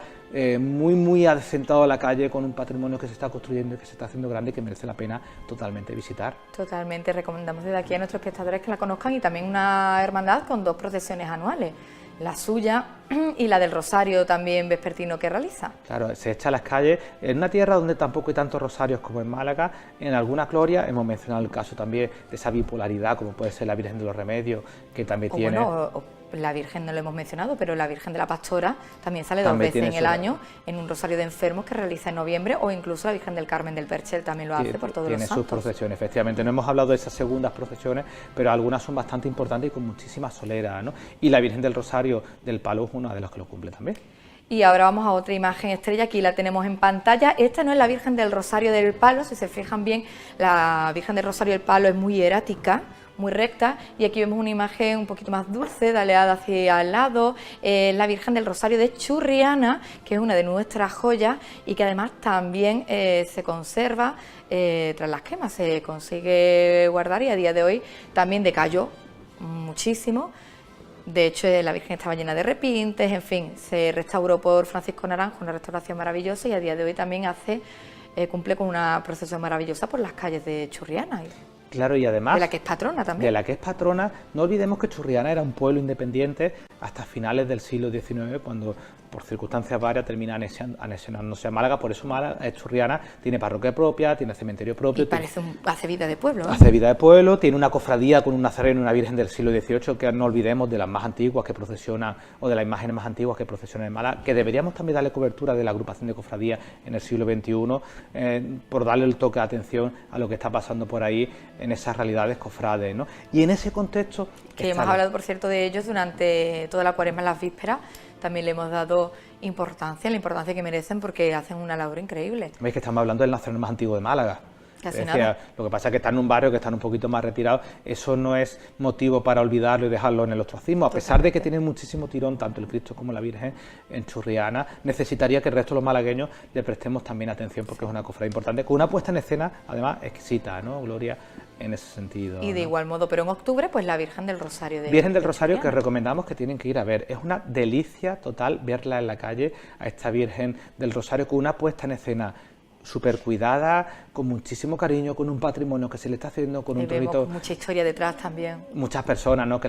muy adecentado a la calle, con un patrimonio que se está construyendo y que se está haciendo grande y que merece la pena totalmente visitar. Totalmente, recomendamos desde aquí a nuestros espectadores que la conozcan, y también una hermandad con 2 procesiones anuales, la suya y la del Rosario también vespertino que realiza. Claro, se echa a las calles en una tierra donde tampoco hay tantos rosarios como en Málaga. En algunas glorias hemos mencionado el caso también de esa bipolaridad, como puede ser la Virgen de los Remedios, que también tiene... La Virgen no lo hemos mencionado, pero la Virgen de la Pastora también sale 2 veces en el año en un rosario de enfermos que realiza en noviembre, o incluso la Virgen del Carmen del Perchel también lo hace por todos los santos. Tiene sus procesiones, efectivamente. No hemos hablado de esas segundas procesiones, pero algunas son bastante importantes y con muchísimas soleras, ¿no? Y la Virgen del Rosario del Palo es una de las que lo cumple también. Y ahora vamos a otra imagen estrella, aquí la tenemos en pantalla. Esta no es la Virgen del Rosario del Palo, si se fijan bien, la Virgen del Rosario del Palo es muy hierática, muy recta, y aquí vemos una imagen un poquito más dulce, daleada hacia el lado, la Virgen del Rosario de Churriana, que es una de nuestras joyas y que además también se conserva tras las quemas, se consigue guardar, y a día de hoy también decayó muchísimo. De hecho, la Virgen estaba llena de repintes, en fin, se restauró por Francisco Naranjo, una restauración maravillosa, y a día de hoy también cumple con una procesión maravillosa por las calles de Churriana. Claro, y además... De la que es patrona también. De la que es patrona. No olvidemos que Churriana era un pueblo independiente hasta finales del siglo XIX, cuando por circunstancias varias termina anexionándose a Málaga. Por eso Málaga, Churriana tiene parroquia propia, tiene cementerio propio. Y hace vida de pueblo, ¿no? Hace vida de pueblo, tiene una cofradía con un nazareno y una virgen del siglo XVIII, que no olvidemos, de las más antiguas que procesionan, o de las imágenes más antiguas que procesionan en Málaga, que deberíamos también darle cobertura de la agrupación de cofradías en el siglo XXI, por darle el toque de atención a lo que está pasando por ahí en esas realidades cofrades, ¿no? Y en ese contexto... Que hemos hablado, por cierto, de ellos durante toda la Cuaresma en las vísperas. También le hemos dado importancia, la importancia que merecen, porque hacen una labor increíble. Veis que estamos hablando del nazareno más antiguo de Málaga. Casi nada. Lo que pasa es que están en un barrio que están un poquito más retirados. Eso no es motivo para olvidarlo y dejarlo en el ostracismo. A pesar de que tienen muchísimo tirón, tanto el Cristo como la Virgen en Churriana, necesitaría que el resto de los malagueños le prestemos también atención, porque es una cofradía importante, con una puesta en escena, además, exquisita, ¿no, Gloria? En ese sentido. Y de igual modo, pero en octubre, pues la Virgen del Rosario. Virgen del Rosario, que recomendamos que tienen que ir a ver. Es una delicia total verla en la calle, a esta Virgen del Rosario, con una puesta en escena súper cuidada, con muchísimo cariño, con un patrimonio que se le está haciendo, con un torito... mucha historia detrás también. Muchas personas, ¿no?, que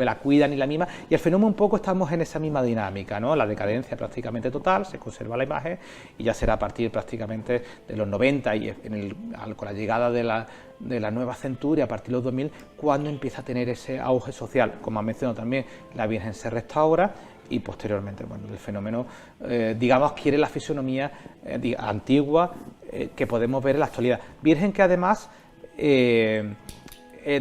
la cuidan y la miman, y el fenómeno un poco estamos en esa misma dinámica, ¿no? La decadencia prácticamente total, se conserva la imagen, y ya será a partir prácticamente de los 90 y con la llegada de la nueva centuria, a partir de los 2000, cuando empieza a tener ese auge social. Como ha mencionado también, la Virgen se restaura, y posteriormente, bueno, el fenómeno, digamos, adquiere la fisonomía antigua que podemos ver en la actualidad. Virgen que además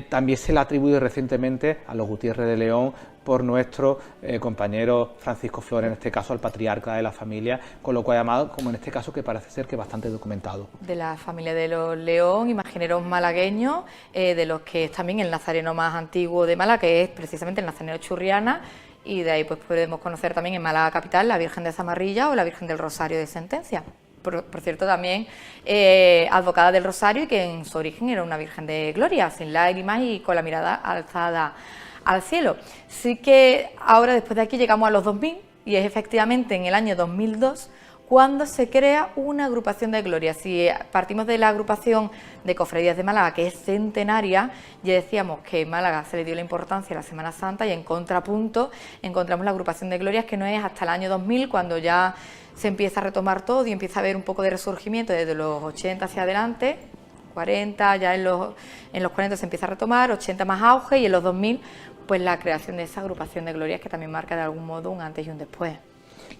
también se le ha atribuido recientemente a los Gutiérrez de León por nuestro compañero Francisco Flores, en este caso al patriarca de la familia, con lo cual llamado, como en este caso, que parece ser que bastante documentado. De la familia de los León, imagineros malagueños, de los que es también el nazareno más antiguo de Málaga, que es precisamente el nazareno Churriana, y de ahí pues podemos conocer también en Málaga capital la Virgen de Zamarrilla o la Virgen del Rosario de Sentencia. Por cierto, también advocada del Rosario, y que en su origen era una Virgen de Gloria, sin lágrimas y con la mirada alzada al cielo. Sí que ahora, después de aquí, llegamos a los 2000, y es efectivamente en el año 2002 cuando se crea una agrupación de Gloria. Si partimos de la agrupación de Cofradías de Málaga, que es centenaria, ya decíamos que en Málaga se le dio la importancia a la Semana Santa, y en contrapunto encontramos la agrupación de Glorias, que no es hasta el año 2000 cuando ya se empieza a retomar todo y empieza a haber un poco de resurgimiento desde los 80 hacia adelante, 40, ya en los 40 se empieza a retomar, 80 más auge, y en los 2000 pues la creación de esa agrupación de Glorias, que también marca de algún modo un antes y un después.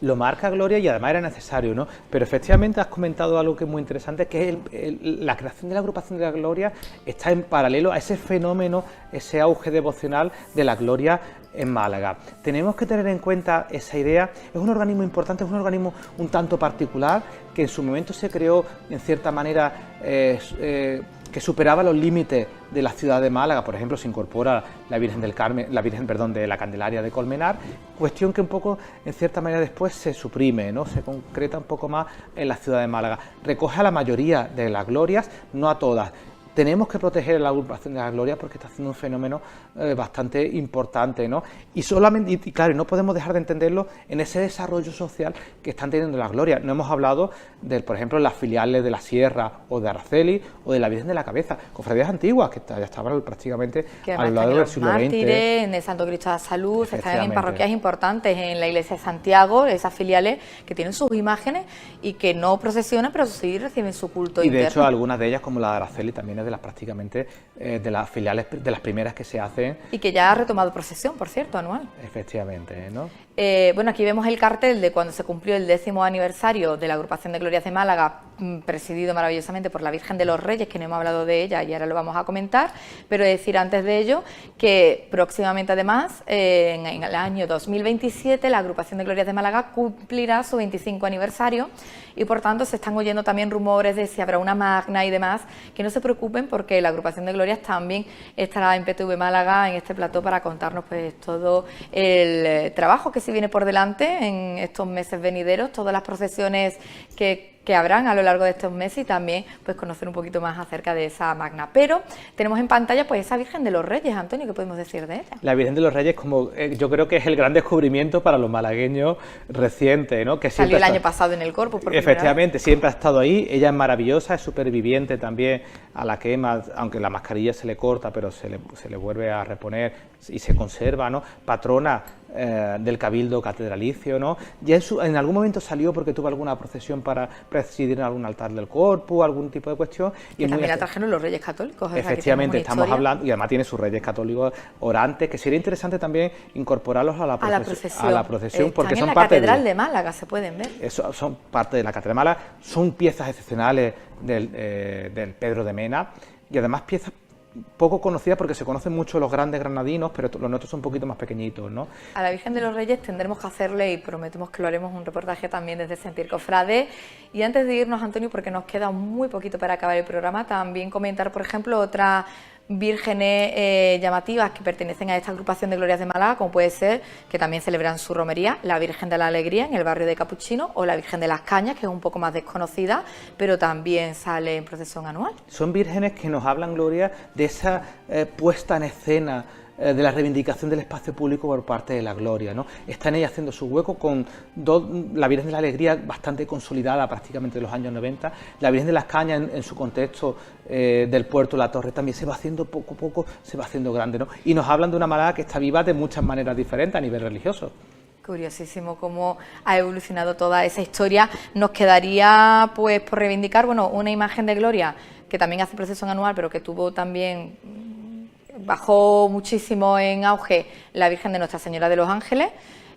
Lo marca Gloria, y además era necesario, ¿no? Pero efectivamente has comentado algo que es muy interesante, que es la creación de la agrupación de la Gloria está en paralelo a ese fenómeno, ese auge devocional de la Gloria en Málaga. Tenemos que tener en cuenta esa idea. Es un organismo importante, es un organismo un tanto particular, que en su momento se creó en cierta manera que superaba los límites de la ciudad de Málaga. Por ejemplo, se incorpora la Virgen del Carmen, de la Candelaria de Colmenar, cuestión que un poco, en cierta manera, después se suprime, ¿no? Se concreta un poco más en la ciudad de Málaga. Recoge a la mayoría de las glorias, no a todas. Tenemos que proteger la agrupación de las glorias porque está haciendo un fenómeno bastante importante, ¿no? Y solamente, y claro, no podemos dejar de entenderlo en ese desarrollo social que están teniendo las glorias. No hemos hablado de, por ejemplo, las filiales de la Sierra o de Araceli o de la Virgen de la Cabeza, cofradías antiguas que ya estaban prácticamente a lo largo del siglo XX. En el Santo Cristo de la Salud, están en parroquias importantes, en la Iglesia de Santiago, esas filiales que tienen sus imágenes y que no procesionan, pero sí reciben su culto interno. Y de hecho, algunas de ellas, como la de Araceli, también es de las prácticamente de las filiales, de las primeras que se hacen. Y que ya ha retomado procesión, por cierto, anual. Efectivamente, ¿no? Bueno, aquí vemos el cartel de cuando se cumplió el 10º aniversario de la agrupación de Glorias de Málaga, presidido maravillosamente por la Virgen de los Reyes, que no hemos hablado de ella y ahora lo vamos a comentar, pero decir antes de ello que próximamente además, en el año 2027, la agrupación de Glorias de Málaga cumplirá su 25 aniversario, y por tanto se están oyendo también rumores de si habrá una magna y demás. Que no se preocupen, porque la agrupación de Glorias también estará en PTV Málaga, en este plató, para contarnos pues todo el trabajo que se viene por delante en estos meses venideros, todas las procesiones que habrán a lo largo de estos meses, y también pues conocer un poquito más acerca de esa magna. Pero tenemos en pantalla pues esa Virgen de los Reyes. Antonio, ¿qué podemos decir de ella? La Virgen de los Reyes, como yo creo que es el gran descubrimiento para los malagueños reciente, ¿no? Que salió el año pasado en el Corpus, por efectivamente, siempre ha estado ahí. Ella es maravillosa, es superviviente también a la quema, aunque la mascarilla se le corta, pero se le vuelve a reponer y se conserva, ¿no? Patrona del Cabildo Catedralicio, ¿no? Ya en algún momento salió porque tuvo alguna procesión para presidir en algún altar del Corpus, algún tipo de cuestión. Y también la trajeron los Reyes Católicos. Efectivamente, estamos hablando, y además tiene sus Reyes Católicos orantes, que sería interesante también incorporarlos a la procesión, porque son parte de la Catedral de Málaga, se pueden ver. Eso, son parte de la Catedral de Málaga, son piezas excepcionales del Pedro de Mena, y además piezas poco conocida porque se conocen mucho los grandes granadinos, pero los nuestros son un poquito más pequeñitos, ¿no? A la Virgen de los Reyes tendremos que hacerle, y prometemos que lo haremos, un reportaje también desde Sentir Cofrade. Y antes de irnos, Antonio, porque nos queda muy poquito para acabar el programa, también comentar, por ejemplo, otras vírgenes llamativas que pertenecen a esta agrupación de Glorias de Málaga, como puede ser, que también celebran su romería, la Virgen de la Alegría en el barrio de Capuchino, o la Virgen de las Cañas, que es un poco más desconocida, pero también sale en procesión anual. Son vírgenes que nos hablan, Gloria, de esa puesta en escena de la reivindicación del espacio público por parte de la Gloria, ¿no? Están ellas haciendo su hueco con la Virgen de la Alegría bastante consolidada prácticamente de los años 90, la Virgen de las Cañas en su contexto del puerto La Torre también se va haciendo poco a poco, se va haciendo grande, ¿no? Y nos hablan de una Málaga que está viva de muchas maneras diferentes a nivel religioso. Curiosísimo cómo ha evolucionado toda esa historia. Nos quedaría pues por reivindicar, bueno, una imagen de Gloria que también hace procesión anual, pero que tuvo también, bajó muchísimo en auge, la Virgen de Nuestra Señora de los Ángeles,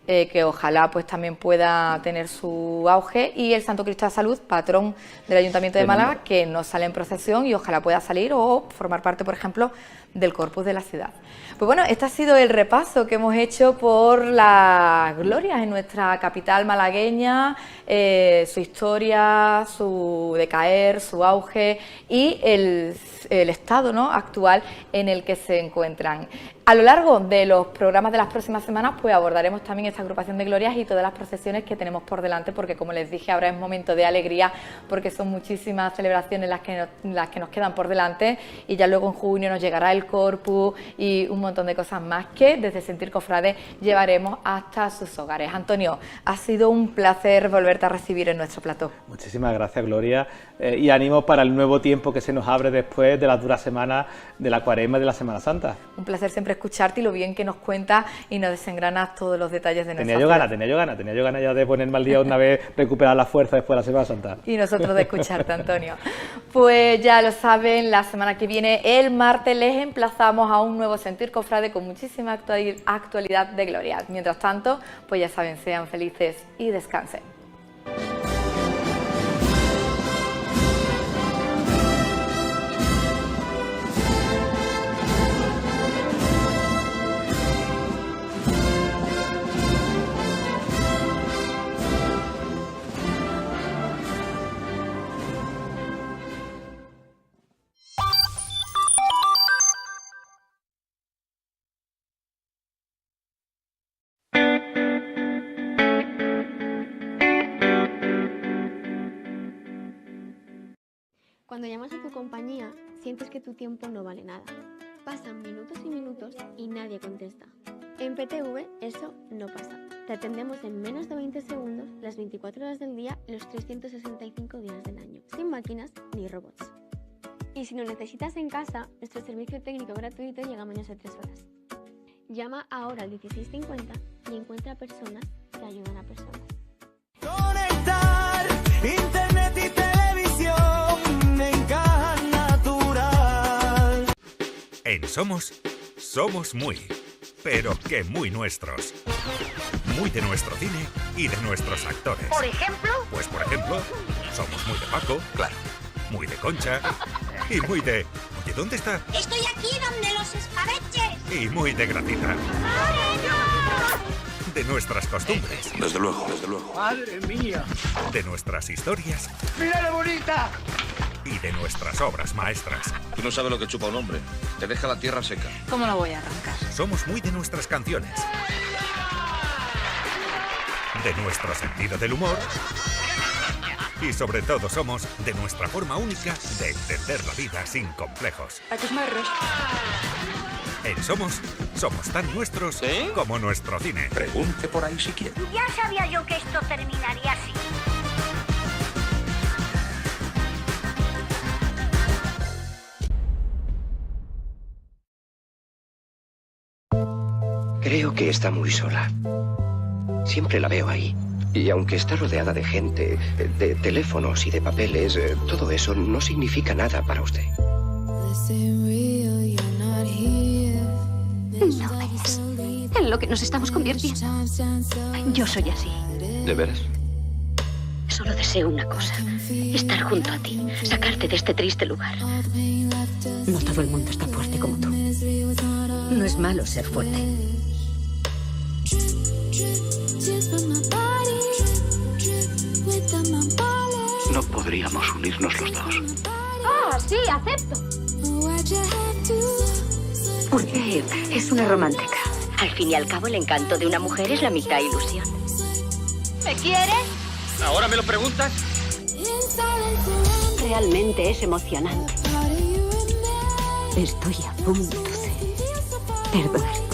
que ojalá pues también pueda tener su auge, y el Santo Cristo de la Salud, patrón del Ayuntamiento de Málaga, que no sale en procesión y ojalá pueda salir o formar parte, por ejemplo, del corpus de la ciudad. Pues bueno, este ha sido el repaso que hemos hecho por las glorias en nuestra capital malagueña, su historia, su decaer, su auge y el estado, ¿no?, actual en el que se encuentran. A lo largo de los programas de las próximas semanas pues abordaremos también esta agrupación de glorias y todas las procesiones que tenemos por delante, porque como les dije, ahora es momento de alegría porque son muchísimas celebraciones las que nos quedan por delante, y ya luego en junio nos llegará el Corpus y un montón de cosas más que desde Sentir Cofrade llevaremos hasta sus hogares. Antonio, ha sido un placer volverte a recibir en nuestro plató. Muchísimas gracias, Gloria, y ánimo para el nuevo tiempo que se nos abre después de las duras semanas de la Cuaresma y de la Semana Santa. Un placer siempre escucharte y lo bien que nos cuentas y nos desengranas todos los detalles de nuestra ciudad. Tenía yo ganas ya de ponerme al día una vez, recuperar la fuerza después de la Semana Santa. Y nosotros de escucharte, Antonio. Pues ya lo saben, la semana que viene, el martes, les emplazamos a un nuevo Sentir Cofrade con muchísima actualidad de gloria. Mientras tanto, pues ya saben, sean felices y descansen. Cuando llamas a tu compañía, sientes que tu tiempo no vale nada. Pasan minutos y minutos y nadie contesta. En PTV eso no pasa. Te atendemos en menos de 20 segundos, las 24 horas del día, los 365 días del año, sin máquinas ni robots. Y si lo necesitas en casa, nuestro servicio técnico gratuito llega a menos de 3 horas. Llama ahora al 1650 y encuentra personas que ayudan a personas. Conectar internet y televisión en Caja Natural. En somos muy, pero que muy nuestros. Muy de nuestro cine y de nuestros actores. ¿Por ejemplo? Pues por ejemplo, somos muy de Paco, claro, muy de Concha y muy de... Oye, ¿dónde está? Estoy aquí donde los escabeches. Y muy de Gracita. De nuestras costumbres. Desde luego, desde luego. ¡Madre mía! De nuestras historias. ¡Mira la bonita! Y de nuestras obras maestras. Tú no sabes lo que chupa un hombre. Te deja la tierra seca. ¿Cómo lo voy a arrancar? Somos muy de nuestras canciones. De nuestro sentido del humor. Y sobre todo somos de nuestra forma única de entender la vida sin complejos. A tus marros. En somos tan nuestros como nuestro cine. Pregunte por ahí si quiere. Ya sabía yo que esto terminaría así. Creo que está muy sola. Siempre la veo ahí. Y aunque está rodeada de gente, de teléfonos y de papeles, todo eso no significa nada para usted. No ves en lo que nos estamos convirtiendo. Yo soy así. ¿De veras? Solo deseo una cosa: estar junto a ti, sacarte de este triste lugar. No todo el mundo está fuerte como tú. No es malo ser fuerte. No podríamos unirnos los dos. Ah, sí, acepto. Porque es una romántica. Al fin y al cabo, el encanto de una mujer es la mitad ilusión. ¿Me quieres? ¿Ahora me lo preguntas? Realmente es emocionante. Estoy a punto de perdonarte.